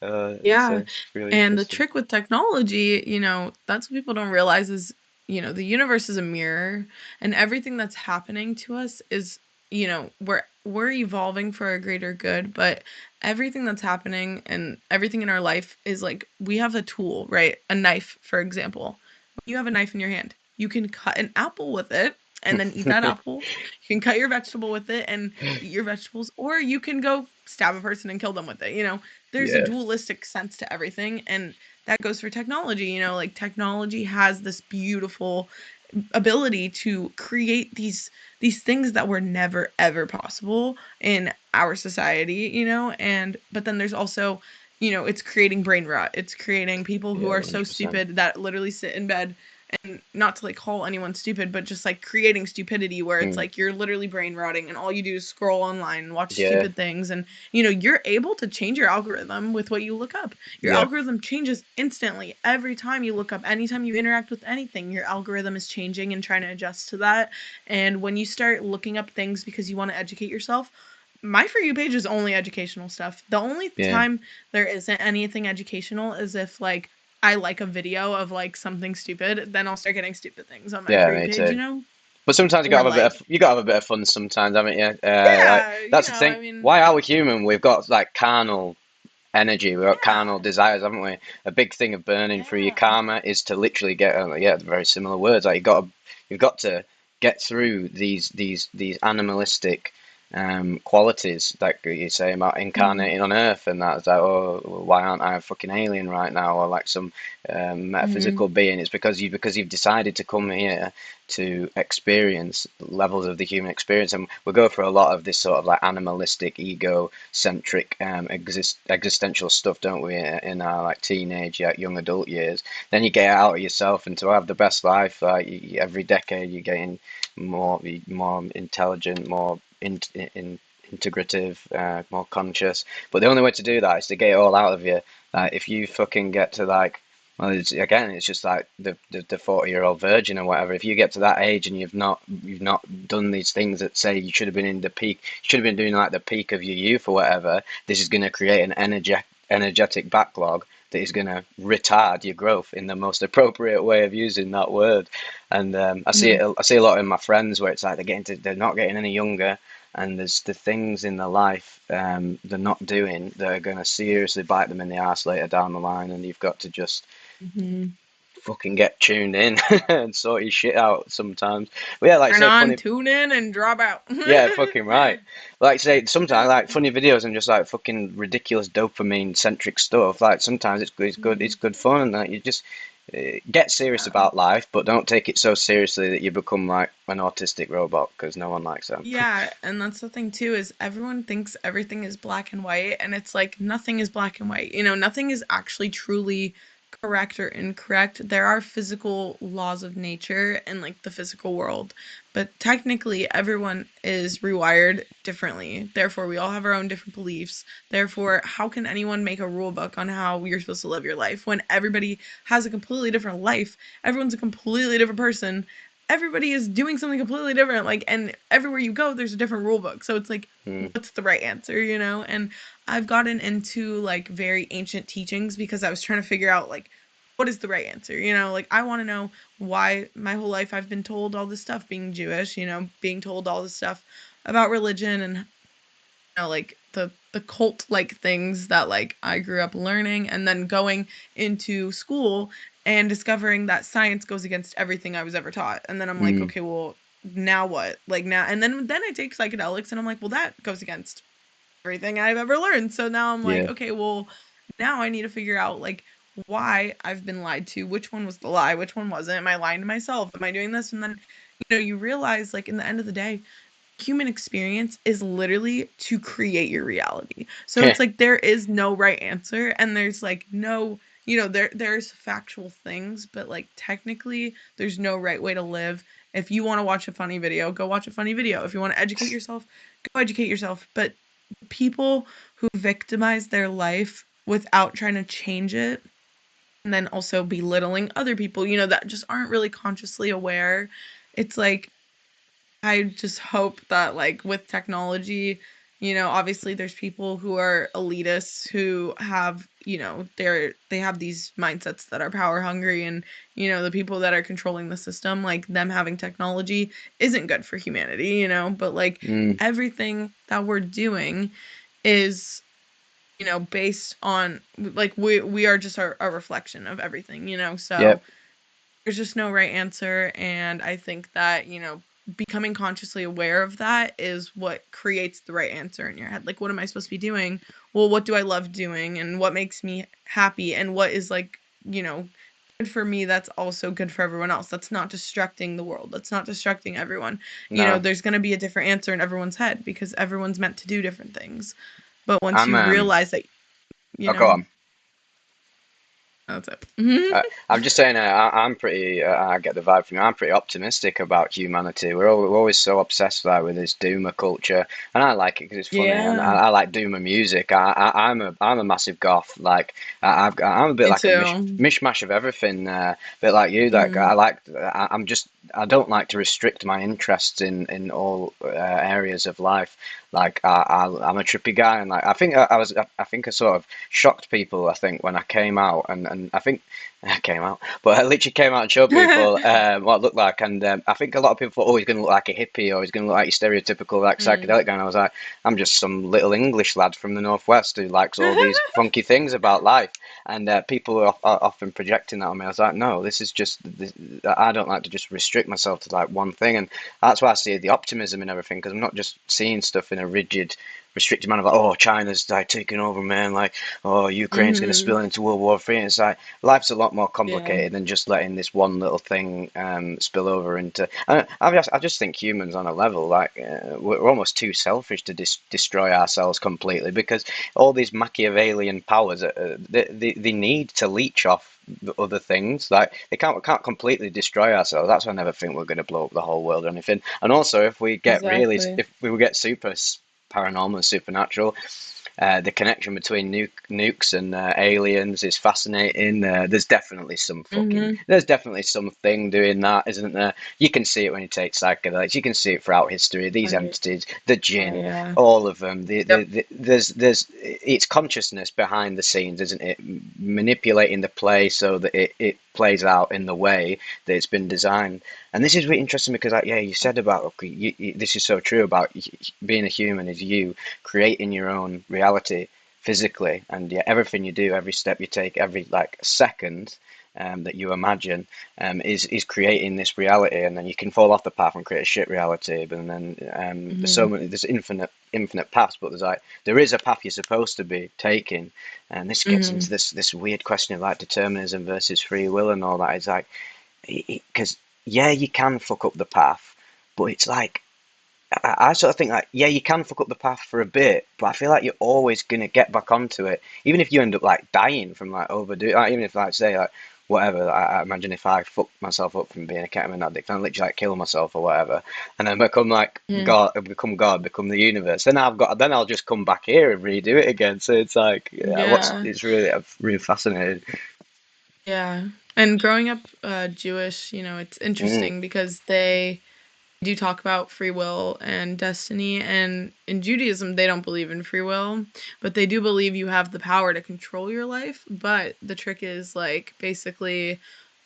So Yeah. it's really And the interesting. trick with technology, that's what people don't realize is, the universe is a mirror, and everything that's happening to us is, we're evolving for a greater good, but everything that's happening and everything in our life is like, we have a tool, right? A knife, for example. You have a knife in your hand. You can cut an apple with it and then eat that apple. You can cut your vegetable with it and eat your vegetables, or you can go stab a person and kill them with it. There's a Yeah, dualistic sense to everything, and that goes for technology. Like, technology has this beautiful ability to create these things that were never ever possible in our society, and but then there's also, it's creating brain rot. It's creating people who yeah, are so 100%. stupid that literally sit in bed, and not to like call anyone stupid, but just like creating stupidity where it's Mm, like you're literally brain rotting and all you do is scroll online and watch yeah, stupid things. And you're able to change your algorithm with what you look up. Your yeah, algorithm changes instantly every time you look up. Anytime you interact with anything, your algorithm is changing and trying to adjust to that. And when you start looking up things because you want to educate yourself, my For You page is only educational stuff. The only yeah, time there isn't anything educational is if like I like a video of like something stupid, then I'll start getting stupid things on my For yeah, You me page, too. But sometimes you or gotta have a bit like, of you gotta have a bit of fun sometimes, haven't you? Like yeah, that's the thing. I mean, Why are we human? We've got like carnal energy. We've got yeah, carnal desires, haven't we? A big thing of burning through your yeah. karma is to literally get, yeah, very similar words. Like you've got to get through these animalistic qualities that you say about Mm-hmm. incarnating on Earth, and that's like, oh, well, why aren't I a fucking alien right now, or like some Mm-hmm. metaphysical being? It's because you've decided to come here to experience levels of the human experience, and we go for a lot of this sort of like animalistic, ego-centric, existential stuff, don't we, in our like teenage, young adult years? Then you get out of yourself, and to have the best life, like every decade, you're getting more intelligent, more integrative, more conscious. But the only way to do that is to get it all out of you. If you fucking get to like, well, it's just like the 40-year-old virgin or whatever. If you get to that age and you've not done these things that say you should have been in the peak, you should have been doing like the peak of your youth or whatever. This is going to create an energetic backlog that is going to retard your growth in the most appropriate way of using that word. And I see a lot in my friends where it's like they're not getting any younger, and there's the things in their life they're not doing that are going to seriously bite them in the ass later down the line, and you've got to just Mm-hmm. fucking get tuned in and sort your shit out sometimes. But yeah, like I Turn say, on, funny. tune in, and drop out. Yeah, fucking right. Like say sometimes like funny videos and just like fucking ridiculous dopamine centric stuff. Like sometimes it's good fun, and like you just get serious Yeah. about life, but don't take it so seriously that you become like an autistic robot because no one likes them. Yeah, and that's the thing too, is everyone thinks everything is black and white, and it's like nothing is black and white. Nothing is actually truly correct or incorrect. There are physical laws of nature and like the physical world, but technically everyone is rewired differently. Therefore, we all have our own different beliefs. Therefore, how can anyone make a rule book on how you're supposed to live your life when everybody has a completely different life? Everyone's a completely different person. Everybody is doing something completely different, like, and everywhere you go there's a different rule book, so it's like, Mm, what's the right answer? And I've gotten into like very ancient teachings because I was trying to figure out like what is the right answer. Like, I want to know why my whole life I've been told all this stuff, being Jewish, being told all this stuff about religion, and like the cult like things that like I grew up learning, and then going into school and discovering that science goes against everything I was ever taught. And then I'm like, mm, okay, well, now what? Like, now, and then I take psychedelics and I'm like, well, that goes against everything I've ever learned. So now I'm like, yeah. okay, well, now I need to figure out like why I've been lied to, which one was the lie, which one wasn't. Am I lying to myself? Am I doing this? And then you realize, like, in the end of the day, human experience is literally to create your reality. So Yeah. it's like there is no right answer, and there's like no there's factual things, but like technically there's no right way to live. If you want to watch a funny video, go watch a funny video. If you want to educate yourself, go educate yourself. But people who victimize their life without trying to change it, and then also belittling other people, that just aren't really consciously aware. It's like, I just hope that, like, with technology, obviously there's people who are elitists who have, they have these mindsets that are power hungry, and, the people that are controlling the system, like, them having technology isn't good for humanity, but, like, everything that we're doing is, based on, like, we are just a reflection of everything, so Yep. there's just no right answer. And I think that, becoming consciously aware of that is what creates the right answer in your head. Like, what am I supposed to be doing? Well, what do I love doing? And what makes me happy? And what is, like, good for me, that's also good for everyone else. That's not destructing the world. That's not destructing everyone. No. There's going to be a different answer in everyone's head because everyone's meant to do different things. But once I'm you realize that, go on. that's it. I'm just saying, I'm pretty. I get the vibe from you. I'm pretty optimistic about humanity. We're always so obsessed with this doomer culture, and I like it because it's funny, and Yeah. I like doomer music. I'm a massive goth. Like I'm a bit Me like a too. mishmash of everything. A bit like you. Like I'm just. I don't like to restrict my interests in all areas of life. Like I'm a trippy guy, and like I think I sort of shocked people. I think when I came out, and I think I came out, but I literally came out and showed people what it looked like, and I think a lot of people thought, oh, he's going to look like a hippie, or he's going to look like your stereotypical like psychedelic guy. And I was like, I'm just some little English lad from the northwest who likes all these funky things about life, and people are often projecting that on me. I was like, no, this is just I don't like to just restrict myself to like one thing, and that's why I see the optimism in everything, because I'm not just seeing stuff in a rigid restricted manner, like, oh, China's like taking over, man, like, oh, Ukraine's going to spill into World War III. And it's like life's a lot more complicated than just letting this one little thing spill over into. I just think humans on a level, like, we're almost too selfish to destroy ourselves completely, because all these Machiavellian powers, they need to leech off other things. Like, they can't completely destroy ourselves. That's why I never think we're going to blow up the whole world or anything. And also, if we get Exactly. if we get super paranormal and supernatural, the connection between nukes and aliens is fascinating. There's definitely something doing that, isn't there? You can see it when you take psychedelics. You can see it throughout history. These entities, the jinn, Yeah. all of them. Yep. There's it's consciousness behind the scenes, isn't it? Manipulating the play so that it plays out in the way that it's been designed. And this is really interesting because, like, yeah, you said about this is so true about being a human is you creating your own reality physically, and yeah, everything you do, every step you take, every like second that you imagine is creating this reality, and then you can fall off the path and create a shit reality. But then there's infinite paths, but there is a path you're supposed to be taking, and this gets into this weird question of like determinism versus free will and all that. It's like, because yeah, you can fuck up the path, but it's like I sort of think like, yeah, you can fuck up the path for a bit, but I feel like you're always gonna get back onto it, even if you end up like dying from like overdoing. Like, even if like say like whatever, I imagine if I fuck myself up from being a ketamine addict, and literally like kill myself or whatever, and then become like God, become the universe, then I'll just come back here and redo it again. So it's like, yeah, Yeah. it's really fascinating. Yeah. And growing up Jewish, it's Mm, interesting because they do talk about free will and destiny. And in Judaism, they don't believe in free will, but they do believe you have the power to control your life. But the trick is, like, basically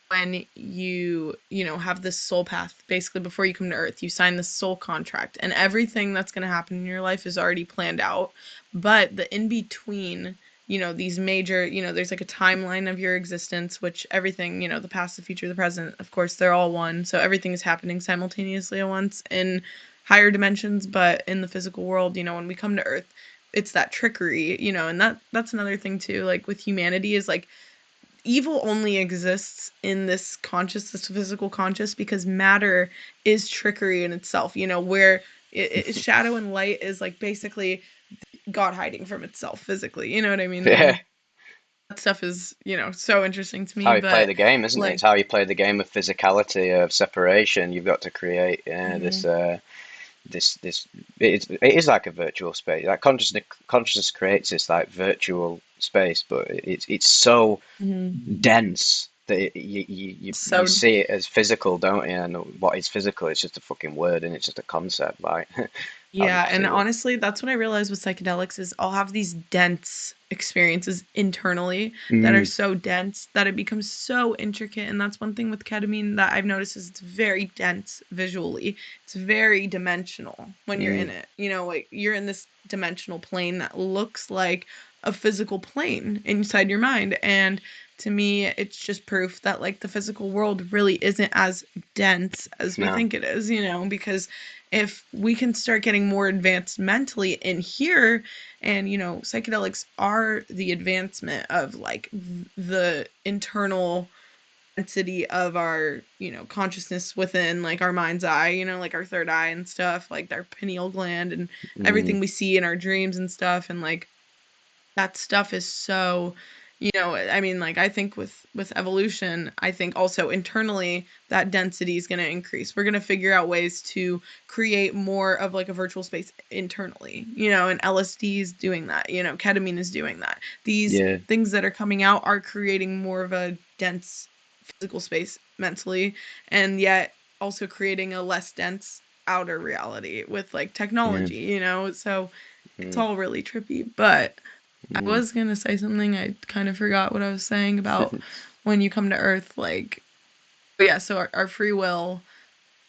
when you have this soul path, basically before you come to earth, you sign this soul contract, and everything that's going to happen in your life is already planned out. But the in between, these major, there's like a timeline of your existence, which everything, the past, the future, the present, of course, they're all one. So everything is happening simultaneously at once in higher dimensions. But in the physical world, when we come to earth, it's that trickery, and that's another thing too, like with humanity, is like evil only exists in this conscious, this physical conscious, because matter is trickery in itself, where shadow and light is like basically God hiding from itself physically. You know what I mean? yeah, And stuff is, so interesting to It's me. how you play But the game, isn't it? It's like, how you play the game of physicality, of separation. You've got to create mhm, this it is like a virtual space. Like consciousness creates this like virtual space, but it's so mhm. dense that you So see it as physical, don't you? And what is physical is just a fucking word, and it's just a concept. Like I'll yeah, just and see it. honestly, that's what I realized with psychedelics is I'll have these dense experiences internally that are Mm, so dense that it becomes so intricate. And that's one thing with ketamine that I've noticed is it's very dense visually. It's very dimensional when you're in mm, it. Like you're in this dimensional plane that looks like a physical plane inside your mind. And to me, it's just proof that like the physical world really isn't as dense as we no. think it is, because if we can start getting more advanced mentally in here, and psychedelics are the advancement of like the internal density of our consciousness within like our mind's eye, like our third eye and stuff, like our pineal gland and Mm, everything we see in our dreams and stuff. And like that stuff is so, I mean, like I think with evolution, I think also internally that density is going to increase. We're going to figure out ways to create more of like a virtual space internally, and LSD is doing that, ketamine is doing that. These yeah, things that are coming out are creating more of a dense physical space mentally, and yet also creating a less dense outer reality with like yeah. technology, so it's Mm, all really trippy. But I mm. was gonna say something. I kind of forgot what I was saying about when you come to Earth. Like, but yeah, so our free will,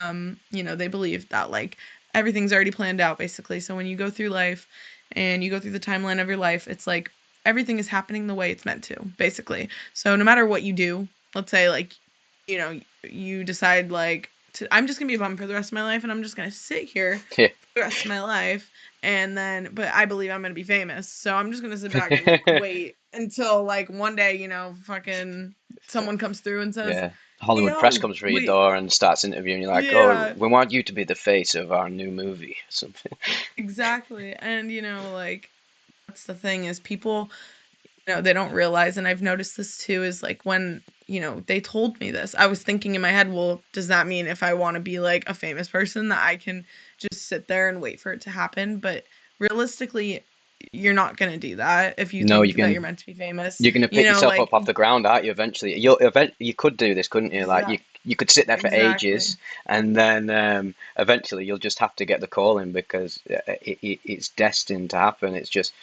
they believe that like everything's already planned out basically. So when you go through life and you go through the timeline of your life, it's like everything is happening the way it's meant to, basically. So no matter what you do, let's say like, you decide like I'm just gonna be a bum for the rest of my life and I'm just gonna sit here Yeah. for the rest of my life, and then but I believe I'm gonna be famous. So I'm just gonna sit back and wait until like one day, fucking someone comes through and says, Yeah. "Hey, Hollywood press yo, comes through your we door and starts interviewing you like, oh, yeah, we want you to be the face of our new movie or something. exactly." And like that's the thing is people, they don't realize, and I've noticed this too, is like when, they told me this, I was thinking in my head, well, does that mean if I want to be like a famous person that I can just sit there and wait for it to happen? But realistically, you're not going to do that if you No, think that you're meant to be famous. you're gonna pick yourself Like up off the ground, aren't you? Eventually, you could do this, couldn't you? Like exact you could sit there for exactly. ages, and then eventually you'll just have to get the call in because it's destined to happen. It's just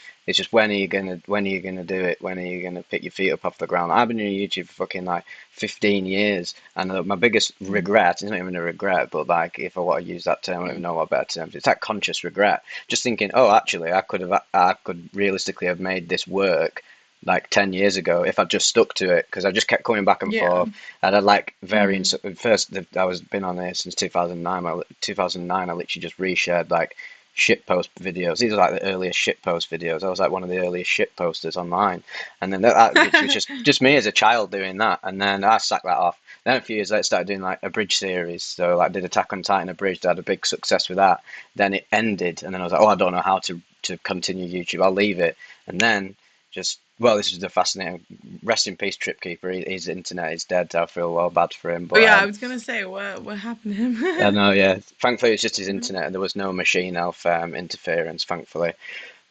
when are you gonna do it? When are you gonna pick your feet up off the ground? I've been doing YouTube for fucking like 15 years, and my biggest Mhm. regret, it's not even a regret, but like if I want to use that term, I don't even know what better term. It's that conscious regret, just thinking, oh, actually, I could realistically have made this work like 10 years ago if I just stuck to it because I just kept coming back and Yeah. forth. And I had like varying. Hmm. First, I was been on there since 2009. 2009, I literally just reshared like shitpost videos. These are like the earliest shitpost videos. I was like one of the earliest shitposters online. And then that which was just me as a child doing that. And then I sacked that off. Then a few years later, I started doing like a bridge series. So like did Attack on Titan abridged. I had a big success with that. Then it ended, and then I was like, oh, I don't know how to continue YouTube. I'll leave it. And then just well, this is the fascinating. Rest in peace, Trip Keeper. His internet is dead. I feel well bad for him, Oh but yeah, I was gonna say what happened to I him. know, yeah. Thankfully, it's just his internet, and there was no machine elf interference. Thankfully,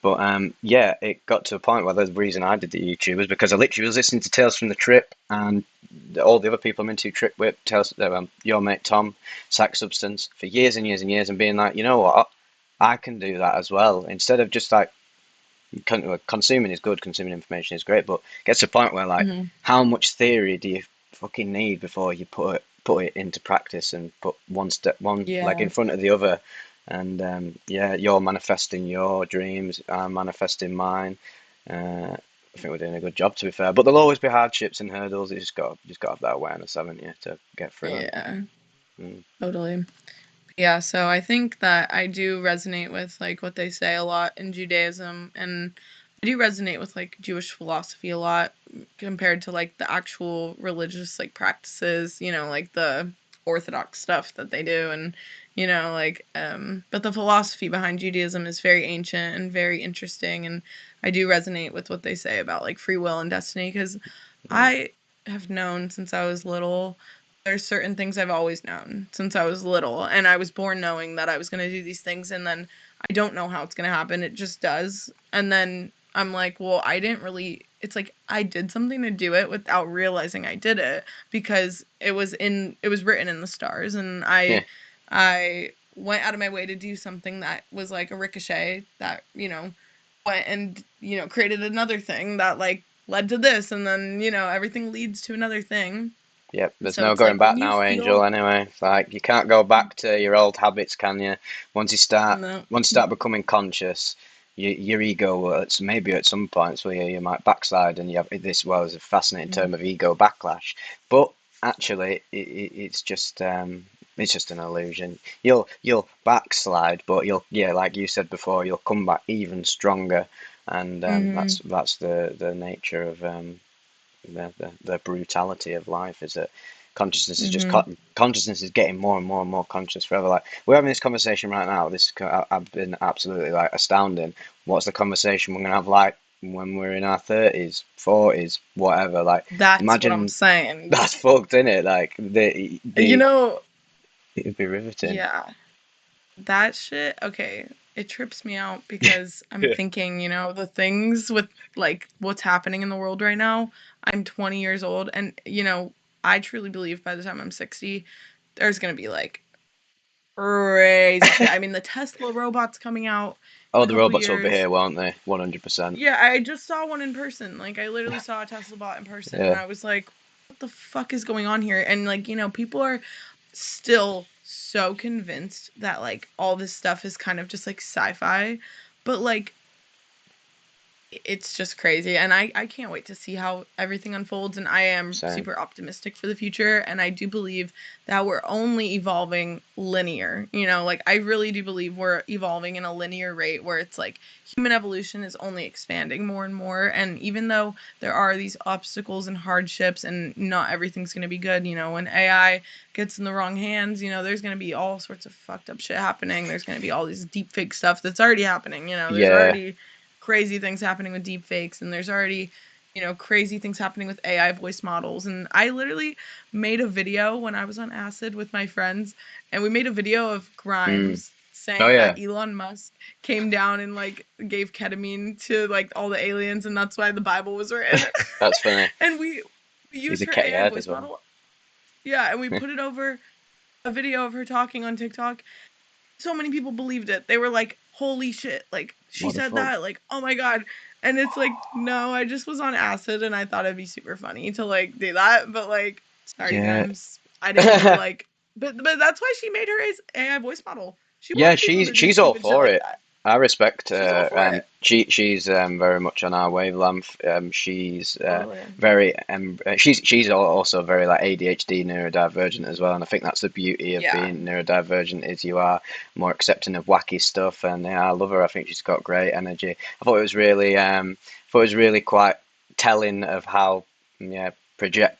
but yeah, it got to a point where the reason I did the YouTube was because I literally was listening to Tales from the Trip and all the other people I'm into, Trip Whip, Tales, your mate Tom, Sack Substance, for years and years and years, and being like, you know what, I can do that as well. Instead of just like consuming is good, consuming information is great, but it gets to a point where like, Hmm. how much theory do you fucking need before you put it into practice and put one step one like Yeah. in front of the other? And yeah, you're manifesting your dreams, I'm manifesting mine. I think we're doing a good job, to be fair, but there'll always be hardships and hurdles. You just got to have that awareness, haven't you, to get through it. Yeah. Mm. Totally. Yeah, so I think that I do resonate with like what they say a lot in Judaism, and I do resonate with like Jewish philosophy a lot compared to like the actual religious like practices, like the orthodox stuff that they do. And like but the philosophy behind Judaism is very ancient and very interesting, and I do resonate with what they say about like free will and destiny, because I have known since I was little. There's certain things I've always known since I was little, and I was born knowing that I was going to do these things, and then I don't know how it's going to happen. It just does. And then I'm like, well, I didn't really, it's like I did something to do it without realizing I did it, because it was written in the stars, and Yeah. I went out of my way to do something that was like a ricochet that, went and, created another thing that like led to this, and then, everything leads to another thing. Yep, there's So no it's going like back when you now, Angel, feel anyway. It's like you can't go back to your old habits, can you? Once you start no. once you start becoming conscious, your ego will, it's maybe at some points where you might backslide, and you have this, well, is a fascinating term of ego backlash. But actually it's just an illusion. You'll backslide, but you'll, yeah, like you said before, you'll come back even stronger, and Mm-hmm. that's the nature of the brutality of life, is that consciousness is just Mm-hmm. consciousness is getting more and more and more conscious forever. Like we're having this conversation right now. I've been absolutely like astounding. What's the conversation we're gonna have like when we're in our 30s, 40s, whatever? Like That's what I'm imagine saying. that's fucked, in it. Like You the know, it'd be riveting. yeah, that shit, okay, it trips me out because I'm Yeah. thinking, the things with like what's happening in the world right now. I'm 20 years old, and I truly believe by the time I'm 60, there's gonna be like crazy shit. I mean, the Tesla robot's coming out in Oh, a the couple robots will be years. here, won't they? 100%. Yeah, I just saw one in person. Like, I literally saw a Tesla bot in person, and Yeah, I was like, what the fuck is going on here? And, like, people are still so convinced that, like, all this stuff is kind of just, like, sci-fi. But, like, it's just crazy, and I can't wait to see how everything unfolds, and I am same. super optimistic for the future, and I do believe that we're only evolving linear, like I really do believe we're evolving in a linear rate where it's like human evolution is only expanding more and more, and even though there are these obstacles and hardships and not everything's going to be good, when AI gets in the wrong hands, there's going to be all sorts of fucked up shit happening. There's going to be all these deep fake stuff that's already happening, there's Yeah. already crazy things happening with deep fakes, and there's already crazy things happening with AI voice models. And I literally made a video when I was on acid with my friends, and we made a video of Mm. Grimes Oh saying yeah, that Elon Musk came down and like gave ketamine to like all the aliens, and that's why the Bible was written. that's funny. And we He's used a her Ketty AI head as voice well. model. Yeah, and we put it over a video of her talking on TikTok. So many people believed it. They were like, holy shit, like she What the said fuck? that, like, oh my god. And it's like, no, I just was on acid and I thought it'd be super funny to like do that, but like, sorry Yeah. Grimes, I didn't know, like, but that's why she made her AI voice model. She Yeah, wants people to do she's all stupid shit for like it. that. I respect She's all her. for it. She's very much on our wavelength. She's Totally. very she's also very like ADHD neurodivergent as well, and I think that's the beauty of Yeah. being neurodivergent, is you are more accepting of wacky stuff. And yeah, I love her. I think she's got great energy. I thought it was really quite telling of how, yeah,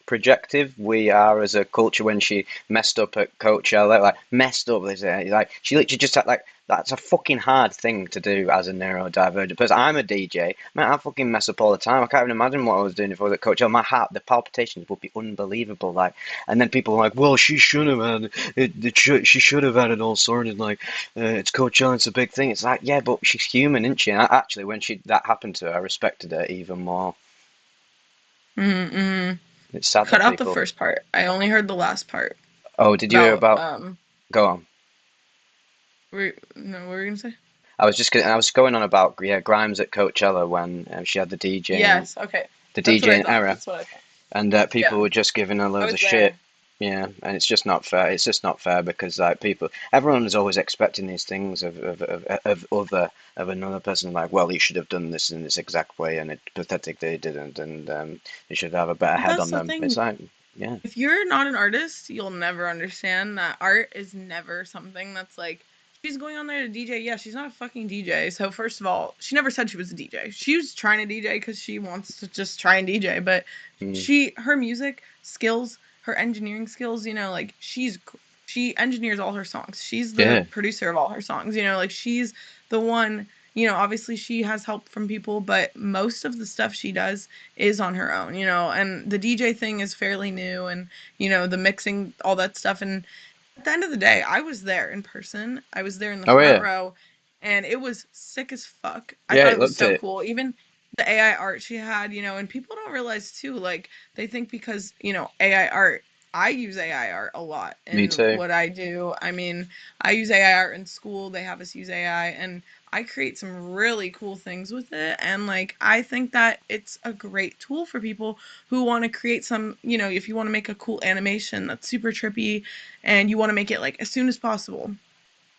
projective we are as a culture when she messed up at Coachella, like messed up. Like she literally just had like, that's a fucking hard thing to do as a neurodivergent person. I'm a DJ. Man, I fucking mess up all the time. I can't even imagine what I was doing if I was at Coachella. My heart, the palpitations would be unbelievable. Like, and then people are like, well, she should have had she should have had it all sorted. Like, it's Coachella, it's a big thing. It's like, yeah, but she's human, isn't she? And actually, when that happened to her, I respected her even more. Mm-hmm. It's sad Cut that out the people. first part. I only heard the last part Oh, did you hear about about? Go on. no, what were you gonna say? I was going on about, yeah, Grimes at Coachella when she had Yes, okay. the That's what I DJing thought. error, That's what I thought. and people Yeah. were just giving her I loads was of shit. there. Yeah, and it's just not fair. It's just not fair because like everyone is always expecting these things of another person. Like, well, you should have done this in this exact way, and it's pathetic they didn't, and they should have a better But head that's on the them. It's thing. like, yeah, If you're not an artist, you'll never understand that art is never something that's like, she's going on there to DJ. Yeah, she's not a fucking DJ. So first of all, she never said she was a DJ. She was trying to DJ because she wants to just try and DJ. But mm, her music skills, her engineering skills, like she engineers all her songs. She's the yeah, producer of all her songs. Like she's the one obviously she has help from people, but most of the stuff she does is on her own, and the DJ thing is fairly new, and, the mixing, all that stuff. And at the end of the day, I was there in person. I was there in the Oh front yeah, row, and it was sick as fuck. I yeah, thought it it was looked so it. cool. Even the AI art she had, and people don't realize too, like, they think because, AI art, I use AI art a lot Me in too. what I do. I mean, I use AI art in school. They have us use AI, and I create some really cool things with it. And, like, I think that it's a great tool for people who want to create some, if you want to make a cool animation that's super trippy and you want to make it like as soon as possible.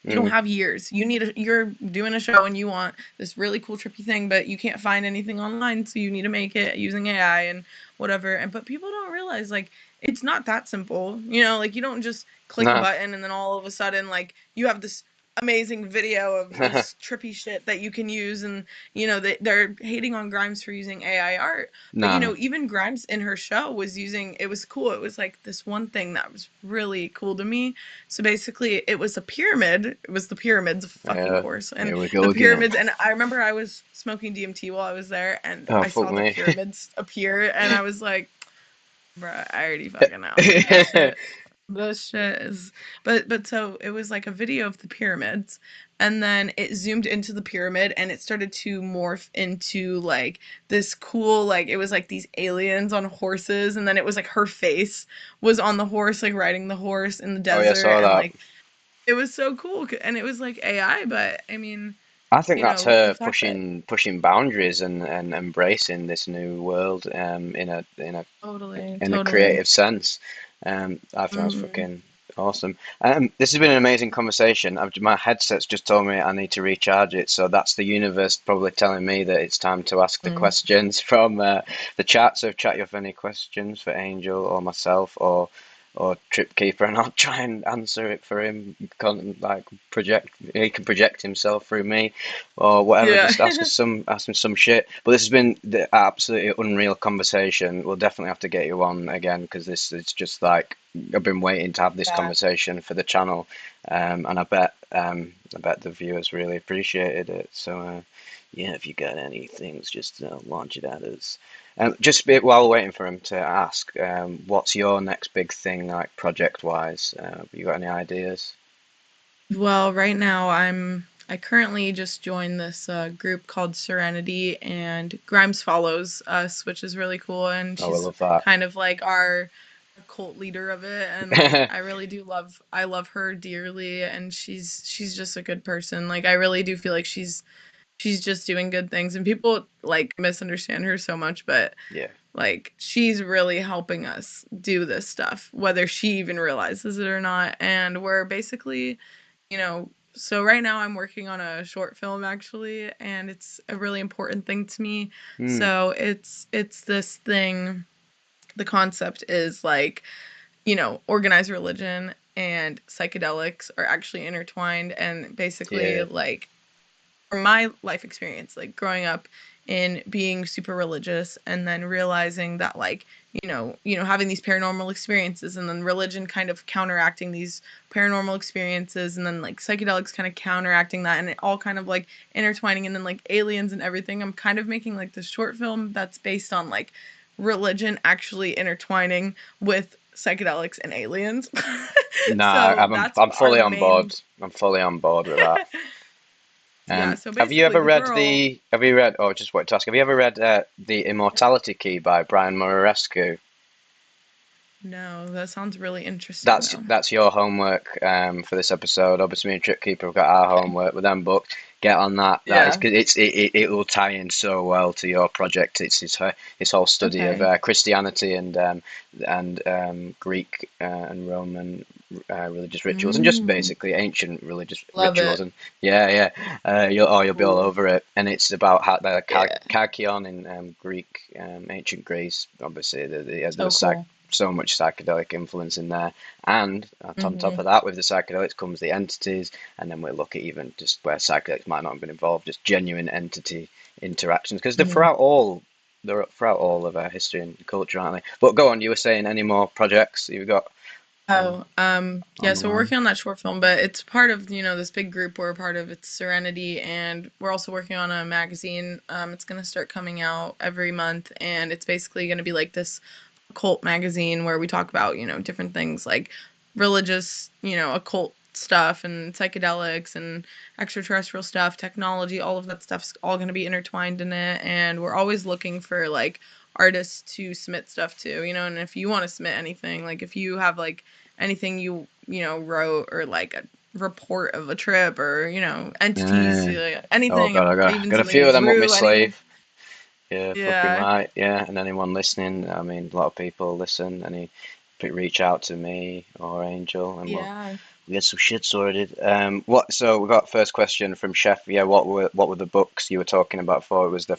You don't Mm, have years. You're doing a show and you want this really cool trippy thing, but you can't find anything online, so you need to make it using AI and whatever. And but people don't realize, like, it's not that simple. Like, you don't just click a nah, button and then all of a sudden, like, you have this amazing video of this trippy shit that you can use. And they're hating on Grimes for using AI art, but nah, even Grimes in her show was using, it was cool. It was like this one thing that was really cool to me. So basically, it was a pyramid. It was the pyramids, of fucking course, and here we go the again. pyramids. And I remember I was smoking DMT while I was there, and Oh I fuck saw the me. pyramids appear, and I was like, "Bruh, I already fucking know. Like, this shit is." But so it was like a video of the pyramids, and then it zoomed into the pyramid, and it started to morph into like this cool, like, it was like these aliens on horses, and then it was like her face was on the horse, like riding the horse in the Oh yeah, I desert, saw and that. like it was so cool, and it was like AI, but I mean, I think that's the her fact that pushing boundaries and embracing this new world totally, in a totally. creative sense. I think that's Hmm. fucking awesome. This has been an amazing conversation. My headset's just told me I need to recharge it, so that's the universe probably telling me that it's time to ask the Mm. questions from the chat. So if chat, you have any questions for Angel or myself or Trip Keeper, and I'll try and answer it for him. Like project, he can project himself through me, or whatever. Yeah. Just ask me some shit. But this has been the absolutely unreal conversation. We'll definitely have to get you on again because this is just like I've been waiting to have this Yeah. conversation for the channel, and I bet the viewers really appreciated it. So yeah, if you got any things, just launch it at us. While waiting for him to ask, what's your next big thing, like project wise? You got any ideas? Well, right now I currently just joined this group called Serenity, and Grimes follows us, which is really cool, and Oh, I she's love that. kind of like our cult leader of it. And like, I really do love her dearly, and she's just a good person. Like, I really do feel like she's just doing good things, and people like misunderstand her so much, but Yeah. like, she's really helping us do this stuff, whether she even realizes it or not. And we're basically, so right now I'm working on a short film, actually, and it's a really important thing to me. Hmm. So it's this thing. The concept is like, organized religion and psychedelics are actually intertwined, and basically, Yeah. like, from my life experience, like growing up in being super religious, and then realizing that, like, having these paranormal experiences, and then religion kind of counteracting these paranormal experiences, and then like psychedelics kind of counteracting that, and it all kind of like intertwining, and then like aliens and everything. I'm kind of making like this short film that's based on like religion actually intertwining with psychedelics and aliens. Nah, So that's I'm our fully on board. main. I'm fully on board with that. Yeah, so Have you basically ever the read girl. the? Have you read? Oh, just wanted to ask. Have you ever read the Immortality Key by Brian Muraresku? No, that sounds really interesting though. That's your homework for this episode. Obviously, me and Trip Keeper have got our Okay. homework with them books. Get on that. That is Yeah. because it will tie in so well to your project. It's his whole study of Okay. Christianity and Greek and Roman religious rituals and just Mm, basically ancient religious love rituals. it. And yeah, you'll be all Cool. over it. And it's about how the Yeah. Kalkion in Greek ancient Greece. Obviously, there So was cool. so much psychedelic influence in there. And on top Hmm. of that, with the psychedelics comes the entities, and then we'll look at even just where psychedelics might not have been involved, just genuine entity interactions, because Hmm. they're throughout all of our history and culture, aren't they? But go on, you were saying any more projects you've got? Oh, on yeah, the so we're line? working on that short film, but it's part of, this big group we're a part of. It's Serenity, and we're also working on a magazine. It's gonna start coming out every month, and it's basically gonna be like this occult magazine where we talk about, different things like religious, occult stuff and psychedelics and extraterrestrial stuff, technology, all of that stuff's all going to be intertwined in it. And we're always looking for like artists to submit stuff to, and if you want to submit anything, like if you have like anything wrote, or like a report of a trip, or entities, Yeah. Oh anything, God, I even got a something few you of them up my drew, anything. sleeve. Yeah, fucking Yeah. right. Yeah, and anyone listening, I mean, a lot of people listen. Reach out to me or Angel, and Yeah. we'll get some shit sorted. What? So we got first question from Chef. Yeah, what were the books you were talking about before? It was the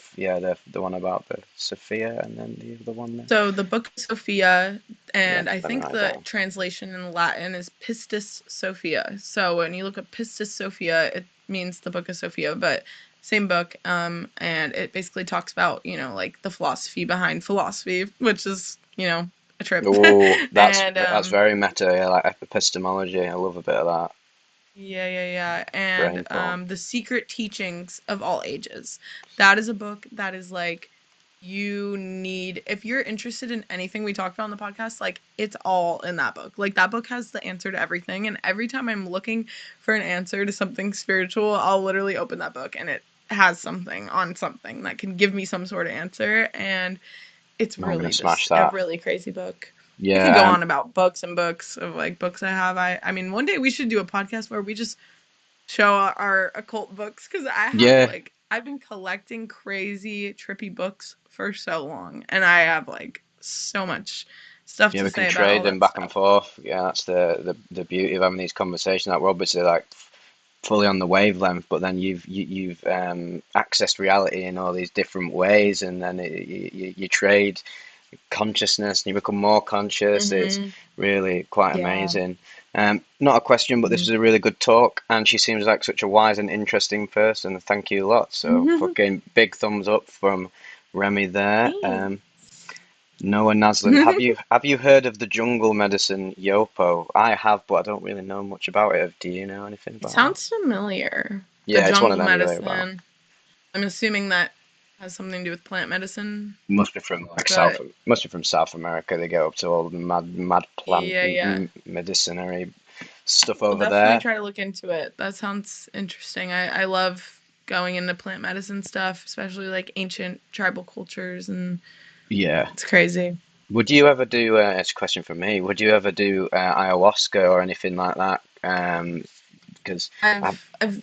one about the Sophia, and then the other one there. So the Book of Sophia, Yeah, and I let me think write it the down. translation in Latin is Pistis Sophia. So when you look up Pistis Sophia, it means the Book of Sophia, but same book. And it basically talks about, like the philosophy behind philosophy, which is, a trip. Oh, And that's very meta. Yeah, like epistemology. I love a bit of that. yeah, yeah, yeah. And Brain thought. The Secret Teachings of All Ages. That is a book that is like, you need, if you're interested in anything we talk about on the podcast, like it's all in that book. Like that book has the answer to everything. And every time I'm looking for an answer to something spiritual, I'll literally open that book and it has something on something that can give me some sort of answer. And it's I'm gonna really smash just a that. really crazy book. I could go Yeah. on about books and books of like books I have. I mean, one day we should do a podcast where we just show our occult books, because Yeah. I've been collecting crazy trippy books for so long, and I have like so much stuff Yeah, to we can say about trade all them that back and stuff. forth. Yeah, that's the beauty of having these conversations. Like we're obviously like fully on the wavelength, but then you've accessed reality in all these different ways, and then you trade consciousness, and you become more conscious. It's Mm-hmm. really quite Yeah. amazing. Not a question, but this was a really good talk, and she seems like such a wise and interesting person. Thank you a lot. So Mm-hmm. fucking big thumbs up from Remy there. Thanks. Noah Naslin, have you heard of the jungle medicine Yopo? I have, but I don't really know much about it. Do you know anything It about that? sounds familiar. The Yeah, it's one of jungle them you hear about. medicine. I'm assuming that has something to do with plant medicine, Must be from like but South America. They get up to all the mad plant yeah, yeah. medicinary stuff I'll over definitely there. try to look into it. That sounds interesting. I love going into plant medicine stuff, especially like ancient tribal cultures, and Yeah. it's crazy. Would you ever do? It's a question for me. Would you ever do ayahuasca or anything like that? Because have I've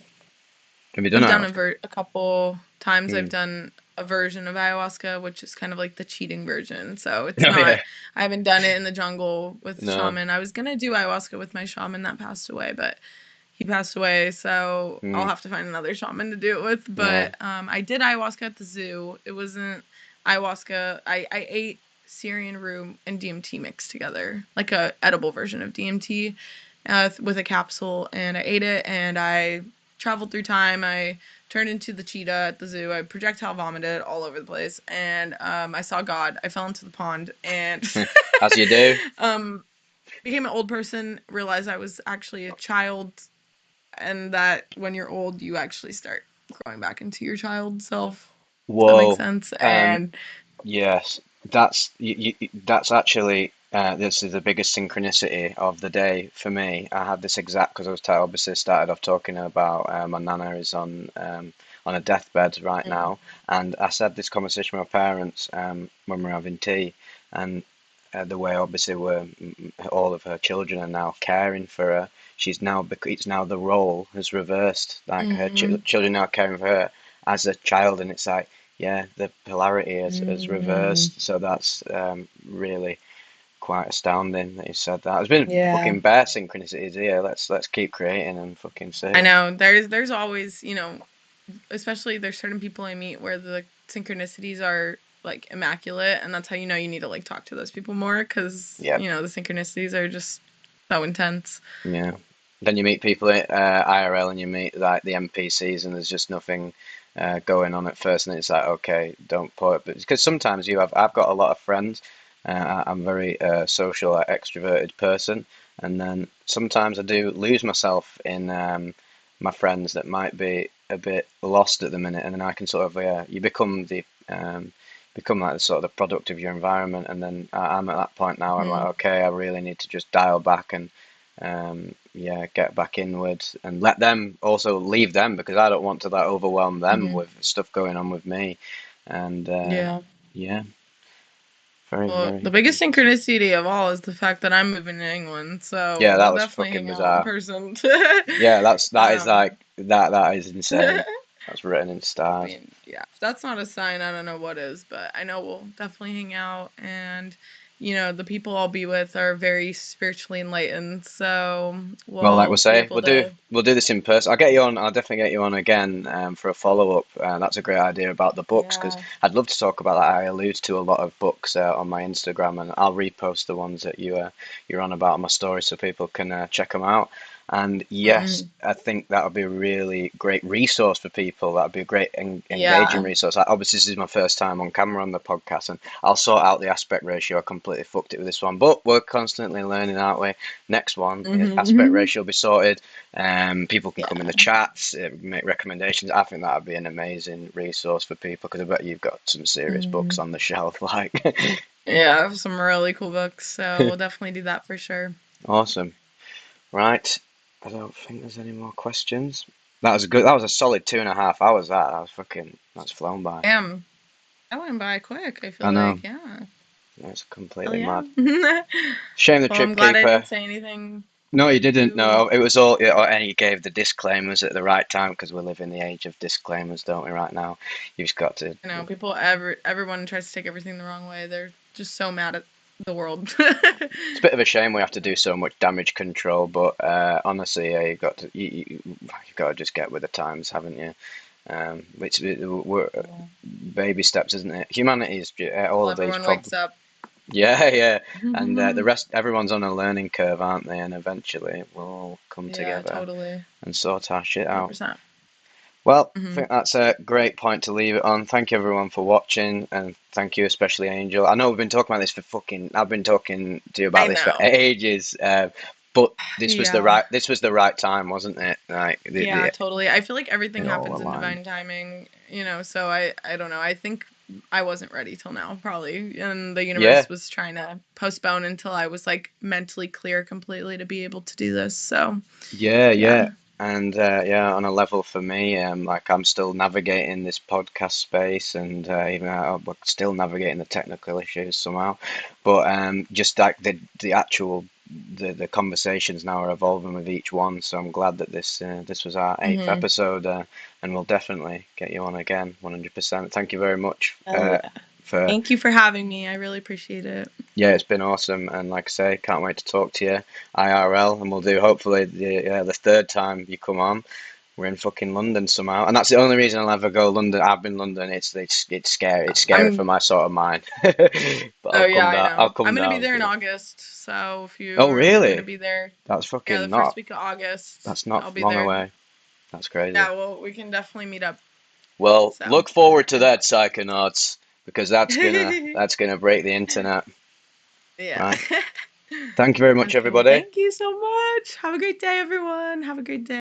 have you done I've done ayahuasca? a couple times. I've Mm. done a version of ayahuasca, which is kind of like the cheating version. So it's Oh not. yeah. I haven't done it in the jungle with No. shaman. I was gonna do ayahuasca with my shaman that passed away, but he passed away, so I'll Mm. have to find another shaman to do it with. Yeah. But I did ayahuasca at the zoo. It wasn't ayahuasca. I ate Syrian rue and DMT mixed together, like a edible version of DMT, with a capsule, and I ate it, and I traveled through time. I turned into the cheetah at the zoo. I projectile vomited all over the place, and I saw God. I fell into the pond, and As you do. um, became an old person. Realized I was actually a child, and that when you're old, you actually start growing back into your child self. If that makes Whoa. sense. Um, And yes, that's actually this is the biggest synchronicity of the day for me. I had this exact because I was obviously started off talking about my nana is on a deathbed right mm, now, and I said this conversation with my parents when we were having tea, and the way obviously all of her children are now caring for her. She's now it's now the role has reversed. Like her mm, children now caring for her as a child, and it's like yeah, the polarity has mm, reversed. So that's really quite astounding that you said that. There's been yeah. fucking bare synchronicities here. Let's keep creating and fucking I see. know there's always, especially there's certain people I meet where the synchronicities are like immaculate, and that's how you need to like talk to those people more, because Yeah, the synchronicities are just so intense. yeah. Then you meet people at IRL and you meet like the NPCs and there's just nothing going on at first and it's like okay, don't put it. But because sometimes I've got a lot of friends. I'm a very social, extroverted person, and then sometimes I do lose myself in my friends that might be a bit lost at the minute, and then I can sort of you become the become like the sort of the product of your environment, and then I'm at that point now. I'm like, okay, I really need to just dial back and yeah, get back inwards and let them also leave them, because I don't want to like overwhelm them with stuff going on with me. And Yeah. yeah, very, Well, very the biggest interesting. synchronicity of all is the fact that I'm moving to England, so Yeah, we'll that was definitely fucking hang out in bizarre. person. Yeah, that is Um, like that is insane. That's written in I stars. mean, yeah, if that's not a sign, I don't know what is, but I know we'll definitely hang out. And, the people I'll be with are very spiritually enlightened, so Well, like we'll we'll be say, able to. we'll do this in person. I'll get you on. I'll definitely get you on again for a follow up. That's a great idea about the books, because Yeah. I'd love to talk about that. I allude to a lot of books on my Instagram, and I'll repost the ones that you're on about on my story, so people can check them out. And yes, Mm-mm. I think that would be a really great resource for people. That would be a great engaging Yeah. resource. Obviously, this is my first time on camera on the podcast, and I'll sort out the aspect ratio. I completely fucked it with this one, but we're constantly learning, aren't we? Next one, aspect Mm-hmm. ratio will be sorted. People can come in the Yeah. chats, make recommendations. I think that would be an amazing resource for people, because I bet you've got some serious books Mm. on the shelf. Like, Yeah, I have some really cool books, so we'll definitely do that for sure. awesome. Right. I don't think there's any more questions. That was good. That was a solid 2.5 hours. That's flown by. Damn, that went by quick, I I feel know. like, yeah. That's Hell completely yeah. mad. Shame the Well, I'm trip glad I keeper. didn't say anything No, you didn't. too. No, it was all, yeah, and you gave the disclaimers at the right time, because we live in the age of disclaimers, don't we, right now? You've just got to. Everyone tries to take everything the wrong way. They're just so mad at the world. It's a bit of a shame we have to do so much damage control, but honestly, yeah, you've got to just get with the times, haven't you? We're Yeah. baby steps, isn't it? Humanity is all Well, of these everyone problems. wakes up. Yeah, yeah, and the rest, everyone's on a learning curve, aren't they? And eventually, we'll all come Yeah, together totally. and sort our shit out. 100%. Well, I Hmm. think that's a great point to leave it on. Thank you everyone for watching, and thank you especially Angel. I know we've been talking about this for I've been talking to you about I this for know. ages, but Yeah. this was the right time, wasn't it? Like Yeah, totally. I feel like everything it all happens in aligned. divine timing, so I don't know. I think I wasn't ready till now, probably. And the Yeah, universe was trying to postpone until I was like mentally clear completely to be able to do this. So, yeah, yeah. yeah. And yeah, on a level for me, like I'm still navigating this podcast space, and even I'm still navigating the technical issues somehow. But just like the actual the conversations now are evolving with each one. So I'm glad that this was our eighth Hmm. episode, and we'll definitely get you on again, 100%. Thank you very much Hell yeah. for Thank you for having me. I really appreciate it. yeah, it's been awesome, and like I say, can't wait to talk to you IRL, and we'll do hopefully the third time you come on. We're in fucking London somehow, and that's the only reason I'll ever go London. I've been London. It's scary. It's scary for I'm my sort of mind. But Oh yeah, I I'll know. come I'm gonna be down there for in you. August. So if Oh you're gonna really? be there, That's yeah, fucking the not. first week of August, That's not I'll be long there. away. That's crazy. Yeah, well, we can definitely meet up. Well, So, look forward to yeah. that, Psychonauts, because that's gonna break the internet. Yeah. Right. Thank you very much, Okay, well, everybody. thank you so much. Have a great day, everyone. Have a great day.